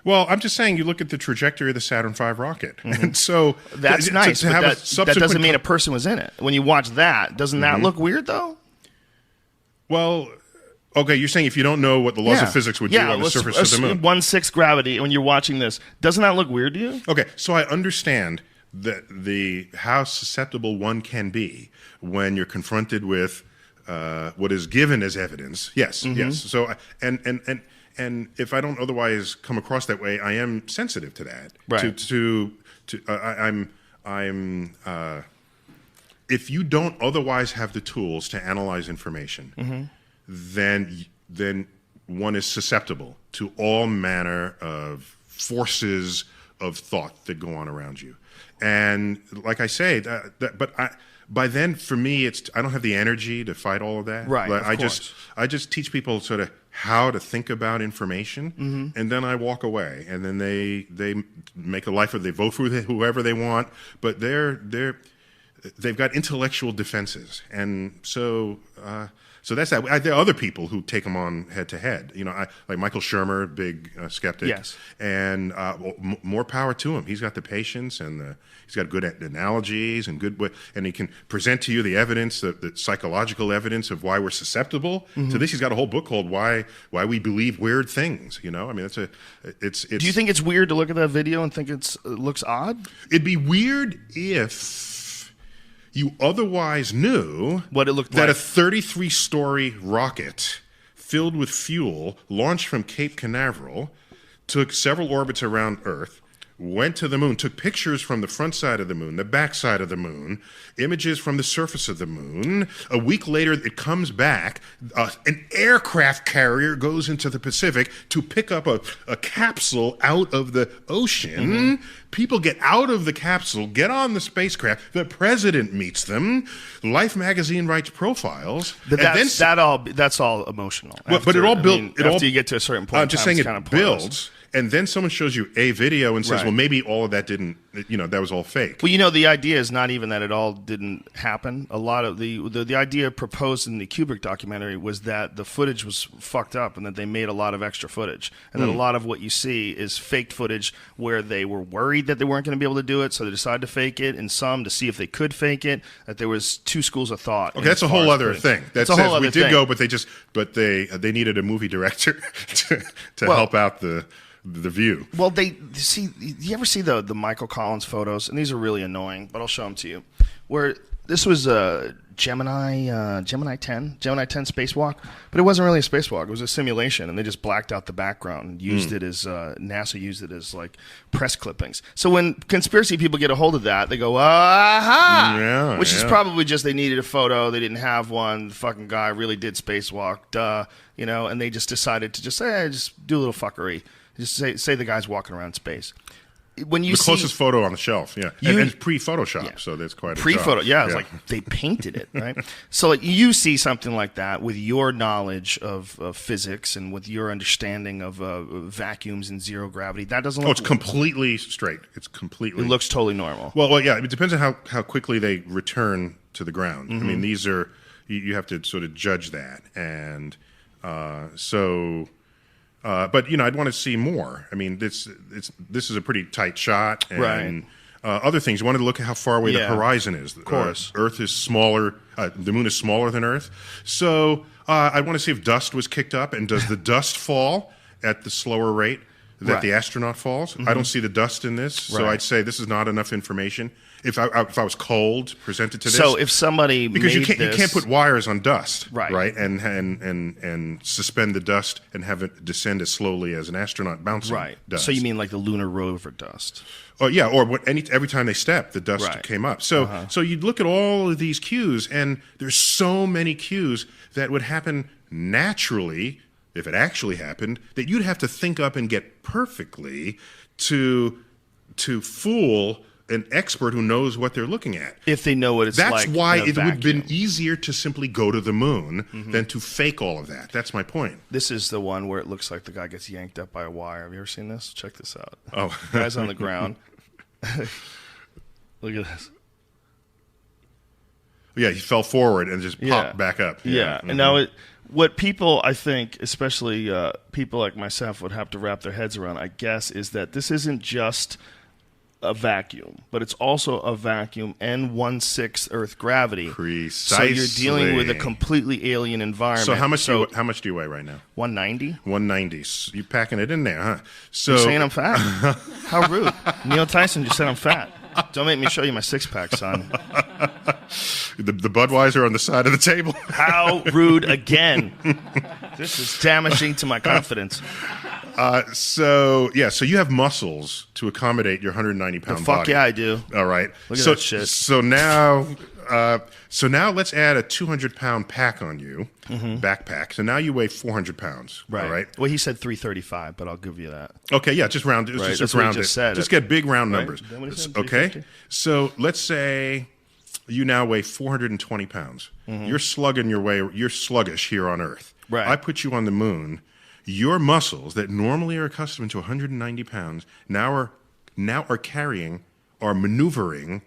[SPEAKER 4] Well, I'm just saying, you look at the trajectory of the Saturn V rocket, and so
[SPEAKER 2] That's nice, but that doesn't mean a person was in it. When you watch that, doesn't that look weird, though?
[SPEAKER 4] Well, okay, you're saying if you don't know what the laws of physics would do on the surface of the moon.
[SPEAKER 2] 1/6 gravity, when you're watching this, doesn't that look weird to you?
[SPEAKER 4] Okay, so I understand the how susceptible one can be when you're confronted with what is given as evidence. Yes, yes. So and if I don't otherwise come across that way, I am sensitive to that.
[SPEAKER 2] Right.
[SPEAKER 4] I'm if you don't otherwise have the tools to analyze information, then one is susceptible to all manner of forces of thought that go on around you. And like I say, by then for me, I don't have the energy to fight all of that.
[SPEAKER 2] Right.
[SPEAKER 4] Like,
[SPEAKER 2] of course.
[SPEAKER 4] I just teach people sort of how to think about information, and then I walk away, and then they make a life, or they vote for whoever they want, but they've got intellectual defenses, and so that's that. There are other people who take them on head to head. You know, like Michael Shermer, big skeptic.
[SPEAKER 2] Yes.
[SPEAKER 4] And more power to him. He's got the patience, and he's got good analogies and and he can present to you the evidence, the psychological evidence of why we're susceptible to this. He's got a whole book called "Why We Believe Weird Things." You know, I mean, it's. Do
[SPEAKER 2] you think it's weird to look at that video and think it looks odd?
[SPEAKER 4] It'd be weird if you otherwise knew
[SPEAKER 2] what it looked
[SPEAKER 4] that
[SPEAKER 2] like.
[SPEAKER 4] A 33-story rocket filled with fuel launched from Cape Canaveral, took several orbits around Earth, went to the moon, took pictures from the front side of the moon, the back side of the moon, images from the surface of the moon. A week later, it comes back. An aircraft carrier goes into the Pacific to pick up a capsule out of the ocean. People get out of the capsule, get on the spacecraft. The president meets them. Life magazine writes profiles.
[SPEAKER 2] But that's all emotional.
[SPEAKER 4] But it all built.
[SPEAKER 2] After you get to a certain point,
[SPEAKER 4] I'm just saying it builds. And then someone shows you a video and says,
[SPEAKER 2] Right.
[SPEAKER 4] well, maybe all of that didn't, that was all fake.
[SPEAKER 2] Well, the idea is not even that it all didn't happen. A lot of the idea proposed in the Kubrick documentary was that the footage was fucked up and that they made a lot of extra footage. And that a lot of what you see is faked footage where they were worried that they weren't going to be able to do it, so they decided to fake it, and some to see if they could fake it, that there was two schools of thought.
[SPEAKER 4] Okay, that's a whole other thing. That
[SPEAKER 2] a
[SPEAKER 4] says
[SPEAKER 2] whole other
[SPEAKER 4] we did
[SPEAKER 2] thing.
[SPEAKER 4] go, but they needed a movie director to help out the view.
[SPEAKER 2] Well, you ever see the Michael Collins photos? And these are really annoying, but I'll show them to you. Where
[SPEAKER 3] This was Gemini 10 spacewalk, but it wasn't really a spacewalk. It was a simulation, and they just blacked out the background and used it as NASA used it as like press clippings. So when conspiracy people get a hold of that, they go, aha! Which is probably just they needed a photo, they didn't have one. The fucking guy really did spacewalk, duh, you know, and they just decided to just say, just do a little fuckery, just say the guy's walking around space. When you
[SPEAKER 4] the closest photo on the shelf, and it's pre-Photoshop, so that's quite a
[SPEAKER 3] pre-photo.
[SPEAKER 4] job.
[SPEAKER 3] It's like they painted it, right? So like you see something like that with your knowledge of physics and with your understanding of vacuums and zero gravity. That doesn't look.
[SPEAKER 4] It's completely straight. It
[SPEAKER 3] looks totally normal.
[SPEAKER 4] Well, yeah. It depends on how quickly they return to the ground. I mean, these are you have to sort of judge that, and but I'd want to see more. I mean, this is a pretty tight shot, and
[SPEAKER 3] right.
[SPEAKER 4] Other things. You wanted to look at how far away the horizon is.
[SPEAKER 3] Of course,
[SPEAKER 4] Earth is smaller. The moon is smaller than Earth, so I want to see if dust was kicked up, and does the dust fall at the slower rate that the astronaut falls? I don't see the dust in this, so I'd say this is not enough information. If I was cold, presented to this.
[SPEAKER 3] So if somebody
[SPEAKER 4] because
[SPEAKER 3] made
[SPEAKER 4] you can't put wires on dust,
[SPEAKER 3] right,
[SPEAKER 4] and suspend the dust and have it descend as slowly as an astronaut bouncing does.
[SPEAKER 3] So you mean like the lunar rover dust?
[SPEAKER 4] Oh yeah, or every time they step, the dust came up. So so you'd look at all of these cues, and there's so many cues that would happen naturally if it actually happened that you'd have to think up and get perfectly to fool an expert who knows what they're looking at.
[SPEAKER 3] If they know what it's like.
[SPEAKER 4] That's why it would have been easier to simply go to the moon than to fake all of that. That's my point.
[SPEAKER 3] This is the one where it looks like the guy gets yanked up by a wire. Have you ever seen this? Check this out.
[SPEAKER 4] Oh.
[SPEAKER 3] The guy's on the ground. Look at this.
[SPEAKER 4] Yeah, he fell forward and just popped back up.
[SPEAKER 3] Yeah. And now what people, I think, especially people like myself, would have to wrap their heads around, I guess, is that this isn't just a vacuum, but it's also a vacuum and 1/6 Earth gravity.
[SPEAKER 4] Precisely.
[SPEAKER 3] So you're dealing with a completely alien environment.
[SPEAKER 4] So how much do you weigh right now?
[SPEAKER 3] 190.
[SPEAKER 4] 190. So you're packing it in there, huh? So
[SPEAKER 3] you're saying I'm fat? How rude! Neil Tyson just said I'm fat. Don't make me show you my six-pack, son.
[SPEAKER 4] The Budweiser on the side of the table.
[SPEAKER 3] How rude again! This is damaging to my confidence.
[SPEAKER 4] So you have muscles to accommodate your 190-pound body.
[SPEAKER 3] Fuck yeah, I do.
[SPEAKER 4] All right.
[SPEAKER 3] Look at that shit.
[SPEAKER 4] So now let's add a 200-pound pack on you, backpack. So now you weigh 400 pounds.
[SPEAKER 3] Right.
[SPEAKER 4] All right.
[SPEAKER 3] Well, he said 335, but I'll give you that.
[SPEAKER 4] Okay. Yeah. Just round it.
[SPEAKER 3] Right.
[SPEAKER 4] Just
[SPEAKER 3] That's what
[SPEAKER 4] round
[SPEAKER 3] he
[SPEAKER 4] it.
[SPEAKER 3] just said.
[SPEAKER 4] Just get big round numbers.
[SPEAKER 3] Right. What he said,
[SPEAKER 4] okay. So let's say you now weigh 420 pounds. You're sluggish here on Earth.
[SPEAKER 3] Right.
[SPEAKER 4] I put you on the moon. Your muscles that normally are accustomed to 190 pounds now are maneuvering, are manipulating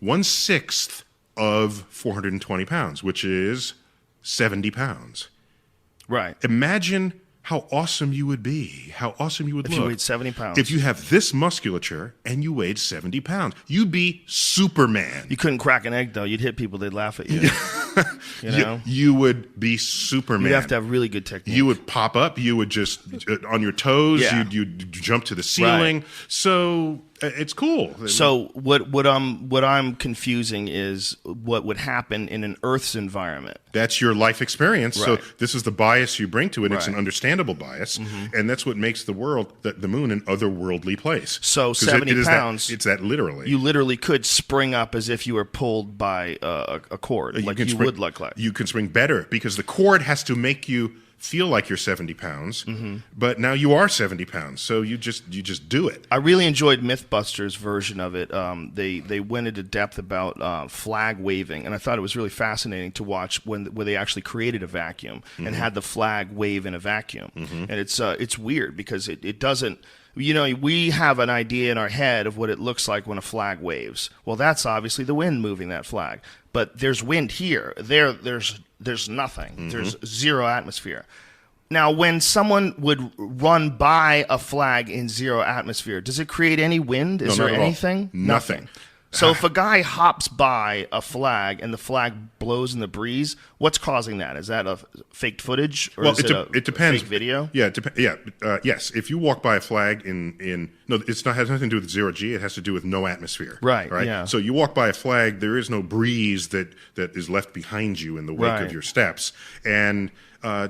[SPEAKER 4] 1/6 of 420 pounds, which is 70 pounds.
[SPEAKER 3] Right.
[SPEAKER 4] Imagine how awesome you would be, how awesome you would look.
[SPEAKER 3] If you weighed 70 pounds.
[SPEAKER 4] If you have this musculature and you weighed 70 pounds, you'd be Superman.
[SPEAKER 3] You couldn't crack an egg, though. You'd hit people, they'd laugh at you. You know?
[SPEAKER 4] You would be Superman.
[SPEAKER 3] You'd have to have really good technique.
[SPEAKER 4] You would pop up. You would just, on your toes, you'd jump to the ceiling. Right. So it's cool.
[SPEAKER 3] So what I'm confusing is what would happen in an Earth's environment.
[SPEAKER 4] That's your life experience.
[SPEAKER 3] Right.
[SPEAKER 4] So this is the bias you bring to it. It's an understandable bias, and that's what makes the world, the moon, an otherworldly place.
[SPEAKER 3] So 70 pounds.
[SPEAKER 4] It's that literally.
[SPEAKER 3] You literally could spring up as if you were pulled by a cord, like you would look like.
[SPEAKER 4] You can spring better because the cord has to make you feel like you're 70 pounds, but now you are 70 pounds, so you just do it.
[SPEAKER 3] I really enjoyed Mythbusters' version of it. They went into depth about flag waving, and I thought it was really fascinating to watch where they actually created a vacuum and had the flag wave in a vacuum. And it's weird because it doesn't. You know, we have an idea in our head of what it looks like when a flag waves. Well, that's obviously the wind moving that flag. But there's wind here. There's nothing. There's zero atmosphere. Now, when someone would run by a flag in zero atmosphere, does it create any wind? Is there anything?
[SPEAKER 4] Nothing.
[SPEAKER 3] So if a guy hops by a flag and the flag blows in the breeze, what's causing that? Is that a faked footage or is
[SPEAKER 4] it depends.
[SPEAKER 3] Fake video?
[SPEAKER 4] Yeah, yes. If you walk by a flag no, it's not has nothing to do with zero G. It has to do with no atmosphere.
[SPEAKER 3] Right.
[SPEAKER 4] Right.
[SPEAKER 3] Yeah.
[SPEAKER 4] So you walk by a flag, there is no breeze that is left behind you in the wake of your steps, and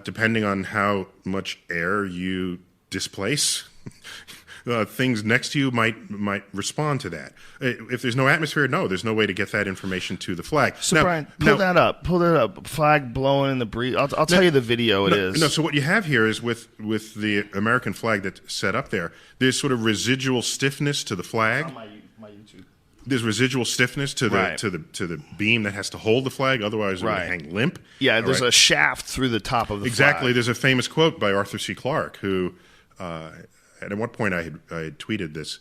[SPEAKER 4] depending on how much air you displace. Things next to you might respond to that. If there's no atmosphere, no, there's no way to get that information to the flag.
[SPEAKER 3] So
[SPEAKER 4] now,
[SPEAKER 3] Brian, pull that up. Flag blowing in the breeze. I'll tell you the video it is.
[SPEAKER 4] No, so what you have here is with the American flag that's set up there, there's sort of residual stiffness to the flag.
[SPEAKER 3] On my YouTube.
[SPEAKER 4] There's residual stiffness to the beam that has to hold the flag, otherwise it would hang limp.
[SPEAKER 3] Yeah, there's a shaft through the top of the
[SPEAKER 4] Exactly.
[SPEAKER 3] flag.
[SPEAKER 4] There's a famous quote by Arthur C. Clarke who. And at one point I had tweeted this,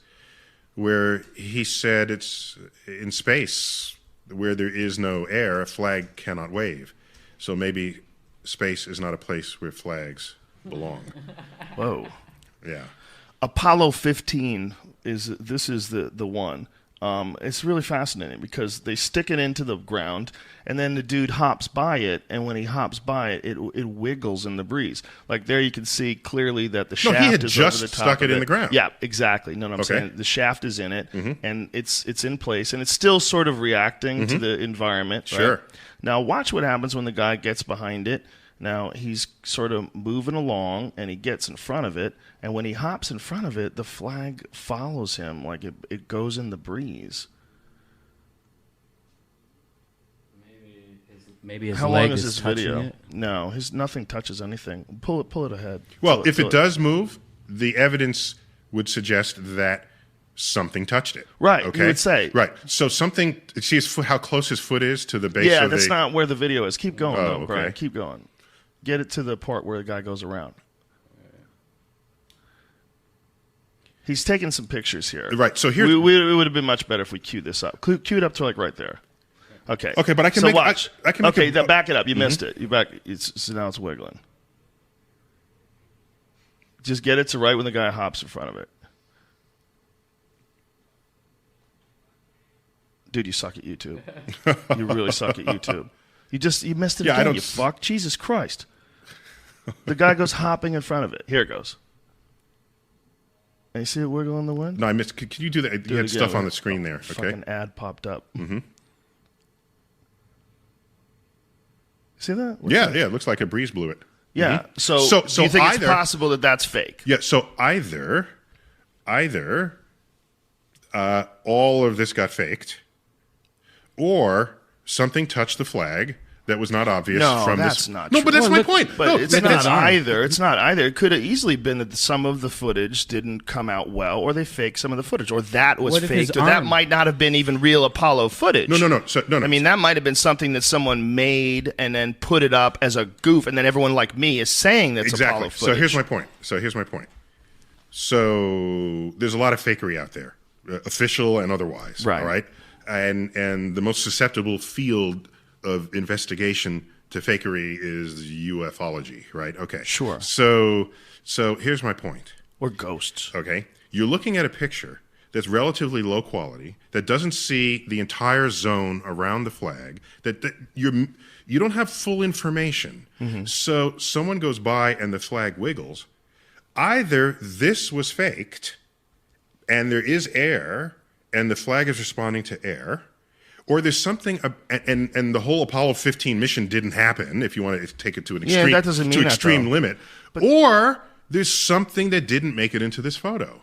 [SPEAKER 4] where he said it's in space where there is no air, a flag cannot wave. So maybe space is not a place where flags belong.
[SPEAKER 3] Whoa.
[SPEAKER 4] Yeah.
[SPEAKER 3] Apollo 15 is the one. It's really fascinating because they stick it into the ground, and then the dude hops by it, and when he hops by it, it wiggles in the breeze. Like there, you can see clearly that the shaft
[SPEAKER 4] he had
[SPEAKER 3] is
[SPEAKER 4] just
[SPEAKER 3] over the top
[SPEAKER 4] stuck
[SPEAKER 3] of
[SPEAKER 4] it in the ground.
[SPEAKER 3] Yeah, exactly. No, I'm saying the shaft is in it, and it's in place, and it's still sort of reacting to the environment.
[SPEAKER 4] Sure.
[SPEAKER 3] Right? Now, watch what happens when the guy gets behind it. Now, he's sort of moving along, and he gets in front of it. And when he hops in front of it, the flag follows him like it goes in the breeze.
[SPEAKER 5] Maybe his
[SPEAKER 3] How
[SPEAKER 5] leg
[SPEAKER 3] long is this
[SPEAKER 5] touching
[SPEAKER 3] video?
[SPEAKER 5] it.
[SPEAKER 3] No, nothing touches anything. Pull it ahead.
[SPEAKER 4] Well, if it does move, the evidence would suggest that something touched it.
[SPEAKER 3] Right,
[SPEAKER 4] Okay.
[SPEAKER 3] you would say.
[SPEAKER 4] Right. So something. See his foot, how close his foot is to the base.
[SPEAKER 3] Yeah,
[SPEAKER 4] of
[SPEAKER 3] that's
[SPEAKER 4] the,
[SPEAKER 3] not where the video is. Keep going, though,
[SPEAKER 4] okay.
[SPEAKER 3] Brian. Keep going. Get it to the part where the guy goes around. He's taking some pictures here.
[SPEAKER 4] Right. So here,
[SPEAKER 3] it would have been much better if we queued this up. Cue it up to like right there. Okay.
[SPEAKER 4] Okay, but I can
[SPEAKER 3] so
[SPEAKER 4] make.
[SPEAKER 3] watch.
[SPEAKER 4] I can make
[SPEAKER 3] okay,
[SPEAKER 4] a-
[SPEAKER 3] then back it up. You missed it. So now it's wiggling. Just get it to right when the guy hops in front of it. Dude, you suck at YouTube. You really suck at YouTube. You missed it
[SPEAKER 4] Yeah, I
[SPEAKER 3] again,
[SPEAKER 4] don't
[SPEAKER 3] you fuck. Jesus Christ. The guy goes hopping in front of it. Here it goes. And you see it wiggle in the wind?
[SPEAKER 4] No, I missed. Could you do that?
[SPEAKER 3] Do
[SPEAKER 4] You
[SPEAKER 3] it
[SPEAKER 4] had stuff
[SPEAKER 3] again.
[SPEAKER 4] on the screen there. Okay.
[SPEAKER 3] Fucking ad popped up. Mm-hmm. See that? What's
[SPEAKER 4] Yeah,
[SPEAKER 3] that?
[SPEAKER 4] yeah. It looks like a breeze blew it.
[SPEAKER 3] Yeah.
[SPEAKER 4] Mhm.
[SPEAKER 3] So do you think it's
[SPEAKER 4] either-
[SPEAKER 3] possible that that's fake?
[SPEAKER 4] Yeah. So either all of this got faked, or something touched the flag that was not obvious
[SPEAKER 3] No,
[SPEAKER 4] from
[SPEAKER 3] that's
[SPEAKER 4] this.
[SPEAKER 3] not
[SPEAKER 4] No,
[SPEAKER 3] true.
[SPEAKER 4] but that's
[SPEAKER 5] Well,
[SPEAKER 4] my
[SPEAKER 5] look-
[SPEAKER 4] point.
[SPEAKER 3] But
[SPEAKER 4] No,
[SPEAKER 3] it's
[SPEAKER 4] that's-
[SPEAKER 3] not either. It's not either. It could have easily been that some of the footage didn't come out well, or they faked some of the footage, or that was
[SPEAKER 5] What if his
[SPEAKER 3] faked, or that
[SPEAKER 5] arm-
[SPEAKER 3] might not have been even real Apollo footage.
[SPEAKER 4] No. So, no.
[SPEAKER 3] I mean, that might have been something that someone made and then put it up as a goof, and then everyone like me is saying that's Apollo
[SPEAKER 4] exactly.
[SPEAKER 3] footage.
[SPEAKER 4] So here's my point. So there's a lot of fakery out there, official and otherwise.
[SPEAKER 3] Right.
[SPEAKER 4] All right. And the most susceptible field of investigation to fakery is ufology, right? Okay.
[SPEAKER 3] Sure.
[SPEAKER 4] So here's my point.
[SPEAKER 3] Or ghosts.
[SPEAKER 4] Okay. You're looking at a picture that's relatively low quality, that doesn't see the entire zone around the flag, that you don't have full information.
[SPEAKER 3] Mm-hmm.
[SPEAKER 4] So someone goes by and the flag wiggles. Either this was faked and there is air and the flag is responding to air, or there's something, and the whole Apollo 15 mission didn't happen, if you want to take it to an
[SPEAKER 3] Yeah,
[SPEAKER 4] extreme,
[SPEAKER 3] that doesn't mean that,
[SPEAKER 4] extreme
[SPEAKER 3] though.
[SPEAKER 4] limit. Or there's something that didn't make it into this photo.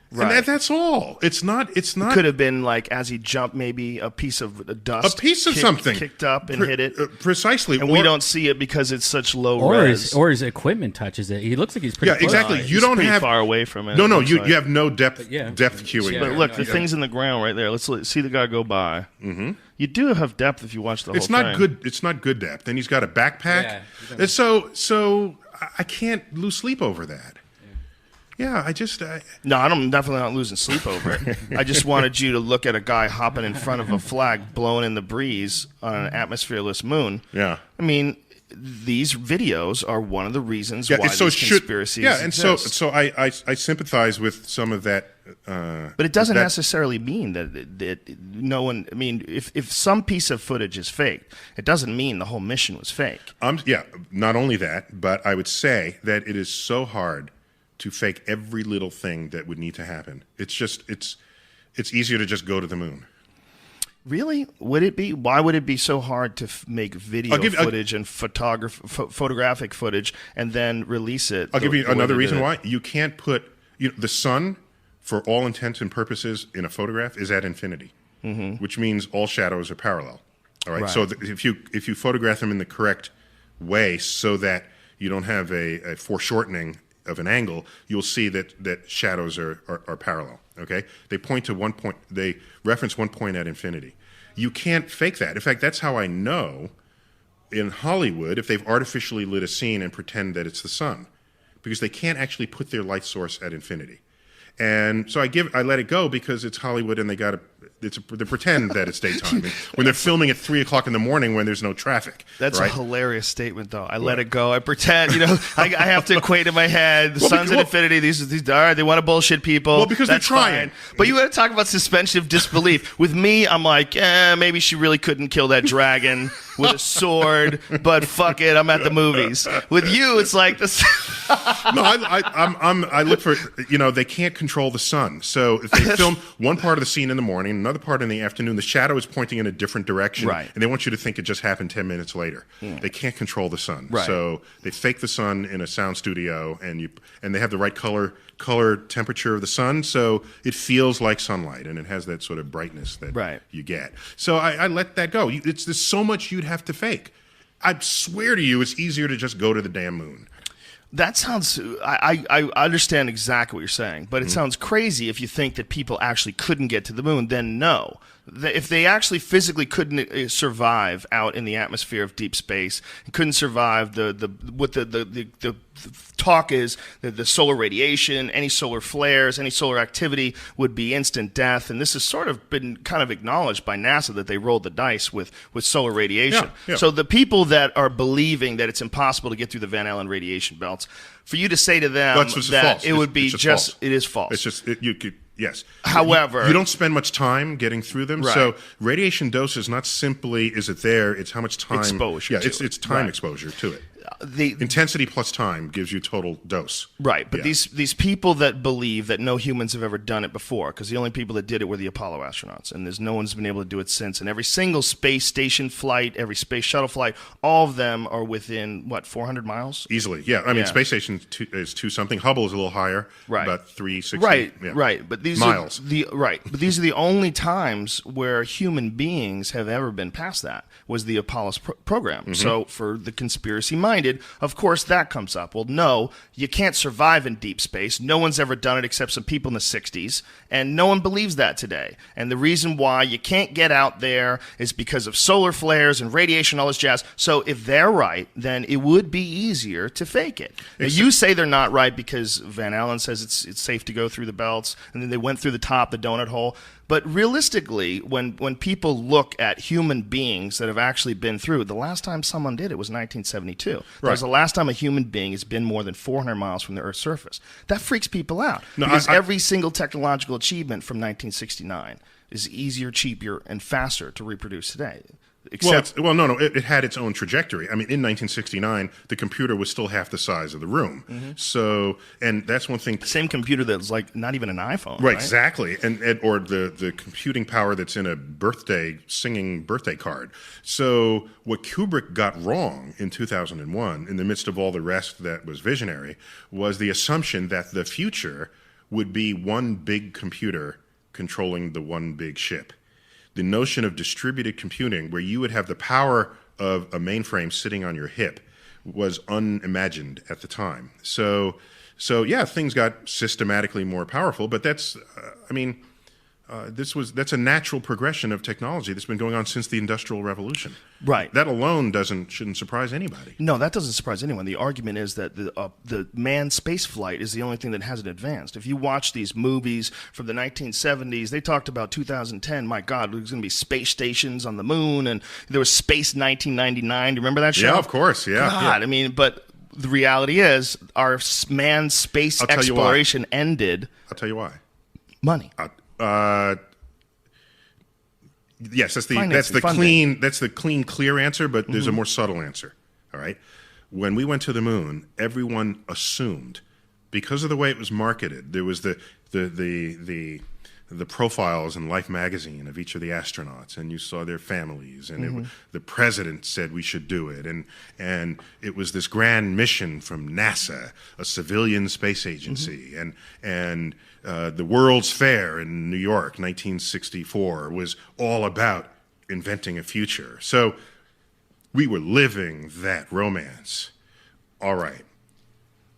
[SPEAKER 3] Right.
[SPEAKER 4] And that's all. It's not.
[SPEAKER 3] Could have been like as he jumped, maybe a piece of dust,
[SPEAKER 4] A piece of something
[SPEAKER 3] kicked up and hit it,
[SPEAKER 4] precisely,
[SPEAKER 3] and we don't see it because it's such low
[SPEAKER 5] Or
[SPEAKER 3] res.
[SPEAKER 5] his equipment touches it. He looks like he's pretty
[SPEAKER 4] Yeah,
[SPEAKER 5] close.
[SPEAKER 4] exactly.
[SPEAKER 3] He's
[SPEAKER 4] You don't
[SPEAKER 3] pretty
[SPEAKER 4] have
[SPEAKER 3] far away from it.
[SPEAKER 4] No,
[SPEAKER 3] it
[SPEAKER 4] no.
[SPEAKER 3] looks
[SPEAKER 4] You
[SPEAKER 3] like.
[SPEAKER 4] you have no depth
[SPEAKER 5] yeah.
[SPEAKER 4] depth queuing.
[SPEAKER 5] Yeah.
[SPEAKER 3] But
[SPEAKER 4] there.
[SPEAKER 3] look, the thing's in the ground right there. Let's see the guy go by. Mm-hmm. You do have depth if you watch the whole
[SPEAKER 4] It's not
[SPEAKER 3] thing.
[SPEAKER 4] good. It's not good depth. And he's got a backpack.
[SPEAKER 5] Yeah.
[SPEAKER 4] And so I can't lose sleep over that. Yeah,
[SPEAKER 3] No, I'm definitely not losing sleep over it. I just wanted you to look at a guy hopping in front of a flag blowing in the breeze on an atmosphereless moon.
[SPEAKER 4] yeah.
[SPEAKER 3] I mean, these videos are one of the reasons
[SPEAKER 4] Yeah,
[SPEAKER 3] why
[SPEAKER 4] so
[SPEAKER 3] these
[SPEAKER 4] it should.
[SPEAKER 3] conspiracies
[SPEAKER 4] Yeah, and
[SPEAKER 3] exist.
[SPEAKER 4] so I sympathize with some of that
[SPEAKER 3] But it doesn't necessarily mean that no one. I mean, if some piece of footage is faked, it doesn't mean the whole mission was fake.
[SPEAKER 4] Yeah, not only that, but I would say that it is so hard to fake every little thing that would need to happen. It's easier to just go to the moon.
[SPEAKER 3] Really? Would it be? Why would it be so hard to make video footage and photographic footage and then release it?
[SPEAKER 4] I'll give you another reason why. You can't put the sun, for all intents and purposes, in a photograph is at infinity, which means all shadows are parallel. All right. So if you photograph them in the correct way, so that you don't have a foreshortening of an angle, you'll see that shadows are parallel. Okay, they point to one point. They reference one point at infinity. You can't fake that. In fact, that's how I know in Hollywood if they've artificially lit a scene and pretend that it's the sun, because they can't actually put their light source at infinity. And so I let it go because it's Hollywood and they pretend that it's daytime when they're filming at 3:00 in the morning when there's no traffic.
[SPEAKER 3] That's a hilarious statement, though. I let it go. I pretend. I have to equate in my head. The sun's at infinity. These all right. They want to bullshit people.
[SPEAKER 4] Well, because they're trying.
[SPEAKER 3] Fine. But you got to talk about suspension of disbelief. With me, I'm like, maybe she really couldn't kill that dragon with a sword. But fuck it, I'm at the movies. With you, it's like this.
[SPEAKER 4] No, I look for they can't control the sun. So if they film one part of the scene in the morning, another part in the afternoon, the shadow is pointing in a different direction,
[SPEAKER 3] right,
[SPEAKER 4] and they want you to think it just happened 10 minutes later. They can't control the sun,
[SPEAKER 3] right.
[SPEAKER 4] So they fake the sun in a sound studio, and they have the right color temperature of the sun, so it feels like sunlight, and it has that sort of brightness that you get. So I let that go. There's so much you'd have to fake. I swear to you, it's easier to just go to the damn moon.
[SPEAKER 3] That sounds. I understand exactly what you're saying, but it sounds crazy if you think that people actually couldn't get to the moon. Then no, if they actually physically couldn't survive out in the atmosphere of deep space, couldn't survive the talk is that the solar radiation, any solar flares, any solar activity would be instant death. And this has sort of been kind of acknowledged by NASA that they rolled the dice with solar radiation.
[SPEAKER 4] Yeah.
[SPEAKER 3] So the people that are believing that it's impossible to get through the Van Allen radiation belts, for you to say to them that it would be it is false.
[SPEAKER 4] It's just you could. Yes.
[SPEAKER 3] However,
[SPEAKER 4] you don't spend much time getting through them.
[SPEAKER 3] Right.
[SPEAKER 4] So radiation dose is not simply is it there, it's how much time
[SPEAKER 3] exposure.
[SPEAKER 4] Yeah, it's time exposure to it. The intensity plus time gives you total dose.
[SPEAKER 3] Right, but these people that believe that no humans have ever done it before, because the only people that did it were the Apollo astronauts, and there's no one's been able to do it since. And every single space station flight, every space shuttle flight, all of them are within 400 miles?
[SPEAKER 4] Easily, yeah. I mean, space station is 2 something. Hubble is a little higher, about 360.
[SPEAKER 3] Right,
[SPEAKER 4] yeah.
[SPEAKER 3] right. But these
[SPEAKER 4] miles.
[SPEAKER 3] But these are the only times where human beings have ever been past that. Was the Apollo program. Mm-hmm. So for the conspiracy-minded, of course that comes up. Well, no, you can't survive in deep space. No one's ever done it except some people in the 60s, and no one believes that today. And the reason why you can't get out there is because of solar flares and radiation, all this jazz. So if they're right, then it would be easier to fake it. Now, you say they're not right because Van Allen says it's safe to go through the belts, and then they went through the top, the donut hole. But realistically, when people look at human beings that have actually been through, the last time someone did it was 1972. Right. That was the last time a human being has been more than 400 miles from the Earth's surface. That freaks people out. Because every single technological achievement from 1969 is easier, cheaper, and faster to reproduce today.
[SPEAKER 4] No. It had its own trajectory. I mean, in 1969, the computer was still half the size of the room. Mm-hmm. So, and that's one thing.
[SPEAKER 3] Same computer that's like not even an iPhone.
[SPEAKER 4] Right, exactly. And or the computing power that's in a singing birthday card. So, what Kubrick got wrong in 2001, in the midst of all the rest that was visionary, was the assumption that the future would be one big computer controlling the one big ship. The notion of distributed computing, where you would have the power of a mainframe sitting on your hip, was unimagined at the time. So yeah, things got systematically more powerful, but that's a natural progression of technology that's been going on since the Industrial Revolution.
[SPEAKER 3] Right.
[SPEAKER 4] That alone shouldn't surprise anybody.
[SPEAKER 3] No, that doesn't surprise anyone. The argument is that the manned space flight is the only thing that hasn't advanced. If you watch these movies from the 1970s, they talked about 2010. My God, there's going to be space stations on the moon, and there was Space 1999. Do you remember that show?
[SPEAKER 4] Yeah, of course. Yeah.
[SPEAKER 3] God,
[SPEAKER 4] yeah.
[SPEAKER 3] I mean, but the reality is our manned space exploration ended.
[SPEAKER 4] I'll tell you why.
[SPEAKER 3] Money.
[SPEAKER 4] Yes, that's the
[SPEAKER 3] Financing, funding.
[SPEAKER 4] clean, clear answer. But there's a more subtle answer. All right. When we went to the moon, everyone assumed, because of the way it was marketed, there was the profiles in Life magazine of each of the astronauts, and you saw their families, and the president said we should do it, and it was this grand mission from NASA, a civilian space agency, and the World's Fair in New York, 1964, was all about inventing a future. So we were living that romance. All right.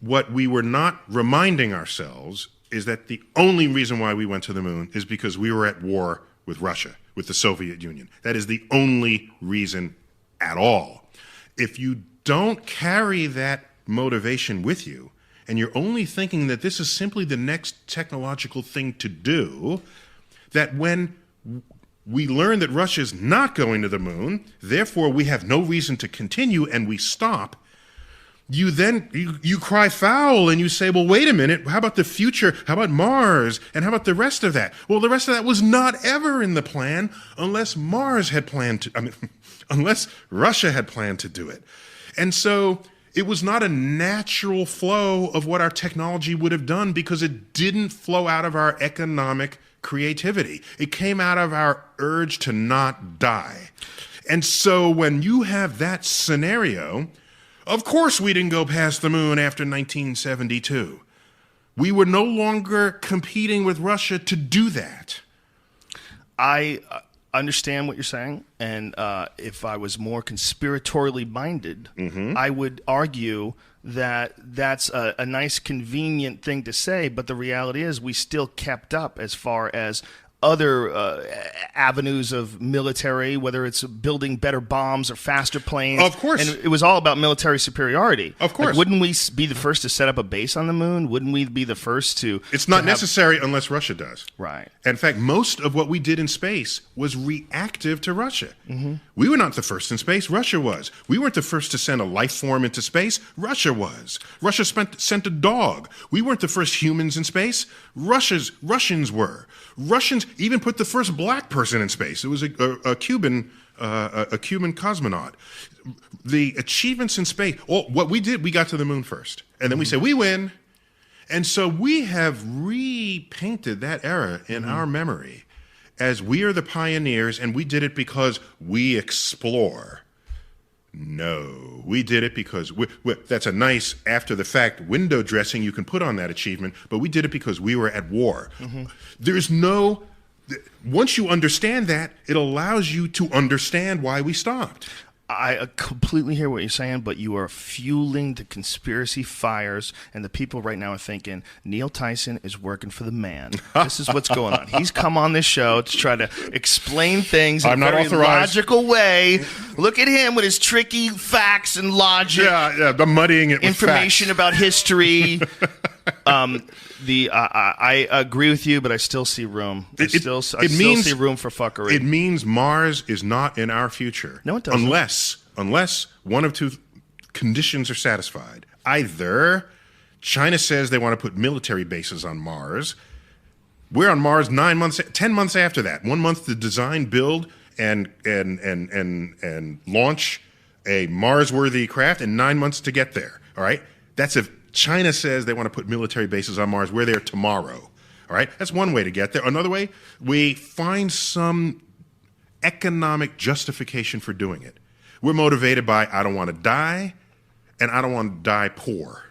[SPEAKER 4] What we were not reminding ourselves is that the only reason why we went to the moon is because we were at war with Russia, with the Soviet Union. That is the only reason at all. If you don't carry that motivation with you, and you're only thinking that this is simply the next technological thing to do, that when we learn that Russia's not going to the moon, therefore we have no reason to continue, and we stop, you then you cry foul and you say, well, wait a minute, how about the future? How about Mars? And how about the rest of that? Well, the rest of that was not ever in the plan unless unless Russia had planned to do it. And so it was not a natural flow of what our technology would have done because it didn't flow out of our economic creativity. It came out of our urge to not die. And so when you have that scenario, of course we didn't go past the moon after 1972. We were no longer competing with Russia to do that.
[SPEAKER 3] I understand what you're saying, and if I was more conspiratorially minded, I would argue that that's a nice, convenient thing to say, but the reality is we still kept up as far as other avenues of military, whether it's building better bombs or faster planes.
[SPEAKER 4] Of course.
[SPEAKER 3] And it was all about military superiority.
[SPEAKER 4] Of course.
[SPEAKER 3] Like, wouldn't we be the first to set up a base on the moon? Wouldn't we be the first to...
[SPEAKER 4] It's not necessary unless Russia does.
[SPEAKER 3] Right.
[SPEAKER 4] In fact, most of what we did in space was reactive to Russia. We were not the first in space. Russia was. We weren't the first to send a life form into space. Russia was. Russia sent a dog. We weren't the first humans in space. Russians were. Russians even put the first black person in space. It was a Cuban cosmonaut. The achievements in space. What we did, we got to the moon first, and then we said we win, and so we have repainted that era in our memory as we are the pioneers, and we did it because we explore. No, we did it because that's a nice after-the-fact window dressing you can put on that achievement, but we did it because we were at war. There's no... Once you understand that, it allows you to understand why we stopped.
[SPEAKER 3] I completely hear what you're saying, but you are fueling the conspiracy fires, and the people right now are thinking, Neil Tyson is working for the man. This is what's going on. He's come on this show to try to explain things in a very logical way. Look at him with his tricky facts and logic.
[SPEAKER 4] Yeah, the muddying it with
[SPEAKER 3] information
[SPEAKER 4] facts.
[SPEAKER 3] About history. I agree with you, but I still see room. I still see room for fuckery.
[SPEAKER 4] It means Mars is not in our future.
[SPEAKER 3] No, it doesn't.
[SPEAKER 4] Unless one of two conditions are satisfied. Either China says they want to put military bases on Mars. We're on Mars 10 months after that. 1 month to design, build, and launch a Mars-worthy craft, and 9 months to get there. All right? That's if China says they want to put military bases on Mars. We're there tomorrow. All right? That's one way to get there. Another way, we find some economic justification for doing it. We're motivated by, I don't want to die, and I don't want to die poor.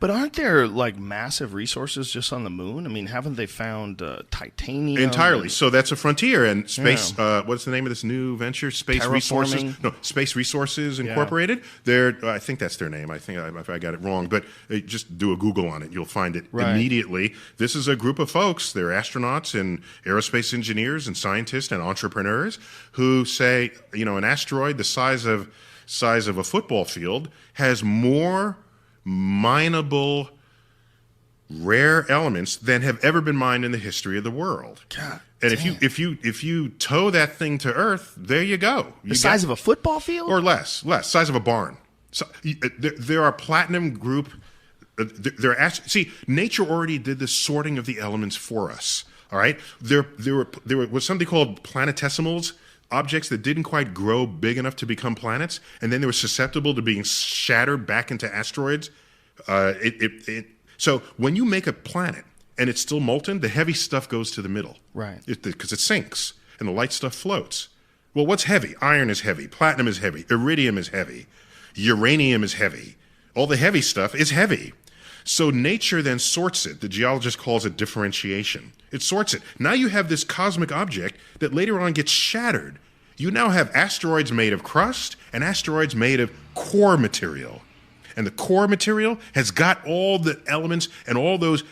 [SPEAKER 3] But aren't there like massive resources just on the moon? I mean, haven't they found titanium?
[SPEAKER 4] Entirely. So that's a frontier. And space, what's the name of this new venture? Space Resources? No, Space Resources Incorporated. They're, I think that's their name. I think if I got it wrong. But just do a Google on it. You'll find it immediately. This is a group of folks. They're astronauts and aerospace engineers and scientists and entrepreneurs who say, you know, an asteroid the size of a football field has more mineable rare elements than have ever been mined in the history of the world.
[SPEAKER 3] God,
[SPEAKER 4] and if you tow that thing to Earth, there you go.
[SPEAKER 3] The size of a football field,
[SPEAKER 4] or less, size of a barn. So there are platinum group. See, nature already did the sorting of the elements for us. All right, there was something called planetesimals, objects that didn't quite grow big enough to become planets, and then they were susceptible to being shattered back into asteroids. So when you make a planet and it's still molten, the heavy stuff goes to the middle,
[SPEAKER 2] Right.
[SPEAKER 4] Because it sinks and the light stuff floats. Well, what's heavy? Iron is heavy. Platinum is heavy. Iridium is heavy. Uranium is heavy. All the heavy stuff is heavy. So nature then sorts it. The geologist calls it differentiation. It sorts it. Now you have this cosmic object that later on gets shattered. You now have asteroids made of crust and asteroids made of core material. And the core material has got all the elements and all those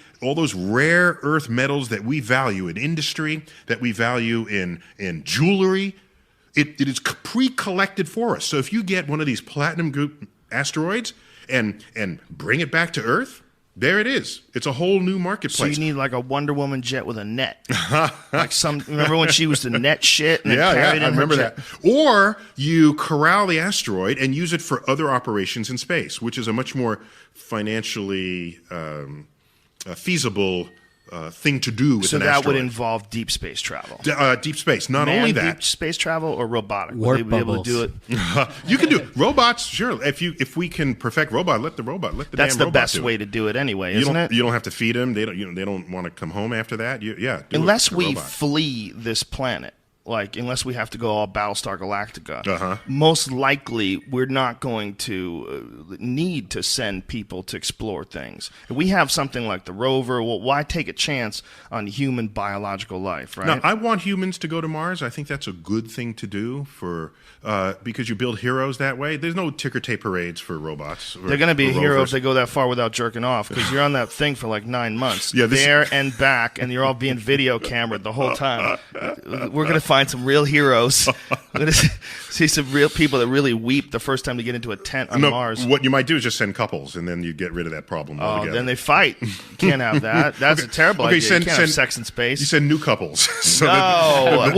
[SPEAKER 4] rare earth metals that we value in industry, that we value in jewelry. It is pre-collected for us. So if you get one of these platinum group asteroids and bring it back to Earth, there it is. It's a whole new marketplace.
[SPEAKER 2] So you need like a Wonder Woman jet with a net. Remember when she used to net shit? And
[SPEAKER 4] Yeah,
[SPEAKER 2] carried
[SPEAKER 4] I
[SPEAKER 2] in her
[SPEAKER 4] remember
[SPEAKER 2] jet?
[SPEAKER 4] that. Or you corral the asteroid and use it for other operations in space, which is a much more financially feasible thing to do with
[SPEAKER 2] So
[SPEAKER 4] an
[SPEAKER 2] that
[SPEAKER 4] asteroid.
[SPEAKER 2] would involve deep space travel.
[SPEAKER 4] Deep space. Not
[SPEAKER 2] Manned
[SPEAKER 4] only that,
[SPEAKER 2] deep space travel or robotic?
[SPEAKER 5] Warp
[SPEAKER 2] Would they be able to do it?
[SPEAKER 5] bubbles.
[SPEAKER 4] you can do robots. Sure, if we can perfect let the
[SPEAKER 2] That's
[SPEAKER 4] damn
[SPEAKER 2] the
[SPEAKER 4] robot
[SPEAKER 2] best
[SPEAKER 4] do it.
[SPEAKER 2] way to do it anyway,
[SPEAKER 4] You
[SPEAKER 2] isn't
[SPEAKER 4] don't,
[SPEAKER 2] it?
[SPEAKER 4] you don't have to feed them. They don't want to come home after that. Do
[SPEAKER 2] Unless
[SPEAKER 4] it, the
[SPEAKER 2] we
[SPEAKER 4] robot.
[SPEAKER 2] flee this planet, unless we have to go all Battlestar Galactica,
[SPEAKER 4] Uh-huh.
[SPEAKER 2] most likely we're not going to need to send people to explore things. If we have something like the rover, well, why take a chance on human biological life, right?
[SPEAKER 4] Now, I want humans to go to Mars. I think that's a good thing to do because you build heroes that way. There's no ticker tape parades for robots.
[SPEAKER 2] They're going to be a hero if
[SPEAKER 4] rovers.
[SPEAKER 2] they go that far without jerking off, because you're on that thing for like 9 months,
[SPEAKER 4] Yeah,
[SPEAKER 2] there and back, and you're all being video cameraed the whole time. We're going to find some real heroes. We're going to see some real people that really weep the first time they get into a tent on
[SPEAKER 4] No,
[SPEAKER 2] Mars.
[SPEAKER 4] what you might do is just send couples, and then you get rid of that problem
[SPEAKER 2] Oh,
[SPEAKER 4] altogether.
[SPEAKER 2] then they fight. You can't have that. That's a terrible idea. You can't have sex in space.
[SPEAKER 4] You send new couples. So
[SPEAKER 2] No.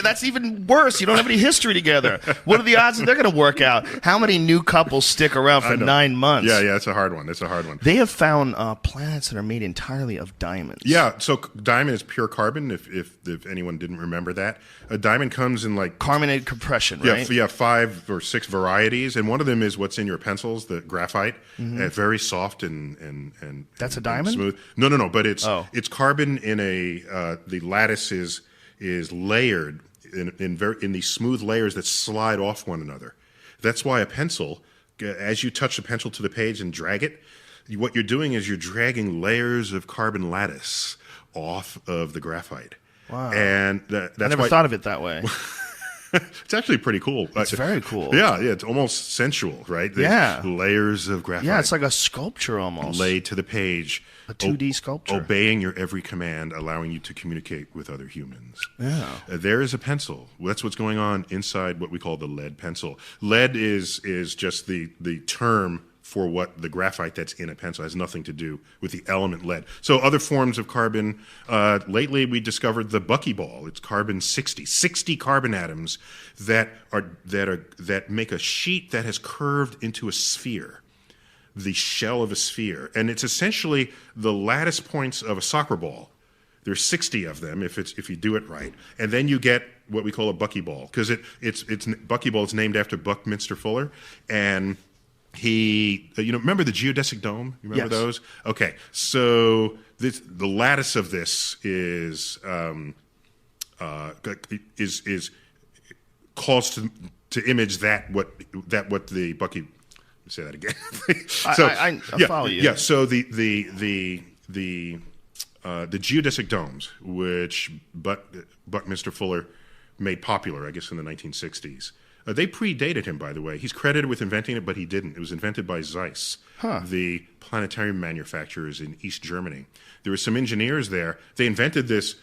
[SPEAKER 2] That's even worse. You don't have any history together. What are the odds that they're going to work out? How many new couples stick around for
[SPEAKER 4] I know.
[SPEAKER 2] 9 months?
[SPEAKER 4] Yeah, it's a hard one. It's a hard one.
[SPEAKER 2] They have found planets that are made entirely of diamonds.
[SPEAKER 4] Yeah, so diamond is pure carbon. If anyone didn't remember that, a diamond comes in like
[SPEAKER 2] Carbonated compression, right?
[SPEAKER 4] Yeah, 5 or 6 varieties, and one of them is what's in your pencils, the graphite. Very soft and
[SPEAKER 2] That's a
[SPEAKER 4] and
[SPEAKER 2] diamond?
[SPEAKER 4] smooth. No, but it's
[SPEAKER 2] Oh.
[SPEAKER 4] it's carbon in the lattice is layered in these smooth layers that slide off one another. That's why a pencil, as you touch the pencil to the page and drag it, what you're doing is you're dragging layers of carbon lattice off of the graphite.
[SPEAKER 2] Wow.
[SPEAKER 4] And that's
[SPEAKER 2] I never
[SPEAKER 4] why
[SPEAKER 2] thought of it that way.
[SPEAKER 4] it's actually pretty cool.
[SPEAKER 2] It's very cool.
[SPEAKER 4] Yeah, it's almost sensual, right? There's
[SPEAKER 2] Yeah.
[SPEAKER 4] layers of graphite.
[SPEAKER 2] Yeah, it's like a sculpture almost.
[SPEAKER 4] laid to the page.
[SPEAKER 2] A 2D sculpture.
[SPEAKER 4] Obeying your every command, allowing you to communicate with other humans.
[SPEAKER 2] Yeah.
[SPEAKER 4] There is a pencil. That's what's going on inside what we call the lead pencil. Lead is just the term for what the graphite that's in a pencil. It has nothing to do with the element lead. So other forms of carbon, lately we discovered the buckyball. It's carbon 60 carbon atoms that make a sheet that has curved into a sphere, the shell of a sphere. And it's essentially the lattice points of a soccer ball. There's 60 of them if you do it right. And then you get what we call a buckyball, because it's buckyball is named after Buckminster Fuller, and he, remember the geodesic dome? You remember
[SPEAKER 2] Yes.
[SPEAKER 4] those? Okay, so the lattice of this is calls to image what the bucky. Let me say that again.
[SPEAKER 2] I follow you.
[SPEAKER 4] Yeah, so the geodesic domes, which Buckminster Fuller made popular, I guess, in the 1960s. They predated him, by the way. He's credited with inventing it, but he didn't. It was invented by Zeiss, the planetarium manufacturers in East Germany. There were some engineers there. They invented this.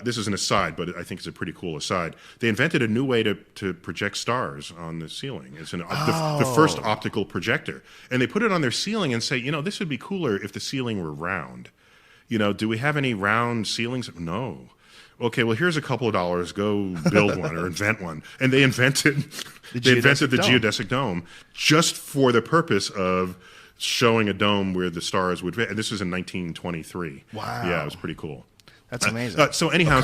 [SPEAKER 4] This is an aside, but I think it's a pretty cool aside. They invented a new way to project stars on the ceiling. It's the first optical projector. And they put it on their ceiling and say, this would be cooler if the ceiling were round. Do we have any round ceilings? No. Okay, well, here's a couple of dollars. Go build one or invent one. And they invented the geodesic dome just for the purpose of showing a dome where the stars would fit. And this was in 1923.
[SPEAKER 2] Wow.
[SPEAKER 4] Yeah, it was pretty cool.
[SPEAKER 3] That's amazing.
[SPEAKER 4] So anyhow,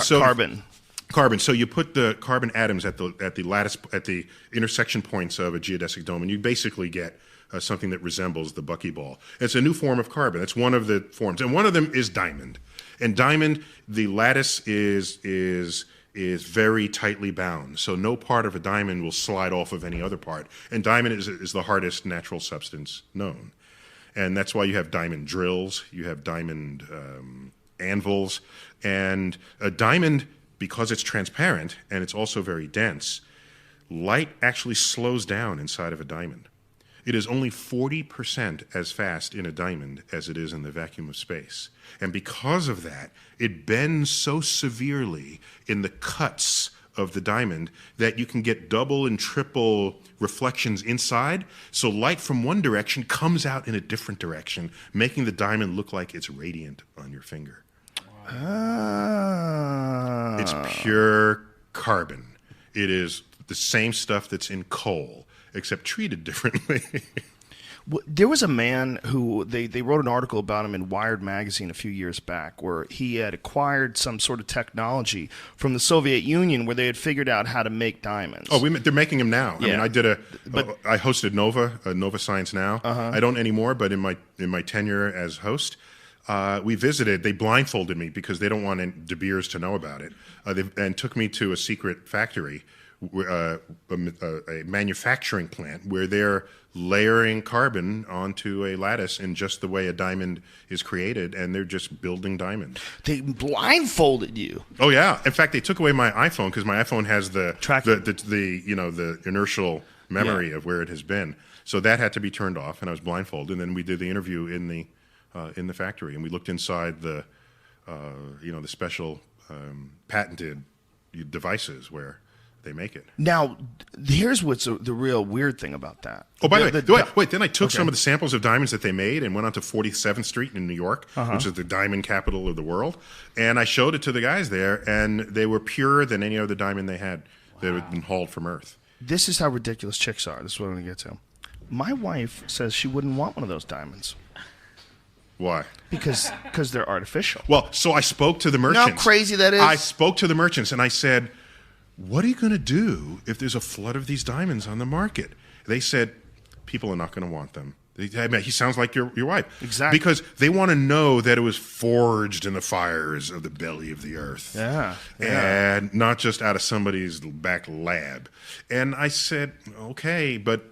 [SPEAKER 3] carbon.
[SPEAKER 4] So you put the carbon atoms at the intersection points of a geodesic dome, and you basically get something that resembles the buckyball. It's a new form of carbon. It's one of the forms, and one of them is diamond. And diamond, the lattice is very tightly bound, so no part of a diamond will slide off of any other part. And diamond is the hardest natural substance known, and that's why you have diamond drills, you have diamond anvils, and a diamond, because it's transparent and it's also very dense, light actually slows down inside of a diamond. It is only 40% as fast in a diamond as it is in the vacuum of space. And because of that, it bends so severely in the cuts of the diamond that you can get double and triple reflections inside. So light from one direction comes out in a different direction, making the diamond look like it's radiant on your finger. It's pure carbon. It is the same stuff that's in coal, except treated differently.
[SPEAKER 3] There was a man who they wrote an article about him in Wired magazine a few years back, where he had acquired some sort of technology from the Soviet Union where they had figured out how to make diamonds.
[SPEAKER 4] Oh, they're making them now.
[SPEAKER 3] Yeah.
[SPEAKER 4] I mean, I hosted Nova Science Now. I don't anymore, but in my tenure as host, we visited. They blindfolded me because they don't want De Beers to know about it, and took me to a secret factory, a manufacturing plant where they're layering carbon onto a lattice in just the way a diamond is created, and they're just building diamonds.
[SPEAKER 3] They blindfolded you.
[SPEAKER 4] Oh yeah! In fact, they took away my iPhone because my iPhone has the inertial memory of where it has been. So that had to be turned off, and I was blindfolded. And then we did the interview in the factory, and we looked inside the special patented devices where they make it.
[SPEAKER 3] Now, here's what's the real weird thing about that.
[SPEAKER 4] Oh, by the way, wait, then I took some of the samples of diamonds that they made and went on to 47th Street in New York, which is the diamond capital of the world, and I showed it to the guys there, and they were purer than any other diamond they had that had been hauled from Earth.
[SPEAKER 3] This is how ridiculous chicks are. This is what I'm going to get to. My wife says she wouldn't want one of those diamonds.
[SPEAKER 4] Why?
[SPEAKER 3] Because they're artificial.
[SPEAKER 4] Well, so I spoke to the merchants.
[SPEAKER 3] You know how crazy that is?
[SPEAKER 4] I spoke to the merchants, and I said, what are you going to do if there's a flood of these diamonds on the market? They said, people are not going to want them. He sounds like your wife.
[SPEAKER 3] Exactly.
[SPEAKER 4] Because they want to know that it was forged in the fires of the belly of the earth.
[SPEAKER 3] Yeah.
[SPEAKER 4] And not just out of somebody's back lab. And I said, okay, but,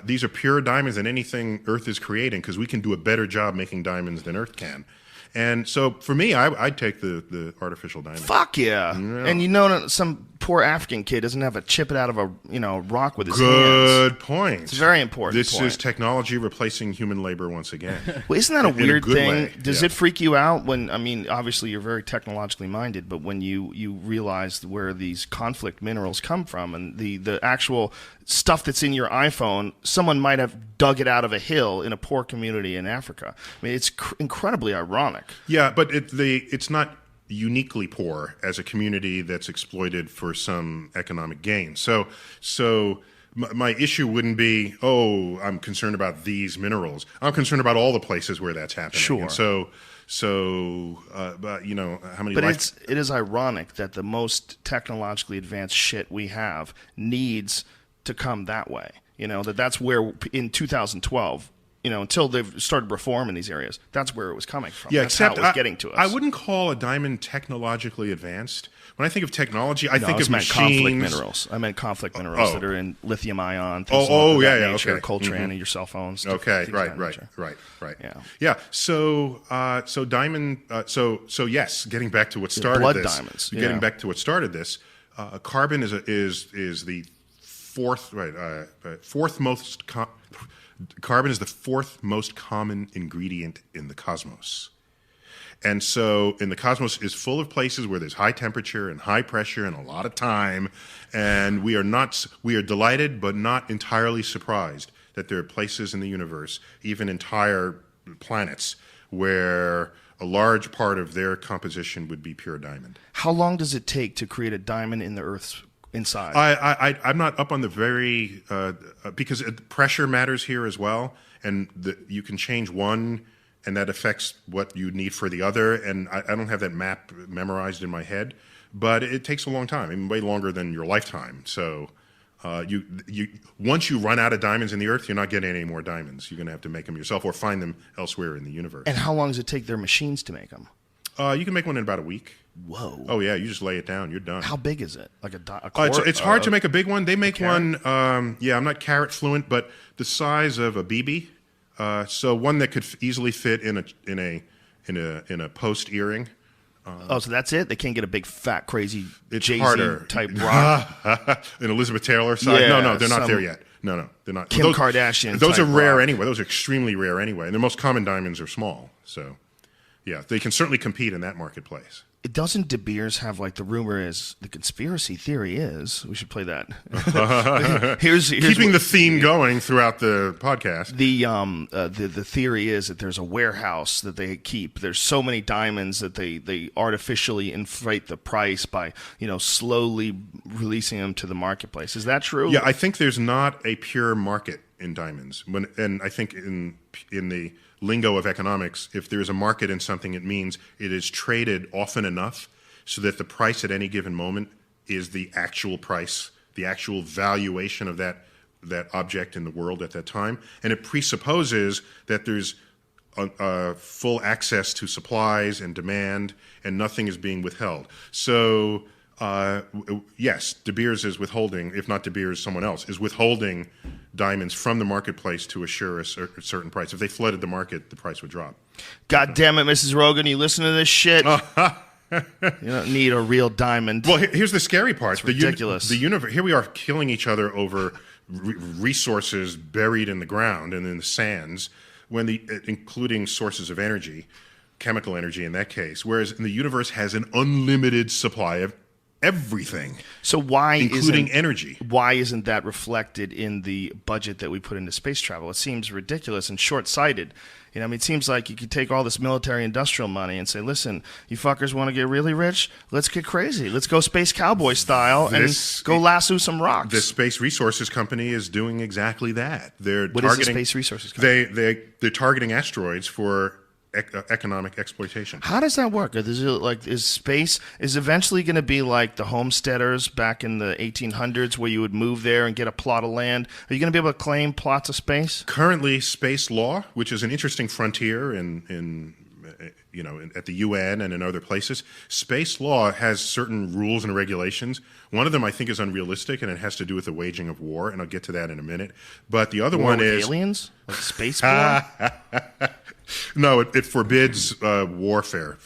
[SPEAKER 4] these are pure diamonds than anything Earth is creating because we can do a better job making diamonds than Earth can. And so for me, I'd take the artificial diamond.
[SPEAKER 3] Fuck yeah. And some poor African kid doesn't have to chip it out of a rock with his hands.
[SPEAKER 4] Good point.
[SPEAKER 3] It's a very important
[SPEAKER 4] This
[SPEAKER 3] point.
[SPEAKER 4] is technology replacing human labor once again.
[SPEAKER 3] Well, isn't that a weird
[SPEAKER 4] good
[SPEAKER 3] thing?
[SPEAKER 4] way.
[SPEAKER 3] Does it freak you out when, obviously you're very technologically minded, but when you realize where these conflict minerals come from and the actual stuff that's in your iPhone, someone might have dug it out of a hill in a poor community in Africa. I mean, it's incredibly ironic.
[SPEAKER 4] Yeah, but it's not uniquely poor as a community that's exploited for some economic gain. So my issue wouldn't be, I'm concerned about these minerals. I'm concerned about all the places where that's happening.
[SPEAKER 3] Sure.
[SPEAKER 4] And but how many?
[SPEAKER 3] But it is ironic that the most technologically advanced shit we have needs to come that way. That's where in 2012. Until they've started reform in these areas, that's where it was coming from.
[SPEAKER 4] Yeah,
[SPEAKER 3] that's
[SPEAKER 4] except
[SPEAKER 3] how it was getting to us.
[SPEAKER 4] I wouldn't call a diamond technologically advanced. When I think of technology, I think of
[SPEAKER 3] machines. Conflict minerals. I meant conflict minerals that are in lithium ion. Things of that nature,
[SPEAKER 4] okay.
[SPEAKER 3] Coltrane and your cell phones.
[SPEAKER 4] Okay, right. Yeah. So diamond. So yes. Getting back to what started
[SPEAKER 3] blood
[SPEAKER 4] this.
[SPEAKER 3] diamonds.
[SPEAKER 4] Getting back to what started this. Carbon is the fourth most. Carbon is the fourth most common ingredient in the cosmos. And so in the cosmos is full of places where there's high temperature and high pressure and a lot of time. And we are delighted but not entirely surprised that there are places in the universe, even entire planets, where a large part of their composition would be pure diamond.
[SPEAKER 3] How long does it take to create a diamond in the Earth's inside?
[SPEAKER 4] I'm not up on the very because pressure matters here as well, and you can change one and that affects what you need for the other. And I don't have that map memorized in my head, but it takes a long time, I mean, way longer than your lifetime. So you once you run out of diamonds in the earth, you're not getting any more diamonds. You're going to have to make them yourself or find them elsewhere in the universe.
[SPEAKER 3] And how long does it take their machines to make them?
[SPEAKER 4] You can make one in about a week.
[SPEAKER 3] Whoa.
[SPEAKER 4] Oh, yeah, you just lay it down. You're done.
[SPEAKER 3] How big is it? Like a quart?
[SPEAKER 4] It's hard to make a big one. They make one, I'm not carat fluent, but the size of a BB. So one that could easily fit in a post earring.
[SPEAKER 3] So that's it? They can't get a big, fat, crazy
[SPEAKER 4] It's
[SPEAKER 3] Jay-Z
[SPEAKER 4] harder.
[SPEAKER 3] type rock?
[SPEAKER 4] An Elizabeth Taylor size?
[SPEAKER 3] Yeah,
[SPEAKER 4] No, they're not there yet. No, they're not.
[SPEAKER 3] Kim Kardashian
[SPEAKER 4] Those are
[SPEAKER 3] type
[SPEAKER 4] rare
[SPEAKER 3] rock.
[SPEAKER 4] anyway. Those are extremely rare anyway. And the most common diamonds are small. So, yeah, they can certainly compete in that marketplace.
[SPEAKER 3] It doesn't De Beers have, like, the rumor is, the conspiracy theory is, we should play that. here's
[SPEAKER 4] Keeping the theme going throughout the podcast.
[SPEAKER 3] The theory is that there's a warehouse that they keep. There's so many diamonds that they artificially inflate the price by, slowly releasing them to the marketplace. Is that true?
[SPEAKER 4] Yeah, I think there's not a pure market in diamonds. And I think in the lingo of economics, if there's a market in something, it means it is traded often enough so that the price at any given moment is the actual price, the actual valuation of that object in the world at that time. And it presupposes that there's full access to supplies and demand, and nothing is being withheld. So, yes, De Beers is withholding, if not De Beers, someone else, is withholding diamonds from the marketplace to assure a certain price. If they flooded the market, the price would drop.
[SPEAKER 3] God damn it, Mrs. Rogan, you listen to this shit? You don't need a real diamond.
[SPEAKER 4] Well, here's the scary part.
[SPEAKER 3] It's ridiculous.
[SPEAKER 4] The universe. Here we are killing each other over resources buried in the ground and in the sands, including sources of energy, chemical energy in that case, whereas the universe has an unlimited supply of everything.
[SPEAKER 3] So
[SPEAKER 4] including energy.
[SPEAKER 3] Why isn't that reflected in the budget that we put into space travel? It seems ridiculous and short-sighted. It seems like you could take all this military-industrial money and say, listen, you fuckers want to get really rich? Let's get crazy. Let's go space cowboy style and go lasso some rocks.
[SPEAKER 4] The Space Resources Company is doing exactly that.
[SPEAKER 3] What is the Space Resources Company?
[SPEAKER 4] They're targeting asteroids for economic exploitation.
[SPEAKER 3] How does that work? Is space eventually going to be like the homesteaders back in the 1800s, where you would move there and get a plot of land? Are you going to be able to claim plots of space?
[SPEAKER 4] Currently, space law, which is an interesting frontier at the UN and in other places, space law has certain rules and regulations. One of them I think is unrealistic, and it has to do with the waging of war, and I'll get to that in a minute. But the other one is
[SPEAKER 3] aliens, like space war.
[SPEAKER 4] No, it forbids warfare.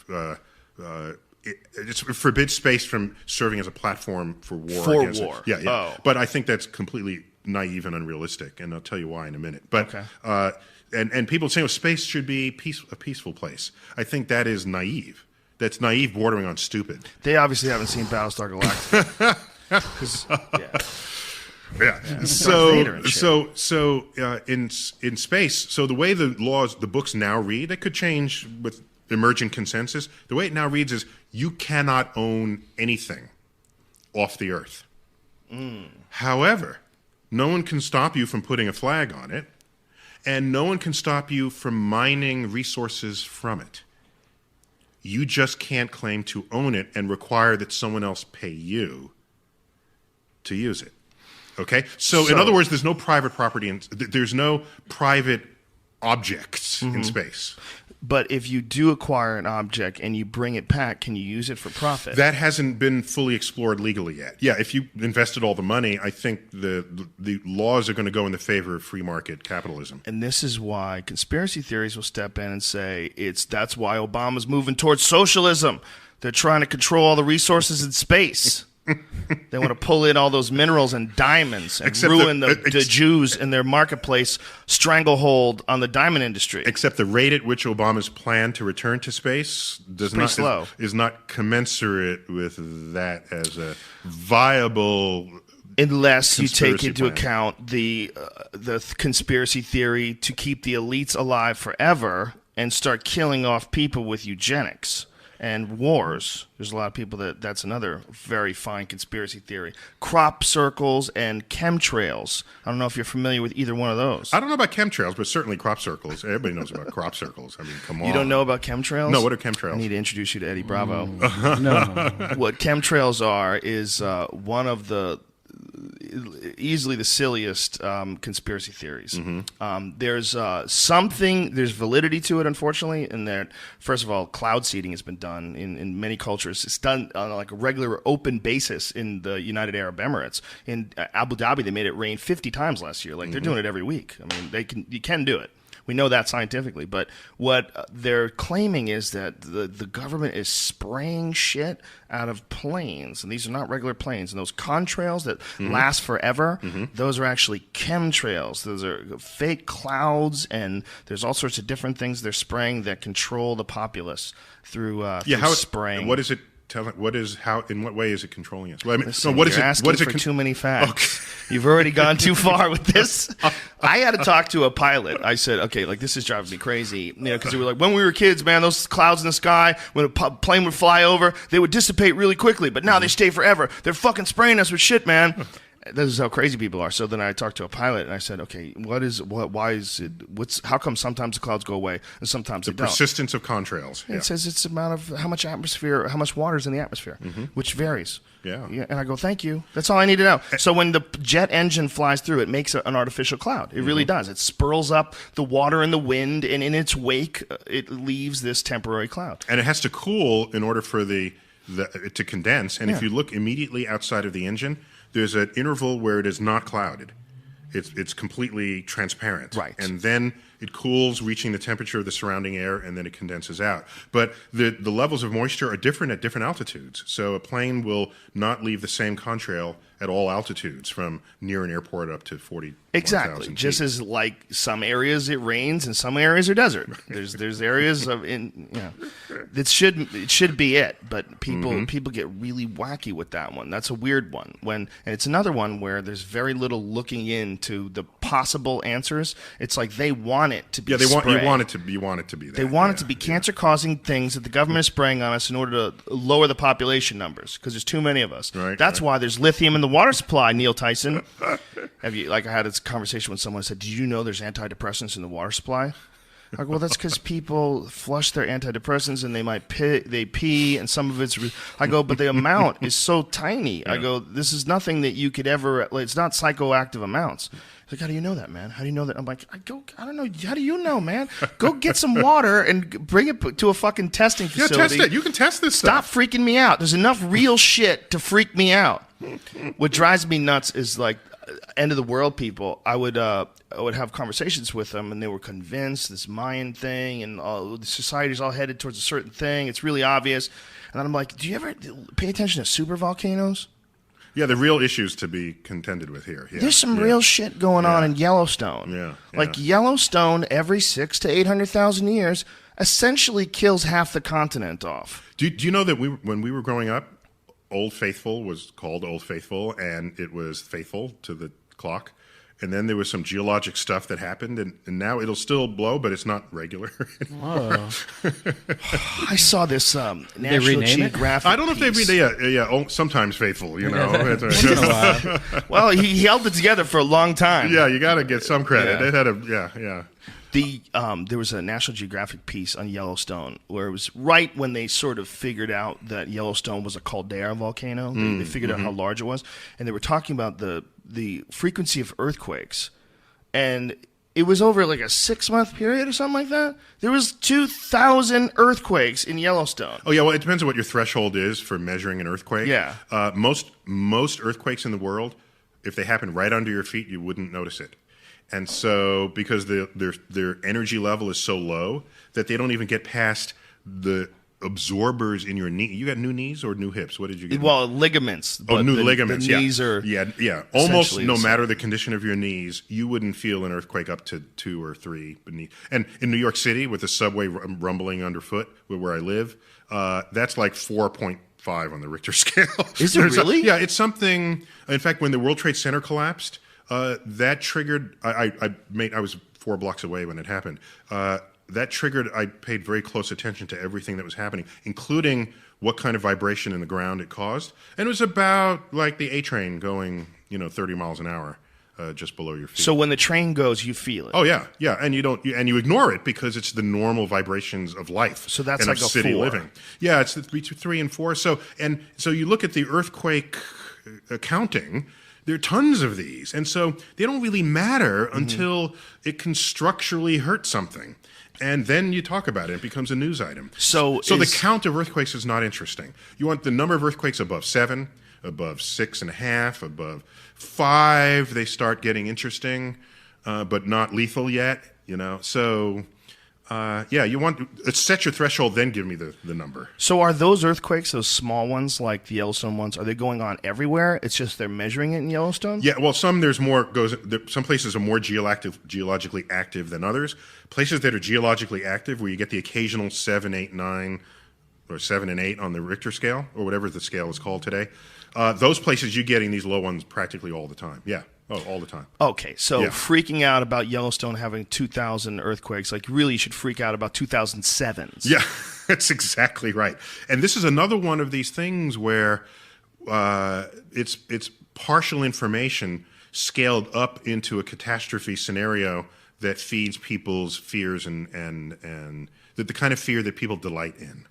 [SPEAKER 4] It forbids space from serving as a platform for war.
[SPEAKER 3] For war.
[SPEAKER 4] Yeah.
[SPEAKER 3] Oh.
[SPEAKER 4] But I think that's completely naive and unrealistic, and I'll tell you why in a minute. But
[SPEAKER 3] okay.
[SPEAKER 4] And people say, space should be a peaceful place. I think that is naive. That's naive, bordering on stupid.
[SPEAKER 3] They obviously haven't seen Battlestar Galactica.
[SPEAKER 4] Yeah. So in space, so the way the books now read, it could change with emergent consensus. The way it now reads is you cannot own anything off the Earth. However, no one can stop you from putting a flag on it, and no one can stop you from mining resources from it. You just can't claim to own it and require that someone else pay you to use it. Okay? So in other words, there's no private property, there's no private objects in space.
[SPEAKER 3] But if you do acquire an object and you bring it back, can you use it for profit?
[SPEAKER 4] That hasn't been fully explored legally yet. Yeah, if you invested all the money, I think the laws are going to go in the favor of free market capitalism.
[SPEAKER 3] And this is why conspiracy theories will step in and say that's why Obama's moving towards socialism. They're trying to control all the resources in space. They want to pull in all those minerals and diamonds and ruin the Jews in their marketplace stranglehold on the diamond industry.
[SPEAKER 4] Except the rate at which Obama's plan to return to space is not commensurate with that as a viable.
[SPEAKER 3] Unless you take into account the conspiracy theory to keep the elites alive forever and start killing off people with eugenics. and wars. There's a lot of people that's another very fine conspiracy theory. Crop circles and chemtrails. I don't know if you're familiar with either one of those.
[SPEAKER 4] I don't know about chemtrails, but certainly crop circles. Everybody knows about crop circles. I mean, come on.
[SPEAKER 3] You don't know about chemtrails?
[SPEAKER 4] No, what are chemtrails?
[SPEAKER 3] I need to introduce you to Eddie Bravo.
[SPEAKER 5] No.
[SPEAKER 3] What chemtrails are is one of the easily the silliest conspiracy theories. There's there's validity to it, unfortunately, in that, first of all, cloud seeding has been done in many cultures. It's done on like a regular open basis in the United Arab Emirates. In Abu Dhabi, they made it rain 50 times last year. Like they're doing it every week. I mean, you can do it. We know that scientifically, but what they're claiming is that the government is spraying shit out of planes, and these are not regular planes. And those contrails that last forever, those are actually chemtrails. Those are fake clouds, and there's all sorts of different things they're spraying that control the populace through spraying.
[SPEAKER 4] What is it? In what way is it controlling us? Well, I mean,
[SPEAKER 3] Listen,
[SPEAKER 4] what is
[SPEAKER 3] you're
[SPEAKER 4] it?
[SPEAKER 3] asking
[SPEAKER 4] What is it?
[SPEAKER 3] for too many facts. You've already gone too far with this. I had to talk to a pilot. I said, okay, like this is driving me crazy, because they were like, when we were kids, man, those clouds in the sky, when a plane would fly over, they would dissipate really quickly, but now they stay forever. They're fucking spraying us with shit, man. This is how crazy people are. So then I talked to a pilot and I said, okay, why is it, how come sometimes the clouds go away and sometimes they don't?
[SPEAKER 4] Persistence of contrails.
[SPEAKER 3] It says it's the amount of how much water is in the atmosphere, which varies.
[SPEAKER 4] Yeah.
[SPEAKER 3] And I go, thank you. That's all I need to know. So when the jet engine flies through, it makes an artificial cloud. It really does. It spirals up the water and the wind, and in its wake, it leaves this temporary cloud.
[SPEAKER 4] And it has to cool in order for it to condense. And if you look immediately outside of the engine, there's an interval where it is not clouded. It's completely transparent.
[SPEAKER 3] Right.
[SPEAKER 4] And then it cools, reaching the temperature of the surrounding air, and then it condenses out. But the levels of moisture are different at different altitudes. So a plane will not leave the same contrail at all altitudes, from near an airport up to 40,000
[SPEAKER 3] Exactly.
[SPEAKER 4] feet.
[SPEAKER 3] Just as like some areas it rains and some areas are desert. There's areas it should be it, but people get really wacky with that one. That's a weird one. And it's another one where there's very little looking into the possible answers. It's like they want it to be
[SPEAKER 4] you want it to be that.
[SPEAKER 3] They want it to be cancer-causing things that the government is spraying on us in order to lower the population numbers, because there's too many of us. That's why there's lithium in the water supply, Neil Tyson. I had this conversation with someone who said, did you know there's antidepressants in the water supply? I go, well, that's because people flush their antidepressants and they pee, and some of it's. I go, but the amount is so tiny. I go, this is nothing that you could ever. It's not psychoactive amounts. He's like, how do you know that, man? How do you know that? I'm like, I don't know. How do you know, man? Go get some water and bring it to a fucking testing facility.
[SPEAKER 4] Yeah, test it. You can test this
[SPEAKER 3] Stop
[SPEAKER 4] stuff.
[SPEAKER 3] freaking me out. There's enough real shit to freak me out. What drives me nuts is like end of the world people. I would have conversations with them, and they were convinced this Mayan thing and the society's all headed towards a certain thing. It's really obvious. And then I'm like, do you ever pay attention to super volcanoes?
[SPEAKER 4] Yeah, the real issues to be contended with here. Yeah.
[SPEAKER 3] There's some real shit going on in Yellowstone.
[SPEAKER 4] Yeah.
[SPEAKER 3] Like Yellowstone, every 600,000 to 800,000 years, essentially kills half the continent off.
[SPEAKER 4] Do you know that when we were growing up, Old Faithful was called Old Faithful, and it was faithful to the clock. And then there was some geologic stuff that happened, and now it'll still blow, but it's not regular anymore.
[SPEAKER 3] I saw this National
[SPEAKER 5] rename it?
[SPEAKER 3] Geographic
[SPEAKER 4] I don't know if
[SPEAKER 3] piece.
[SPEAKER 4] they sometimes faithful, you know.
[SPEAKER 3] Well, he held it together for a long time.
[SPEAKER 4] Yeah, you got to get some credit.
[SPEAKER 3] Yeah.
[SPEAKER 4] It had
[SPEAKER 3] There was a National Geographic piece on Yellowstone where it was right when they sort of figured out that Yellowstone was a caldera volcano. They figured out how large it was, and they were talking about the frequency of earthquakes, and it was over like a 6-month period or something like that. There was 2,000 earthquakes in Yellowstone.
[SPEAKER 4] Oh yeah, well it depends on what your threshold is for measuring an earthquake.
[SPEAKER 3] Yeah.
[SPEAKER 4] Most earthquakes in the world, if they happen right under your feet, you wouldn't notice it. And so, because their energy level is so low that they don't even get past the absorbers in your knee. You got new knees or new hips? What did you get?
[SPEAKER 3] Well, ligaments.
[SPEAKER 4] Oh, new ligaments.
[SPEAKER 3] The knees are
[SPEAKER 4] Almost
[SPEAKER 3] essentially
[SPEAKER 4] no
[SPEAKER 3] the same.
[SPEAKER 4] matter the condition of your knees, you wouldn't feel an earthquake up to 2 or 3 beneath. And in New York City, with the subway rumbling underfoot, where I live, that's like 4.5 on the Richter scale.
[SPEAKER 3] Is it really?
[SPEAKER 4] Yeah, it's something. In fact, when the World Trade Center collapsed, that triggered. I was 4 blocks away when it happened. that triggered, I paid very close attention to everything that was happening, including what kind of vibration in the ground it caused. And it was about like the A train going, 30 miles an hour just below your feet.
[SPEAKER 3] So when the train goes, you feel it.
[SPEAKER 4] Oh yeah, and you ignore it because it's the normal vibrations of life.
[SPEAKER 3] So that's
[SPEAKER 4] and
[SPEAKER 3] like
[SPEAKER 4] of
[SPEAKER 3] a
[SPEAKER 4] city
[SPEAKER 3] 4.
[SPEAKER 4] living. Yeah, it's between 3 and 4. So you look at the earthquake accounting. There are tons of these, and so they don't really matter until it can structurally hurt something, and then you talk about it. It becomes a news item.
[SPEAKER 3] So
[SPEAKER 4] the count of earthquakes is not interesting. You want the number of earthquakes above 7, above 6.5, above 5. They start getting interesting, but not lethal yet. So. You want to set your threshold, then give me the number.
[SPEAKER 3] So are those earthquakes, those small ones like the Yellowstone ones, are they going on everywhere? It's just they're measuring it in Yellowstone?
[SPEAKER 4] Yeah, well, some places are more geologically active than others. Places that are geologically active, where you get the occasional 7, 8, 9, or 7 and 8 on the Richter scale, or whatever the scale is called today, those places you're getting these low ones practically all the time. Yeah. Oh, all the time.
[SPEAKER 3] Okay, so
[SPEAKER 4] Yeah.
[SPEAKER 3] freaking out about Yellowstone having 2,000 earthquakes, like really you should freak out about 2007s.
[SPEAKER 4] Yeah, that's exactly right. And this is another one of these things where it's partial information scaled up into a catastrophe scenario that feeds people's fears and the kind of fear that people delight in.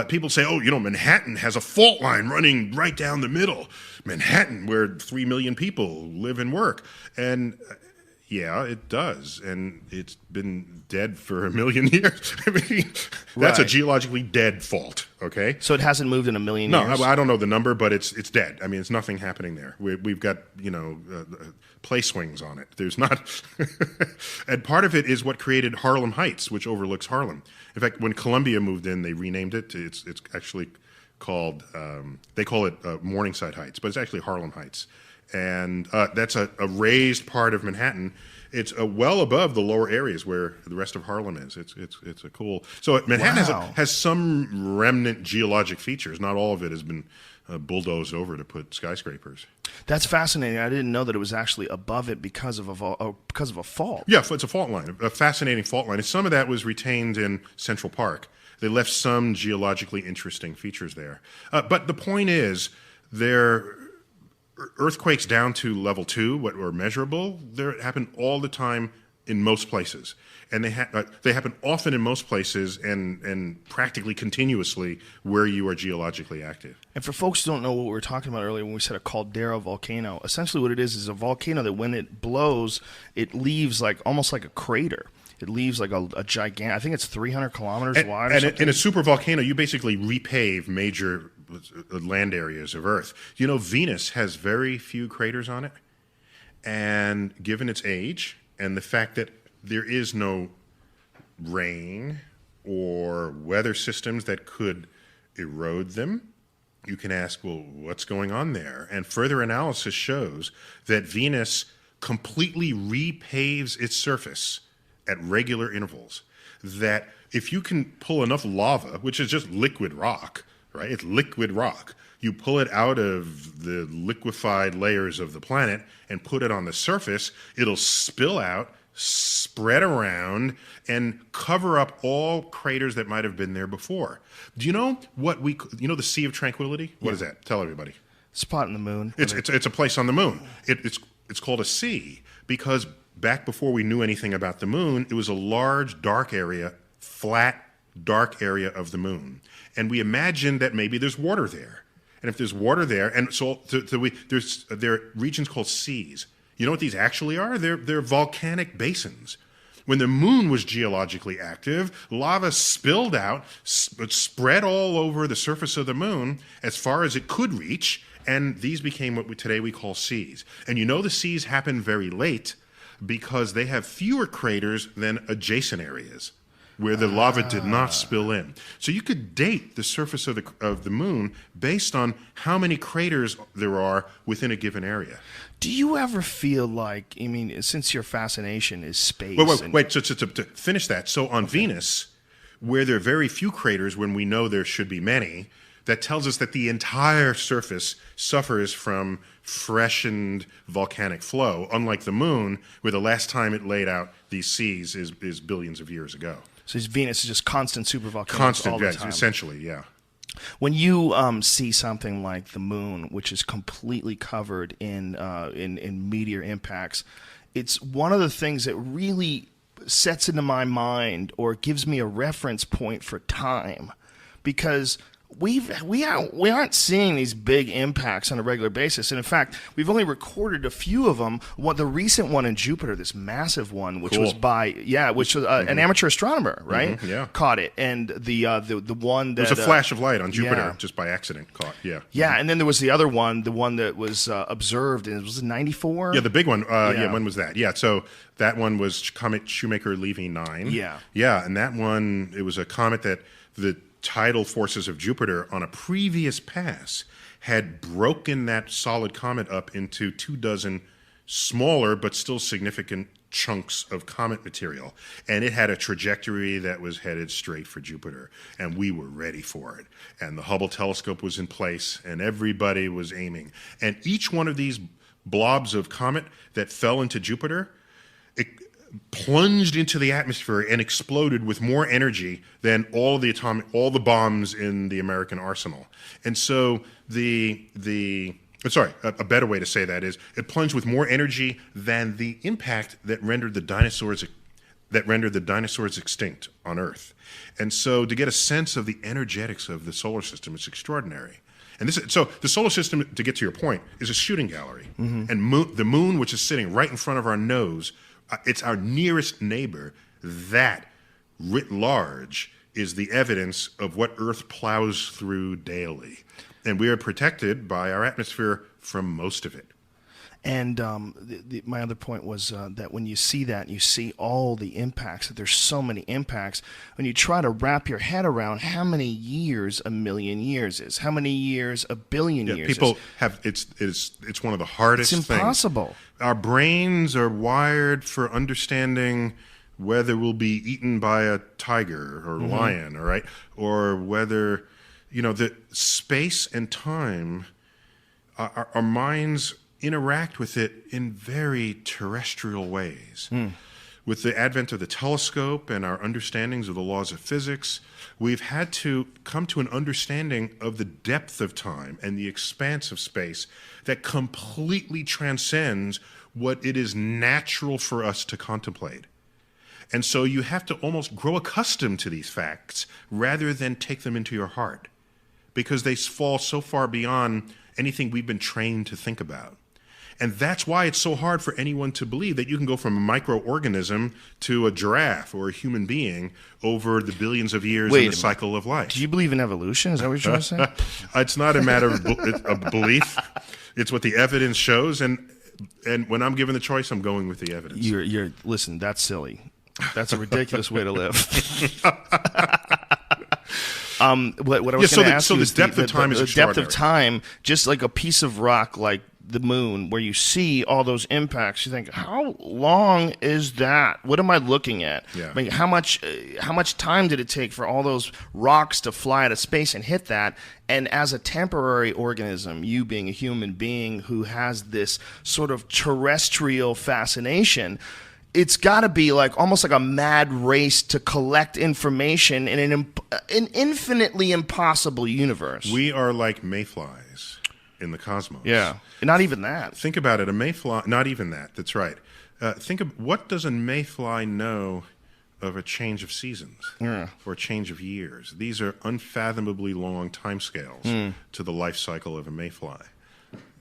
[SPEAKER 4] People say, Manhattan has a fault line running right down the middle. Manhattan, where 3 million people live and work. And yeah, it does. And it's been dead for 1 million years. I mean, that's a
[SPEAKER 3] Right.
[SPEAKER 4] geologically dead fault, okay?
[SPEAKER 3] So it hasn't moved in 1 million
[SPEAKER 4] No,
[SPEAKER 3] years?
[SPEAKER 4] I don't know the number, but it's dead. I mean, it's nothing happening there. We've got play swings on it. There's not, and part of it is what created Harlem Heights, which overlooks Harlem. In fact, when Columbia moved in, they renamed it. It's actually called they call it Morningside Heights, but it's actually Harlem Heights, and that's a raised part of Manhattan. It's well above the lower areas where the rest of Harlem is. It's a cool. So Manhattan
[SPEAKER 3] Wow.
[SPEAKER 4] has some remnant geologic features. Not all of it has been bulldozed over to put skyscrapers.
[SPEAKER 3] That's fascinating. I didn't know that it was actually above it because of a fault.
[SPEAKER 4] Yeah, it's a fault line, a fascinating fault line. And some of that was retained in Central Park. They left some geologically interesting features there. But the point is, earthquakes down to level 2, what were measurable, they happen all the time in most places. And they happen often in most places and practically continuously where you are geologically active.
[SPEAKER 3] And for folks who don't know what we were talking about earlier when we said a caldera volcano, essentially what it is a volcano that when it blows, it leaves almost like a crater. It leaves like a gigantic, I think it's 300 kilometers wide or something.
[SPEAKER 4] In a supervolcano, you basically repave major land areas of Earth. Venus has very few craters on it. And given its age and the fact that there is no rain or weather systems that could erode them, you can ask, well, what's going on there? And further analysis shows that Venus completely repaves its surface at regular intervals. That if you can pull enough lava, which is just liquid rock, right? It's liquid rock. You pull it out of the liquefied layers of the planet and put it on the surface, it'll spill out, spread around, and cover up all craters that might have been there before. Do you know the Sea of Tranquility? What is that? Tell everybody.
[SPEAKER 3] Spot in the moon.
[SPEAKER 4] It's a place on the moon. It's called a sea because back before we knew anything about the moon, it was a large, dark area, flat, dark area of the moon. And we imagined that maybe there's water there. And if there's water there, and so there are regions called seas. You know what these actually are? They're volcanic basins. When the moon was geologically active, lava spilled out, spread all over the surface of the moon as far as it could reach, and these became what today we call seas. And the seas happen very late because they have fewer craters than adjacent areas where the lava did not spill in. So you could date the surface of the moon based on how many craters there are within a given area.
[SPEAKER 3] Do you ever feel like, since your fascination is space...
[SPEAKER 4] Wait, to finish that. So on Venus, where there are very few craters when we know there should be many, that tells us that the entire surface suffers from freshened volcanic flow, unlike the moon, where the last time it laid out these seas is billions of years ago.
[SPEAKER 3] So Venus is just constant supervolcanoes
[SPEAKER 4] Constant,
[SPEAKER 3] all the
[SPEAKER 4] yeah,
[SPEAKER 3] time.
[SPEAKER 4] essentially, yeah.
[SPEAKER 3] When you see something like the moon, which is completely covered in meteor impacts, it's one of the things that really sets into my mind or gives me a reference point for time, because we aren't seeing these big impacts on a regular basis, and in fact, we've only recorded a few of them. The recent one in Jupiter, this massive one, which was which was an amateur astronomer, right?
[SPEAKER 4] Yeah,
[SPEAKER 3] caught it, and the one that
[SPEAKER 4] it was a flash of light on Jupiter,
[SPEAKER 3] yeah.
[SPEAKER 4] just by accident caught. Yeah,
[SPEAKER 3] yeah, and then there was the other one, the one that was observed, and it was 94.
[SPEAKER 4] Yeah, the big one. When was that? Yeah, so that one was Comet Shoemaker-Levy 9. Yeah, and that one, it was a comet that the tidal forces of Jupiter on a previous pass had broken that solid comet up into 24 smaller but still significant chunks of comet material. And it had a trajectory that was headed straight for Jupiter. And we were ready for it. And the Hubble telescope was in place, and everybody was aiming. And each one of these blobs of comet that fell into Jupiter, it plunged into the atmosphere and exploded with more energy than all the bombs in the American arsenal. And so a better way to say that is it plunged with more energy than the impact that rendered the dinosaurs extinct on Earth. And so to get a sense of the energetics of the solar system, it's extraordinary. And so the solar system, to get to your point, is a shooting gallery. Mm-hmm. And the moon, which is sitting right in front of our nose, it's our nearest neighbor. That, writ large, is the evidence of what Earth plows through daily. And we are protected by our atmosphere from most of it.
[SPEAKER 3] And my other point was that when you see that, you see all the impacts, that there's so many impacts, when you try to wrap your head around how many years a million years is, how many years a billion years
[SPEAKER 4] people
[SPEAKER 3] is.
[SPEAKER 4] It's one of the hardest
[SPEAKER 3] things. It's impossible.
[SPEAKER 4] Our brains are wired for understanding whether we'll be eaten by a tiger or lion, all right? Or whether, the space and time, our minds interact with it in very terrestrial ways. With the advent of the telescope and our understandings of the laws of physics, we've had to come to an understanding of the depth of time and the expanse of space that completely transcends what it is natural for us to contemplate. And so you have to almost grow accustomed to these facts rather than take them into your heart, because they fall so far beyond anything we've been trained to think about. And that's why it's so hard for anyone to believe that you can go from a microorganism to a giraffe or a human being over the billions of years in the cycle of life.
[SPEAKER 3] Do you believe in evolution? Is that what you're trying to say?
[SPEAKER 4] It's not a matter of belief. It's what the evidence shows. And when I'm given the choice, I'm going with the evidence.
[SPEAKER 3] Listen, that's silly. That's a ridiculous way to live. What I was going to ask you is
[SPEAKER 4] the depth of time is extraordinary.
[SPEAKER 3] The depth of time, just like a piece of rock like the moon, where you see all those impacts, you think, how long is that? What am I looking at?
[SPEAKER 4] Yeah.
[SPEAKER 3] I mean, how much time did it take for all those rocks to fly out of space and hit that? And as a temporary organism, you being a human being who has this sort of terrestrial fascination, it's got to be almost like a mad race to collect information in an infinitely impossible universe.
[SPEAKER 4] We are like mayflies in the cosmos.
[SPEAKER 3] Yeah, and not even that.
[SPEAKER 4] Think about it. A mayfly, not even that. That's right. Think of what does a mayfly know of a change of seasons or a change of years? These are unfathomably long timescales to the life cycle of a mayfly.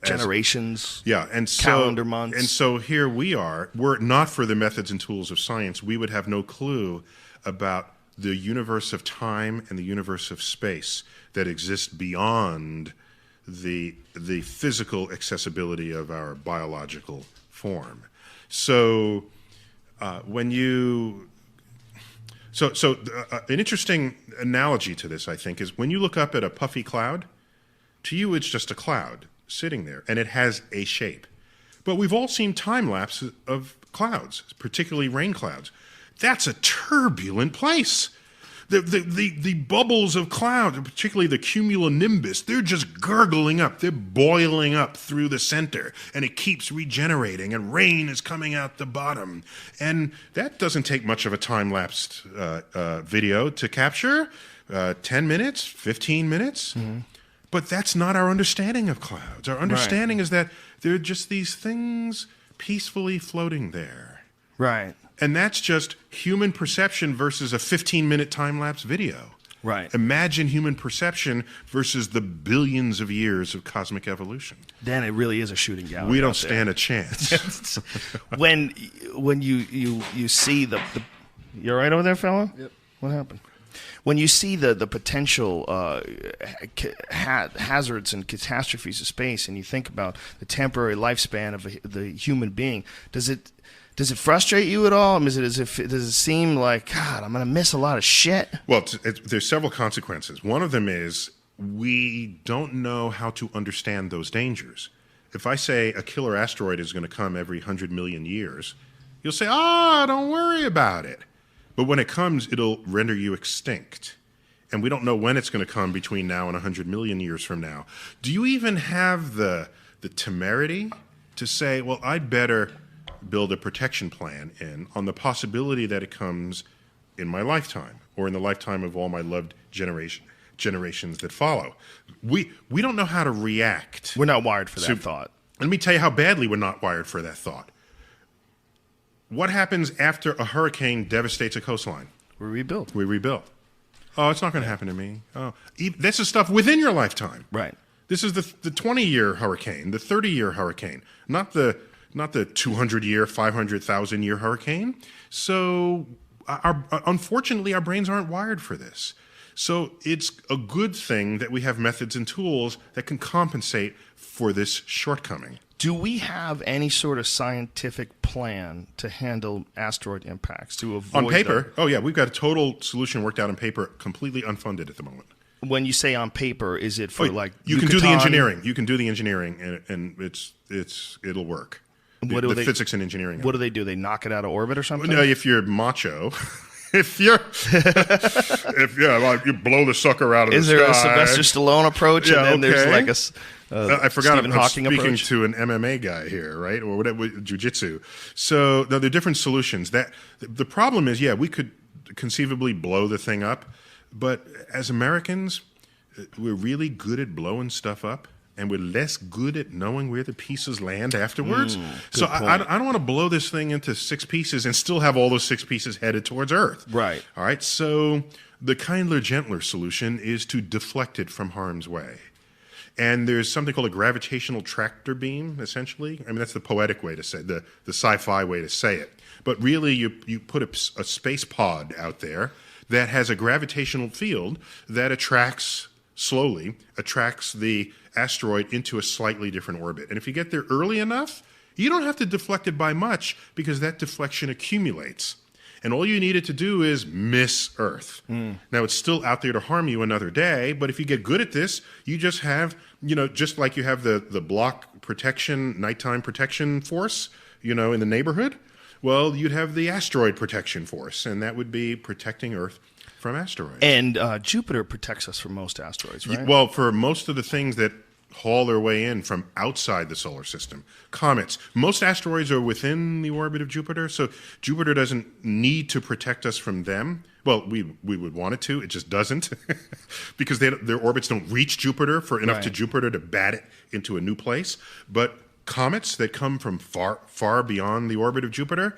[SPEAKER 3] Generations,
[SPEAKER 4] and
[SPEAKER 3] calendar months.
[SPEAKER 4] And so here we are. Were it not for the methods and tools of science, we would have no clue about the universe of time and the universe of space that exists beyond the physical accessibility of our biological form. So an interesting analogy to this, I think, is when you look up at a puffy cloud, to you it's just a cloud sitting there, and it has a shape. But we've all seen time lapses of clouds, particularly rain clouds. That's a turbulent place. The bubbles of clouds, particularly the cumulonimbus, they're just gurgling up. They're boiling up through the center, and it keeps regenerating, and rain is coming out the bottom. And that doesn't take much of a time-lapsed video to capture. 10 minutes, 15 minutes. Mm-hmm. But that's not our understanding of clouds. Our understanding is that they're just these things peacefully floating there.
[SPEAKER 3] Right.
[SPEAKER 4] And that's just human perception versus a 15-minute time-lapse video.
[SPEAKER 3] Right.
[SPEAKER 4] Imagine human perception versus the billions of years of cosmic evolution.
[SPEAKER 3] Dan, it really is a shooting gallery.
[SPEAKER 4] We don't stand a chance.
[SPEAKER 3] when you see the you all right over there, fella?
[SPEAKER 5] Yep.
[SPEAKER 3] What happened? When you see the potential hazards and catastrophes of space, and you think about the temporary lifespan of the human being, does it frustrate you at all? I mean, does it seem like, God, I'm going to miss a lot of shit?
[SPEAKER 4] Well, there's several consequences. One of them is we don't know how to understand those dangers. If I say a killer asteroid is going to come every 100 million years, you'll say, don't worry about it. But when it comes, it'll render you extinct. And we don't know when it's going to come between now and 100 million years from now. Do you even have the temerity to say, well, I'd better build a protection plan in on the possibility that it comes in my lifetime or in the lifetime of all my loved generations that follow? We don't know how to react.
[SPEAKER 3] We're not wired for that thought.
[SPEAKER 4] Let me tell you how badly we're not wired for that thought. What happens after a hurricane devastates a coastline?
[SPEAKER 3] We rebuild.
[SPEAKER 4] Oh, it's not going to happen to me. Oh, this is stuff within your lifetime.
[SPEAKER 3] Right.
[SPEAKER 4] This is the 20-year hurricane, the 30-year hurricane, not the 200-year, 500,000-year hurricane. So, unfortunately, our brains aren't wired for this. So it's a good thing that we have methods and tools that can compensate for this shortcoming.
[SPEAKER 3] Do we have any sort of scientific plan to handle asteroid impacts, to avoid
[SPEAKER 4] on paper?
[SPEAKER 3] them?
[SPEAKER 4] Oh, yeah, we've got a total solution worked out on paper, completely unfunded at the moment.
[SPEAKER 3] When you say on paper, is it for
[SPEAKER 4] you can do the engineering. You can do the engineering, and it'll work. The physics and engineering.
[SPEAKER 3] What do they do? They knock it out of orbit or something?
[SPEAKER 4] No, if you're macho. If you blow the sucker out of the sky.
[SPEAKER 3] Is there a Sylvester Stallone approach, and then there's like
[SPEAKER 4] I forgot
[SPEAKER 3] Stephen
[SPEAKER 4] I'm
[SPEAKER 3] Hawking
[SPEAKER 4] speaking
[SPEAKER 3] approach?
[SPEAKER 4] to an MMA guy here, right, or whatever, jiu-jitsu. So there are different solutions. The problem is, we could conceivably blow the thing up, but as Americans, we're really good at blowing stuff up, and we're less good at knowing where the pieces land afterwards. So I don't want to blow this thing into 6 pieces and still have all those 6 pieces headed towards Earth.
[SPEAKER 3] Right.
[SPEAKER 4] All right. So the kinder, gentler solution is to deflect it from harm's way. And there's something called a gravitational tractor beam, essentially. I mean, that's the poetic way to say it, the sci-fi way to say it. But really, you put a space pod out there that has a gravitational field that attracts the asteroid into a slightly different orbit. And if you get there early enough, you don't have to deflect it by much because that deflection accumulates. And all you need it to do is miss Earth. Now, it's still out there to harm you another day, but if you get good at this, you just have, just like you have the block protection, nighttime protection force, in the neighborhood, well, you'd have the asteroid protection force, and that would be protecting Earth from asteroids.
[SPEAKER 3] And Jupiter protects us from most asteroids, right?
[SPEAKER 4] Well, for most of the things that haul their way in from outside the solar system, comets, most asteroids are within the orbit of Jupiter, so Jupiter doesn't need to protect us from them. Well, we would want it to. It just doesn't because their orbits don't reach Jupiter for enough to Jupiter to bat it into a new place. But comets that come from far beyond the orbit of Jupiter,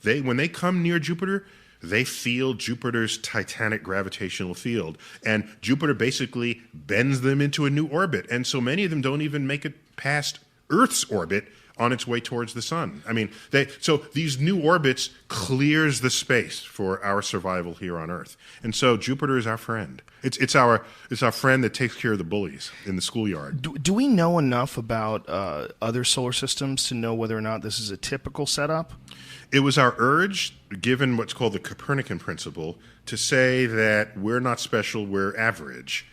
[SPEAKER 4] when they come near Jupiter, they feel Jupiter's titanic gravitational field. And Jupiter basically bends them into a new orbit. And so many of them don't even make it past Earth's orbit on its way towards the sun. I mean, so these new orbits clears the space for our survival here on Earth. And so Jupiter is our friend. It's our friend that takes care of the bullies in the schoolyard.
[SPEAKER 3] Do we know enough about other solar systems to know whether or not this is a typical setup?
[SPEAKER 4] It was our urge, given what's called the Copernican principle, to say that we're not special, we're average.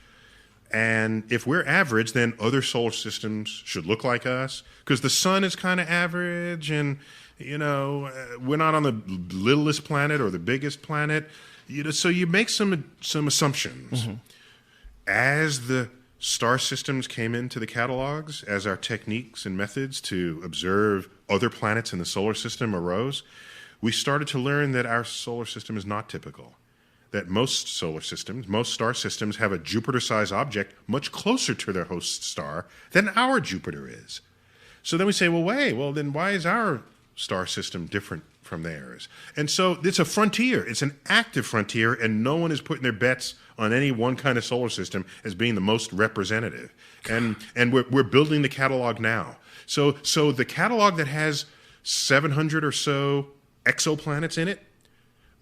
[SPEAKER 4] And if we're average, then other solar systems should look like us, because the sun is kind of average, and we're not on the littlest planet or the biggest planet. So you make some assumptions.
[SPEAKER 3] Mm-hmm.
[SPEAKER 4] As the star systems came into the catalogs, as our techniques and methods to observe other planets in the solar system arose, we started to learn that our solar system is not typical. That most solar systems, most star systems, have a Jupiter-sized object much closer to their host star than our Jupiter is. So then we say, well, then why is our star system different from theirs? And so it's a frontier. It's an active frontier, and no one is putting their bets on any one kind of solar system as being the most representative. And we're building the catalog now. So the catalog that has 700 or so exoplanets in it,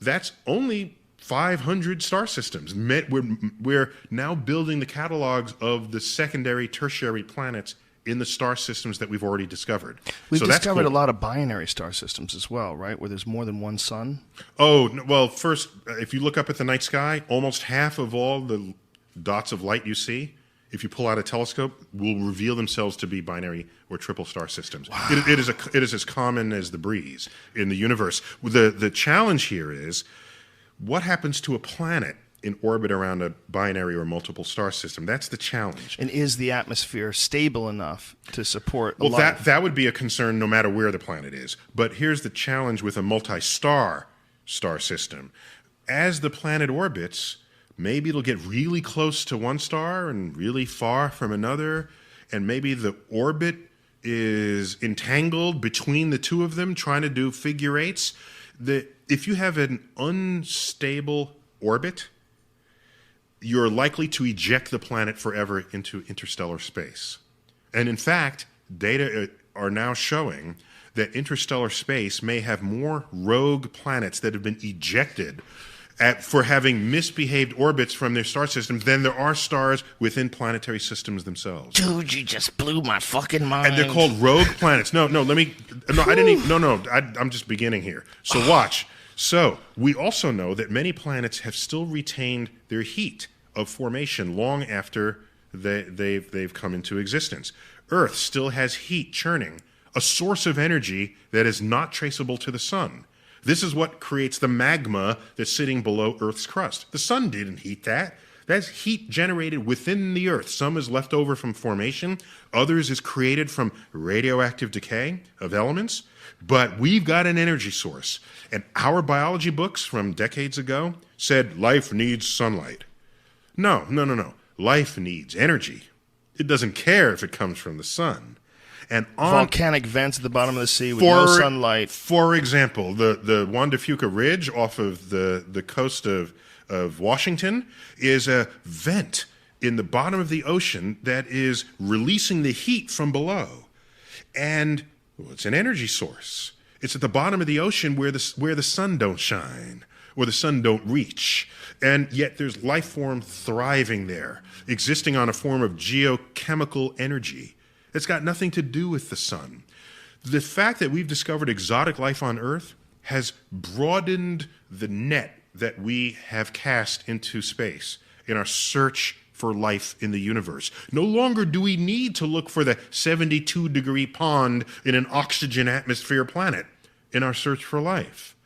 [SPEAKER 4] that's only 500 star systems. We're now building the catalogs of the secondary, tertiary planets in the star systems that we've already discovered.
[SPEAKER 3] We've
[SPEAKER 4] so that's
[SPEAKER 3] discovered
[SPEAKER 4] cool.
[SPEAKER 3] a lot of binary star systems as well, right? Where there's more than one sun.
[SPEAKER 4] Oh, well, first, if you look up at the night sky, almost half of all the dots of light you see, if you pull out a telescope, will reveal themselves to be binary or triple star systems. Wow. It is as common as the breeze in the universe. The challenge here is, what happens to a planet in orbit around a binary or multiple star system? That's the challenge.
[SPEAKER 3] And is the atmosphere stable enough to support
[SPEAKER 4] Well,
[SPEAKER 3] life?
[SPEAKER 4] that would be a concern no matter where the planet is. But here's the challenge with a multi-star star system. As the planet orbits, maybe it'll get really close to one star and really far from another, and maybe the orbit is entangled between the two of them, trying to do figure eights. If you have an unstable orbit, you're likely to eject the planet forever into interstellar space. And in fact, data are now showing that interstellar space may have more rogue planets that have been ejected for having misbehaved orbits from their star systems than there are stars within planetary systems themselves.
[SPEAKER 3] Dude, you just blew my fucking mind.
[SPEAKER 4] And they're called rogue planets. I'm just beginning here. So watch. So we also know that many planets have still retained their heat of formation long after they've come into existence. Earth still has heat churning, a source of energy that is not traceable to the sun. This is what creates the magma that's sitting below Earth's crust. The sun didn't heat that. That's heat generated within the Earth. Some is left over from formation. Others is created from radioactive decay of elements. But we've got an energy source. And our biology books from decades ago said life needs sunlight. No. Life needs energy. It doesn't care if it comes from the sun. And
[SPEAKER 3] volcanic vents at the bottom of the sea with no sunlight.
[SPEAKER 4] For example, the Juan de Fuca Ridge off of the coast of Washington is a vent in the bottom of the ocean that is releasing the heat from below. And it's an energy source. It's at the bottom of the ocean where the sun don't shine, or the sun don't reach. And yet there's life form thriving there, existing on a form of geochemical energy. It's got nothing to do with the sun. The fact that we've discovered exotic life on Earth has broadened the net that we have cast into space in our search for life in the universe. No longer do we need to look for the 72-degree pond in an oxygen atmosphere planet in our search for life.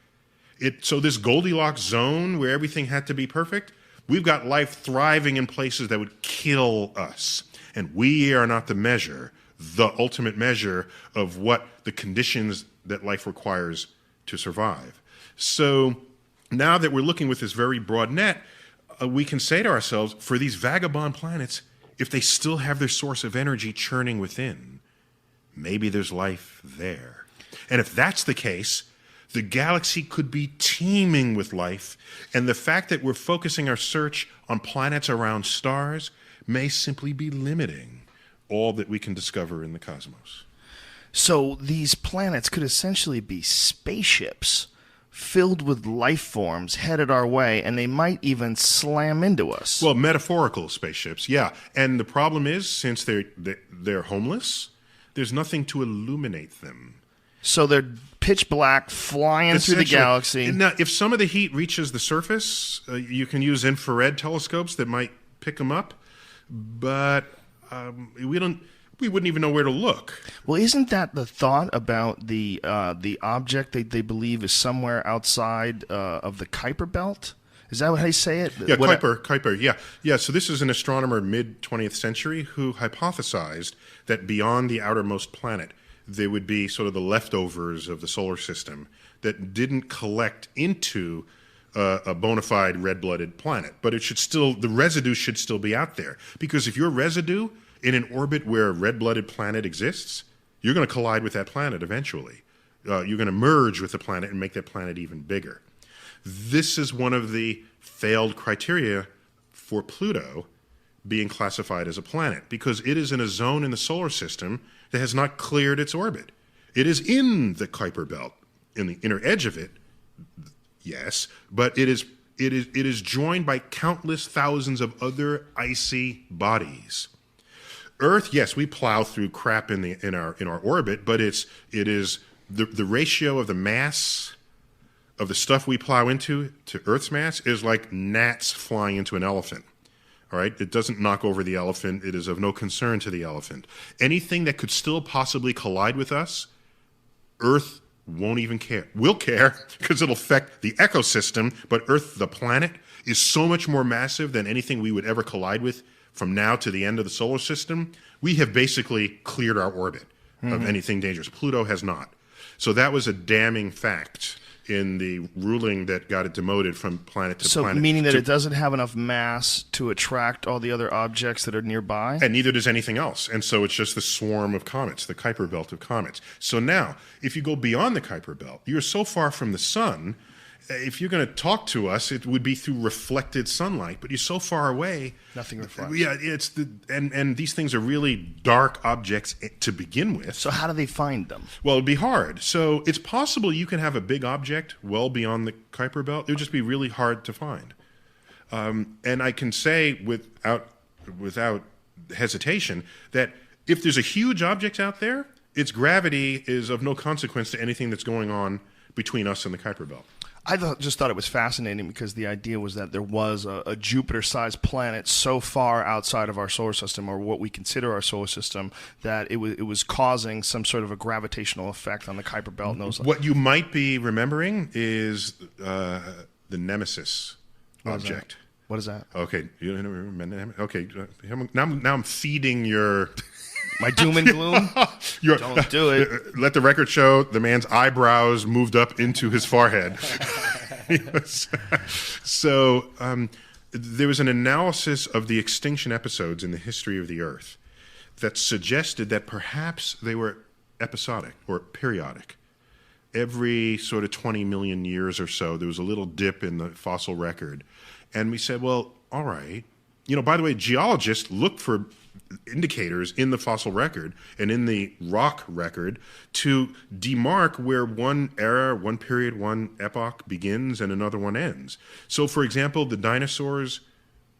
[SPEAKER 4] So this Goldilocks zone where everything had to be perfect, we've got life thriving in places that would kill us. And we are not the ultimate measure of what the conditions that life requires to survive. So now that we're looking with this very broad net, we can say to ourselves, for these vagabond planets, if they still have their source of energy churning within, maybe there's life there. And if that's the case, the galaxy could be teeming with life, and the fact that we're focusing our search on planets around stars may simply be limiting all that we can discover in the cosmos.
[SPEAKER 3] So these planets could essentially be spaceships filled with life forms headed our way, and they might even slam into us.
[SPEAKER 4] Well, metaphorical spaceships, yeah. And the problem is, since they're homeless, there's nothing to illuminate them.
[SPEAKER 3] So they're pitch black, flying through the galaxy.
[SPEAKER 4] Now, if some of the heat reaches the surface, you can use infrared telescopes that might pick them up, but we wouldn't even know where to look.
[SPEAKER 3] Well, isn't that the thought about the object that they believe is somewhere outside of the Kuiper Belt? Is that how you say it?
[SPEAKER 4] Yeah, Kuiper. Yeah. So this is an astronomer mid 20th century who hypothesized that beyond the outermost planet, there would be sort of the leftovers of the solar system that didn't collect into a bona fide red-blooded planet, but the residue should still be out there. Because if you're residue in an orbit where a red-blooded planet exists, you're going to collide with that planet eventually. You're going to merge with the planet and make that planet even bigger. This is one of the failed criteria for Pluto being classified as a planet, because it is in a zone in the solar system that has not cleared its orbit. It is in the Kuiper belt, in the inner edge of it, yes, but it is joined by countless thousands of other icy bodies. Earth, yes, we plow through crap in our orbit, but it is the ratio of the mass of the stuff we plow into to Earth's mass is like gnats flying into an elephant. All right, it doesn't knock over the elephant. It is of no concern to the elephant. Anything that could still possibly collide with us, Earth won't even care. We'll care because it'll affect the ecosystem, but Earth, the planet, is so much more massive than anything we would ever collide with from now to the end of the solar system. We have basically cleared our orbit of anything dangerous. Pluto has not. So that was a damning fact in the ruling that got it demoted from planet to planet.
[SPEAKER 3] So meaning that it doesn't have enough mass to attract all the other objects that are nearby?
[SPEAKER 4] And neither does anything else. And so it's just the swarm of comets, the Kuiper belt of comets. So now, if you go beyond the Kuiper belt, you're so far from the sun, if you're going to talk to us, it would be through reflected sunlight, but you're so far away.
[SPEAKER 3] Nothing reflects.
[SPEAKER 4] Yeah, and these things are really dark objects to begin with.
[SPEAKER 3] So how do they find them?
[SPEAKER 4] Well, it'd be hard. So it's possible you can have a big object well beyond the Kuiper belt. It would just be really hard to find. And I can say without hesitation that if there's a huge object out there, its gravity is of no consequence to anything that's going on between us and the Kuiper belt.
[SPEAKER 3] I just thought it was fascinating because the idea was that there was a Jupiter-sized planet so far outside of our solar system, or what we consider our solar system, that it was causing some sort of a gravitational effect on the Kuiper belt.
[SPEAKER 4] What you might be remembering is the Nemesis object.
[SPEAKER 3] What is that?
[SPEAKER 4] Okay, you don't remember? Okay, now I'm feeding your.
[SPEAKER 3] My doom and gloom? Don't do it.
[SPEAKER 4] Let the record show the man's eyebrows moved up into his forehead. So there was an analysis of the extinction episodes in the history of the Earth that suggested that perhaps they were episodic or periodic. Every sort of 20 million years or so, there was a little dip in the fossil record. And we said, well, all right. By the way, geologists look for indicators in the fossil record and in the rock record to demark where one era, one period, one epoch begins and another one ends. So, for example, the dinosaurs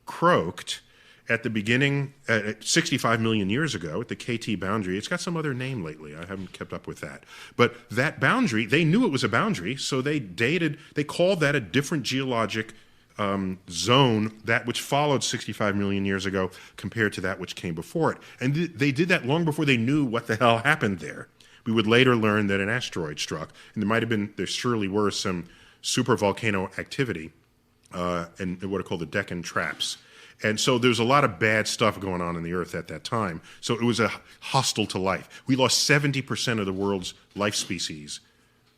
[SPEAKER 4] croaked at the beginning, 65 million years ago, at the KT boundary. It's got some other name lately. I haven't kept up with that. But that boundary, they knew it was a boundary, so they called that a different geologic zone, that which followed 65 million years ago compared to that which came before it. And they did that long before they knew what the hell happened there. We would later learn that an asteroid struck, and there surely were some supervolcano activity and what are called the Deccan traps. And so there's a lot of bad stuff going on in the Earth at that time. So it was hostile to life. We lost 70% of the world's life species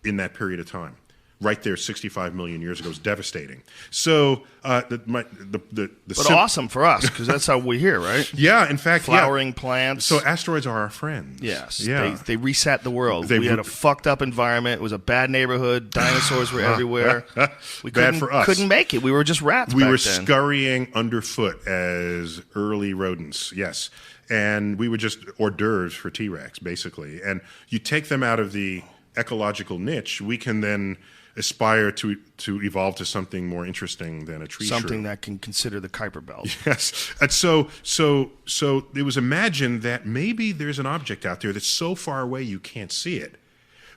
[SPEAKER 4] in that period of time. Right there, 65 million years ago. It was devastating. So,
[SPEAKER 3] awesome for us, because that's how we hear, right?
[SPEAKER 4] Yeah, in fact,
[SPEAKER 3] flowering plants.
[SPEAKER 4] So asteroids are our friends.
[SPEAKER 3] Yes,
[SPEAKER 4] yeah.
[SPEAKER 3] They reset the world. We had a fucked up environment. It was a bad neighborhood. Dinosaurs were everywhere.
[SPEAKER 4] Bad for us.
[SPEAKER 3] Couldn't make it. We were just rats.
[SPEAKER 4] We were
[SPEAKER 3] then.
[SPEAKER 4] Scurrying underfoot as early rodents. Yes, and we were just hors d'oeuvres for T-Rex, basically. And you take them out of the ecological niche, we can then aspire to evolve to something more interesting than a tree shrew.
[SPEAKER 3] Something that can consider the Kuiper belt.
[SPEAKER 4] Yes. And so it was imagined that maybe there's an object out there that's so far away you can't see it,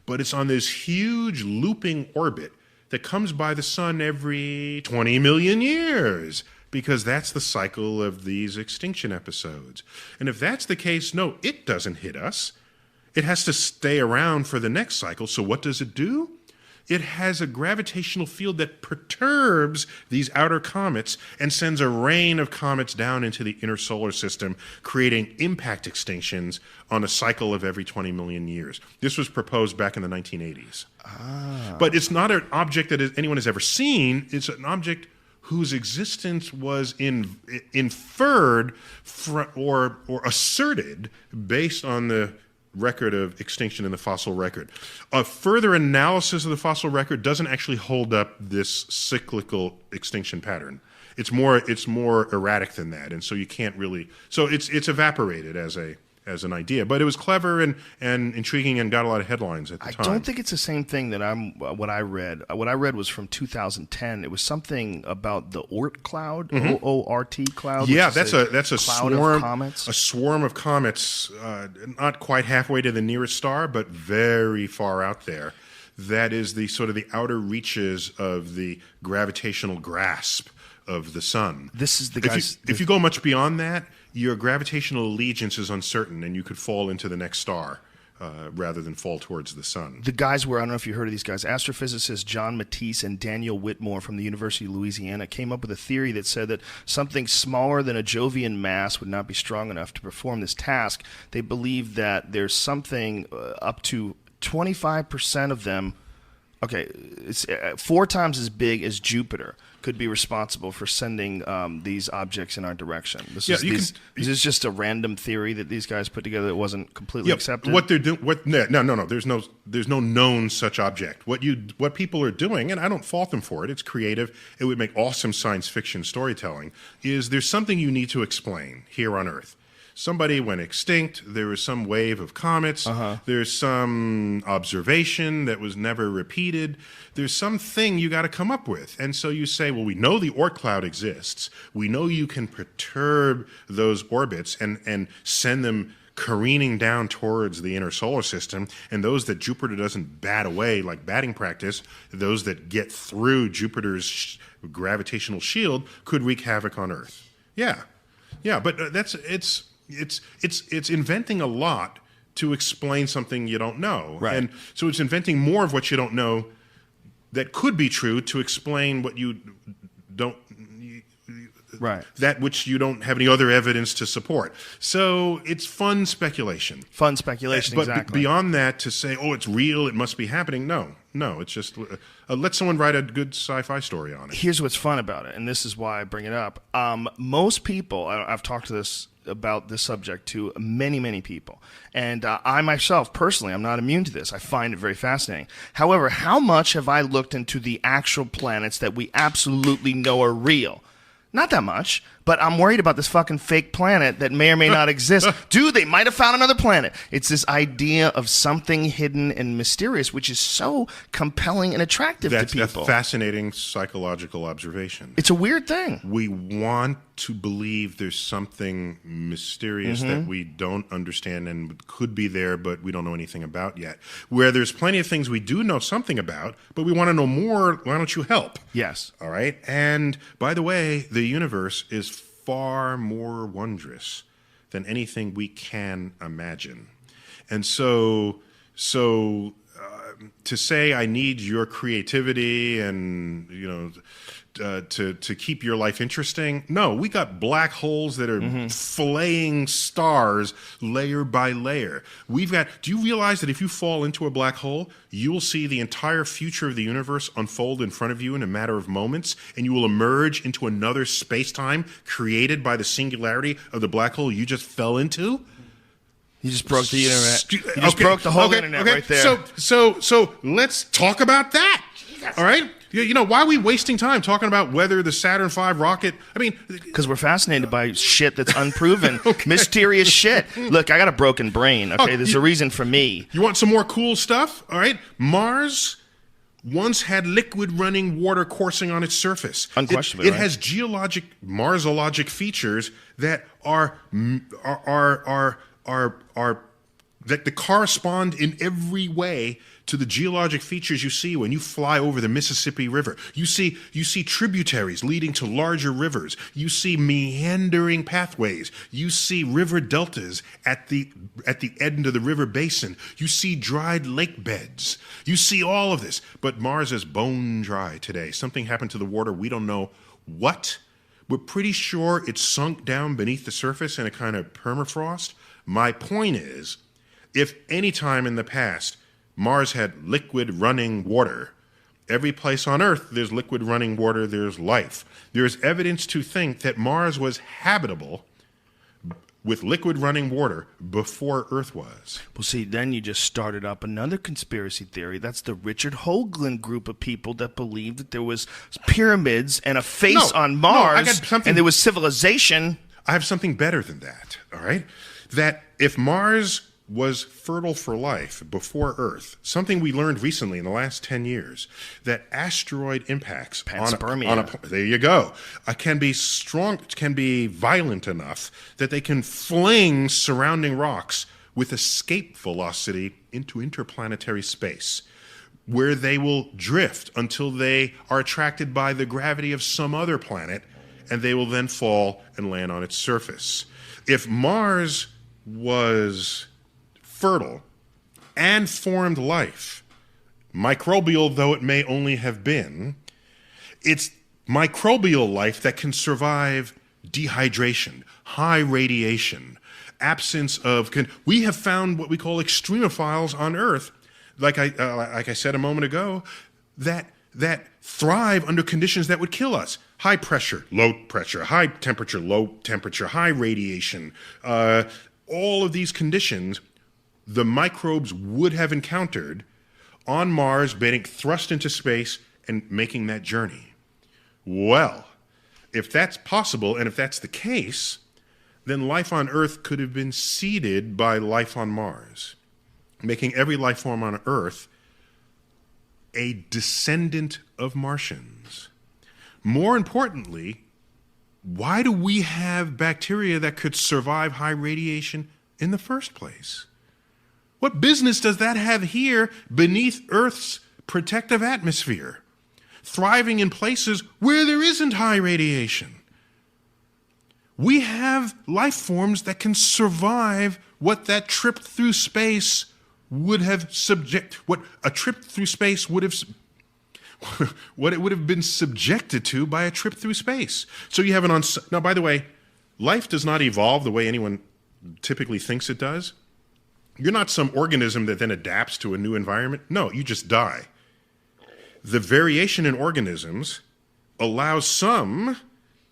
[SPEAKER 4] but it's on this huge looping orbit that comes by the sun every 20 million years, because that's the cycle of these extinction episodes. And if that's the case, no, it doesn't hit us. It has to stay around for the next cycle. So what does it do? it has a gravitational field that perturbs these outer comets and sends a rain of comets down into the inner solar system, creating impact extinctions on a cycle of every 20 million years. This was proposed back in the 1980s. But it's not an object that anyone has ever seen. It's an object whose existence was inferred or asserted based on the record of extinction in the fossil record. A further analysis of the fossil record doesn't actually hold up this cyclical extinction pattern. It's more erratic than that, and so you can't really. So it's evaporated as an idea, but it was clever and intriguing and got a lot of headlines at the time.
[SPEAKER 3] I don't think it's the same thing that what I read. What I read was from 2010. It was something about the Oort cloud, O-O-R-T cloud.
[SPEAKER 4] Yeah, that's a
[SPEAKER 3] cloud
[SPEAKER 4] swarm
[SPEAKER 3] of comets.
[SPEAKER 4] A swarm of comets, not quite halfway to the nearest star, but very far out there. That is the sort of the outer reaches of the gravitational grasp of the sun.
[SPEAKER 3] This is the guys.
[SPEAKER 4] If you go much beyond that, your gravitational allegiance is uncertain, and you could fall into the next star rather than fall towards the sun.
[SPEAKER 3] The guys were, I don't know if you heard of these guys, astrophysicists John Matisse and Daniel Whitmore from the University of Louisiana came up with a theory that said that something smaller than a Jovian mass would not be strong enough to perform this task. They believe that there's something up to 25% of them, okay, it's 4 times as big as Jupiter, could be responsible for sending these objects in our direction. This is just a random theory that these guys put together that wasn't completely accepted.
[SPEAKER 4] What they're doing? No. There's no known such object. What people are doing, and I don't fault them for it. It's creative. It would make awesome science fiction storytelling. Is there's something you need to explain here on Earth? Somebody went extinct. There was some wave of comets. There's some observation that was never repeated. There's something you got to come up with. And so you say, well, we know the Oort cloud exists. We know you can perturb those orbits and send them careening down towards the inner solar system. And those that Jupiter doesn't bat away like batting practice, those that get through Jupiter's gravitational shield could wreak havoc on Earth. Yeah, but it's inventing a lot to explain something you don't know.
[SPEAKER 3] Right.
[SPEAKER 4] And so it's inventing more of what you don't know that could be true to explain what you don't,
[SPEAKER 3] right,
[SPEAKER 4] that which you don't have any other evidence to support. So it's fun speculation.
[SPEAKER 3] Fun speculation,
[SPEAKER 4] but
[SPEAKER 3] exactly.
[SPEAKER 4] Beyond that, to say, oh, it's real, it must be happening, no, it's just let someone write a good sci-fi story on it.
[SPEAKER 3] Here's what's fun about it, and this is why I bring it up. Most people, I've talked about this subject to many people, and I myself, personally, I'm not immune to this. I find it very fascinating. However, how much have I looked into the actual planets that we absolutely know are real? Not that much, but I'm worried about this fucking fake planet that may or may not exist. Dude, they might have found another planet. It's this idea of something hidden and mysterious, which is so compelling and attractive to people.
[SPEAKER 4] That's a fascinating psychological observation.
[SPEAKER 3] It's a weird thing.
[SPEAKER 4] We want to believe there's something mysterious that we don't understand and could be there, but we don't know anything about yet. Where there's plenty of things we do know something about, but we want to know more. Why don't you help?
[SPEAKER 3] Yes.
[SPEAKER 4] All right. And by the way, the universe is far more wondrous than anything we can imagine. And so to say I need your creativity and, to keep your life interesting. No, we got black holes that are filleting stars layer by layer. Do you realize that if you fall into a black hole, you will see the entire future of the universe unfold in front of you in a matter of moments, and you will emerge into another space-time created by the singularity of the black hole you just fell into?
[SPEAKER 3] You just broke the internet. You just broke the whole internet right there.
[SPEAKER 4] So let's talk about that. Jesus. All right? Why are we wasting time talking about whether the Saturn V rocket...
[SPEAKER 3] Because we're fascinated by shit that's unproven. Mysterious shit. Look, I got a broken brain, okay? There's a reason for me.
[SPEAKER 4] You want some more cool stuff? All right? Mars once had liquid running water coursing on its surface.
[SPEAKER 3] Unquestionably,
[SPEAKER 4] It has Marsologic features that that correspond in every way to the geologic features you see when you fly over the Mississippi River. You see tributaries leading to larger rivers. You see meandering pathways. You see river deltas at the end of the river basin. You see dried lake beds. You see all of this. But Mars is bone dry today. Something happened to the water. We don't know what. We're pretty sure it sunk down beneath the surface in a kind of permafrost. My point is, if any time in the past Mars had liquid running water, every place on Earth there's liquid running water, there's life. There's evidence to think that Mars was habitable with liquid running water before Earth was.
[SPEAKER 3] Well, see, then you just started up another conspiracy theory. That's the Richard Hoagland group of people that believed that there was pyramids and a face on Mars,
[SPEAKER 4] I got something,
[SPEAKER 3] and there was civilization.
[SPEAKER 4] I have something better than that, all right? That if Mars was fertile for life before Earth, something we learned recently in the last 10 years, that asteroid impacts
[SPEAKER 3] panspermia.
[SPEAKER 4] There you go, can be strong, can be violent enough that they can fling surrounding rocks with escape velocity into interplanetary space, where they will drift until they are attracted by the gravity of some other planet, and they will then fall and land on its surface. If Mars was fertile and formed life, microbial though it may only have been, it's microbial life that can survive dehydration, high radiation, absence of... we have found what we call extremophiles on Earth, like I said a moment ago, that thrive under conditions that would kill us. High pressure, low pressure, high temperature, low temperature, high radiation. All of these conditions the microbes would have encountered on Mars, being thrust into space and making that journey. Well, if that's possible, and if that's the case, then life on Earth could have been seeded by life on Mars, making every life form on Earth a descendant of Martians. More importantly, why do we have bacteria that could survive high radiation in the first place? What business does that have here beneath Earth's protective atmosphere, thriving in places where there isn't high radiation? We have life forms that can survive what that trip through space would have what a trip through space would have what it would have been subjected to by a trip through space. So you have now, by the way, life does not evolve the way anyone typically thinks it does. You're not some organism that then adapts to a new environment. No, you just die. The variation in organisms allows some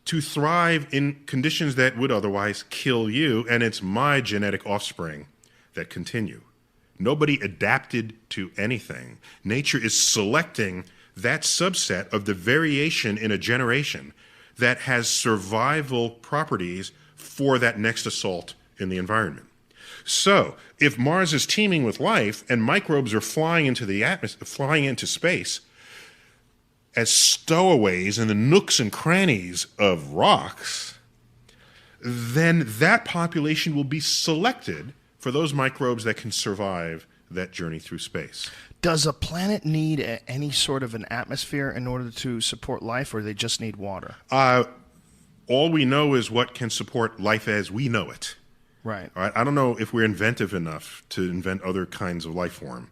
[SPEAKER 4] to thrive in conditions that would otherwise kill you, and it's my genetic offspring that continue. Nobody adapted to anything. Nature is selecting that subset of the variation in a generation that has survival properties for that next assault in the environment. So, if Mars is teeming with life and microbes are flying into the atmosphere, flying into space as stowaways in the nooks and crannies of rocks, then that population will be selected for those microbes that can survive that journey through space.
[SPEAKER 3] Does a planet need any sort of an atmosphere in order to support life, or they just need water?
[SPEAKER 4] All we know is what can support life as we know it.
[SPEAKER 3] Right.
[SPEAKER 4] All right. I don't know if we're inventive enough to invent other kinds of life form,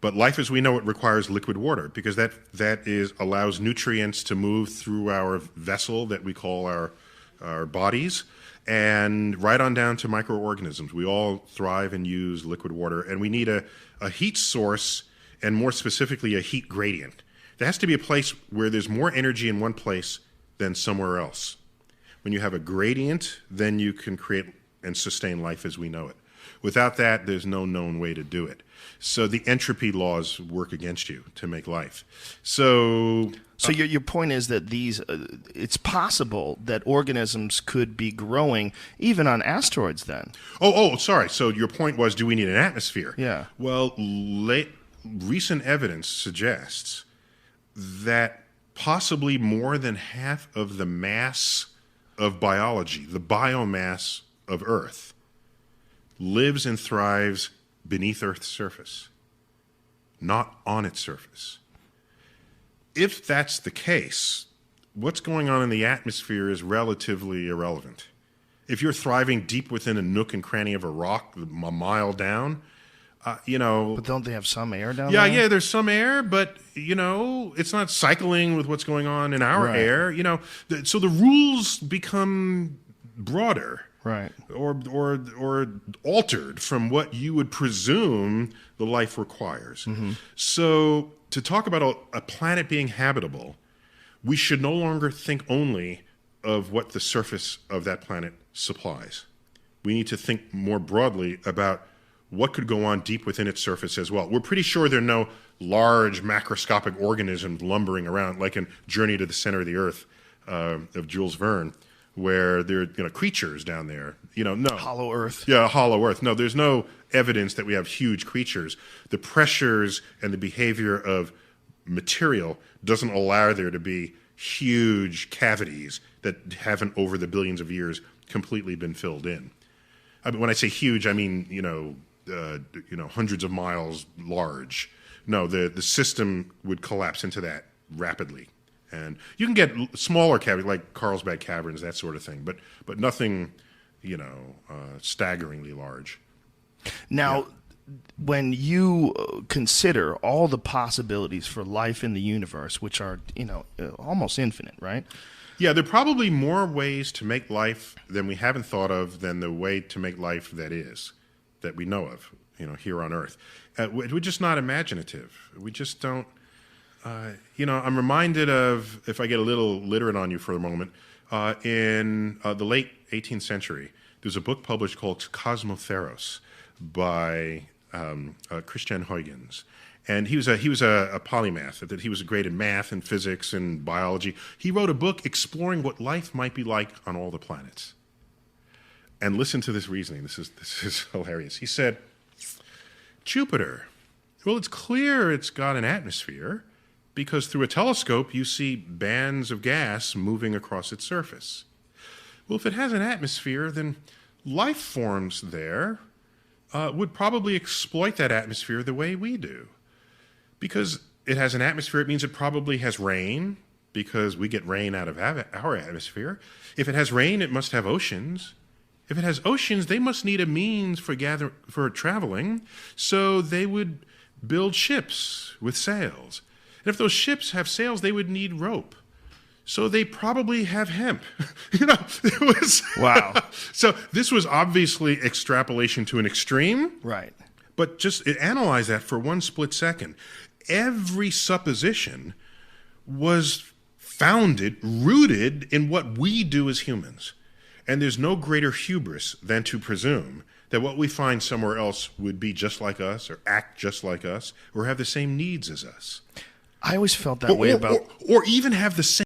[SPEAKER 4] but life as we know it requires liquid water, because that allows nutrients to move through our vessel that we call our bodies, and right on down to microorganisms. We all thrive and use liquid water, and we need a heat source, and more specifically a heat gradient. There has to be a place where there's more energy in one place than somewhere else. When you have a gradient, then you can create and sustain life as we know it. Without that, there's no known way to do it. So the entropy laws work against you to make life. So
[SPEAKER 3] your point is that it's possible that organisms could be growing even on asteroids then?
[SPEAKER 4] Oh, sorry. So your point was, do we need an atmosphere?
[SPEAKER 3] Yeah.
[SPEAKER 4] Well, recent evidence suggests that possibly more than half of the mass of biology, the biomass of Earth, lives and thrives beneath Earth's surface. not on its surface. If that's the case, what's going on in the atmosphere is relatively irrelevant. If you're thriving deep within a nook and cranny of a rock a mile down,
[SPEAKER 2] But don't they have some air down
[SPEAKER 4] yeah,
[SPEAKER 2] there?
[SPEAKER 4] yeah, there's some air, but, it's not cycling with what's going on in our
[SPEAKER 2] Right.
[SPEAKER 4] air, so the rules become broader.
[SPEAKER 2] Right.
[SPEAKER 4] Or altered from what you would presume the life requires. So to talk about a planet being habitable, we should no longer think only of what the surface of that planet supplies. We need to think more broadly about what could go on deep within its surface as well. We're pretty sure there are no large macroscopic organisms lumbering around, like in Journey to the Center of the Earth of Jules Verne, where there are creatures down there. No.
[SPEAKER 2] Hollow Earth.
[SPEAKER 4] Yeah, hollow Earth. No, there's no evidence that we have huge creatures. The pressures and the behavior of material doesn't allow there to be huge cavities that haven't, over the billions of years, completely been filled in. I mean, when I say huge, I mean hundreds of miles large. No, the system would collapse into that rapidly. And you can get smaller cavities like Carlsbad Caverns, that sort of thing, but nothing, staggeringly large.
[SPEAKER 2] Now, when you consider all the possibilities for life in the universe, which are, almost infinite, right?
[SPEAKER 4] Yeah, there are probably more ways to make life than we haven't thought of than the way to make life that we know of, here on Earth. We're just not imaginative. We just don't. I'm reminded of, if I get a little literate on you for a moment, in the late 18th century, there's a book published called Cosmotheros by Christian Huygens. And he was a polymath, that he was great in math and physics and biology. He wrote a book exploring what life might be like on all the planets. And listen to this reasoning. This is hilarious. He said, Jupiter, well, it's clear it's got an atmosphere, because through a telescope you see bands of gas moving across its surface. Well, if it has an atmosphere, then life forms there would probably exploit that atmosphere the way we do. Because it has an atmosphere, it means it probably has rain, because we get rain out of our atmosphere. If it has rain, it must have oceans. If it has oceans, they must need a means for traveling, so they would build ships with sails. And if those ships have sails, they would need rope. So they probably have hemp. It was
[SPEAKER 2] Wow.
[SPEAKER 4] So this was obviously extrapolation to an extreme.
[SPEAKER 2] Right.
[SPEAKER 4] But just analyze that for one split second. Every supposition was rooted in what we do as humans. And there's no greater hubris than to presume that what we find somewhere else would be just like us, or act just like us, or have the same needs as us.
[SPEAKER 2] I always felt that way about...
[SPEAKER 4] Or even have the same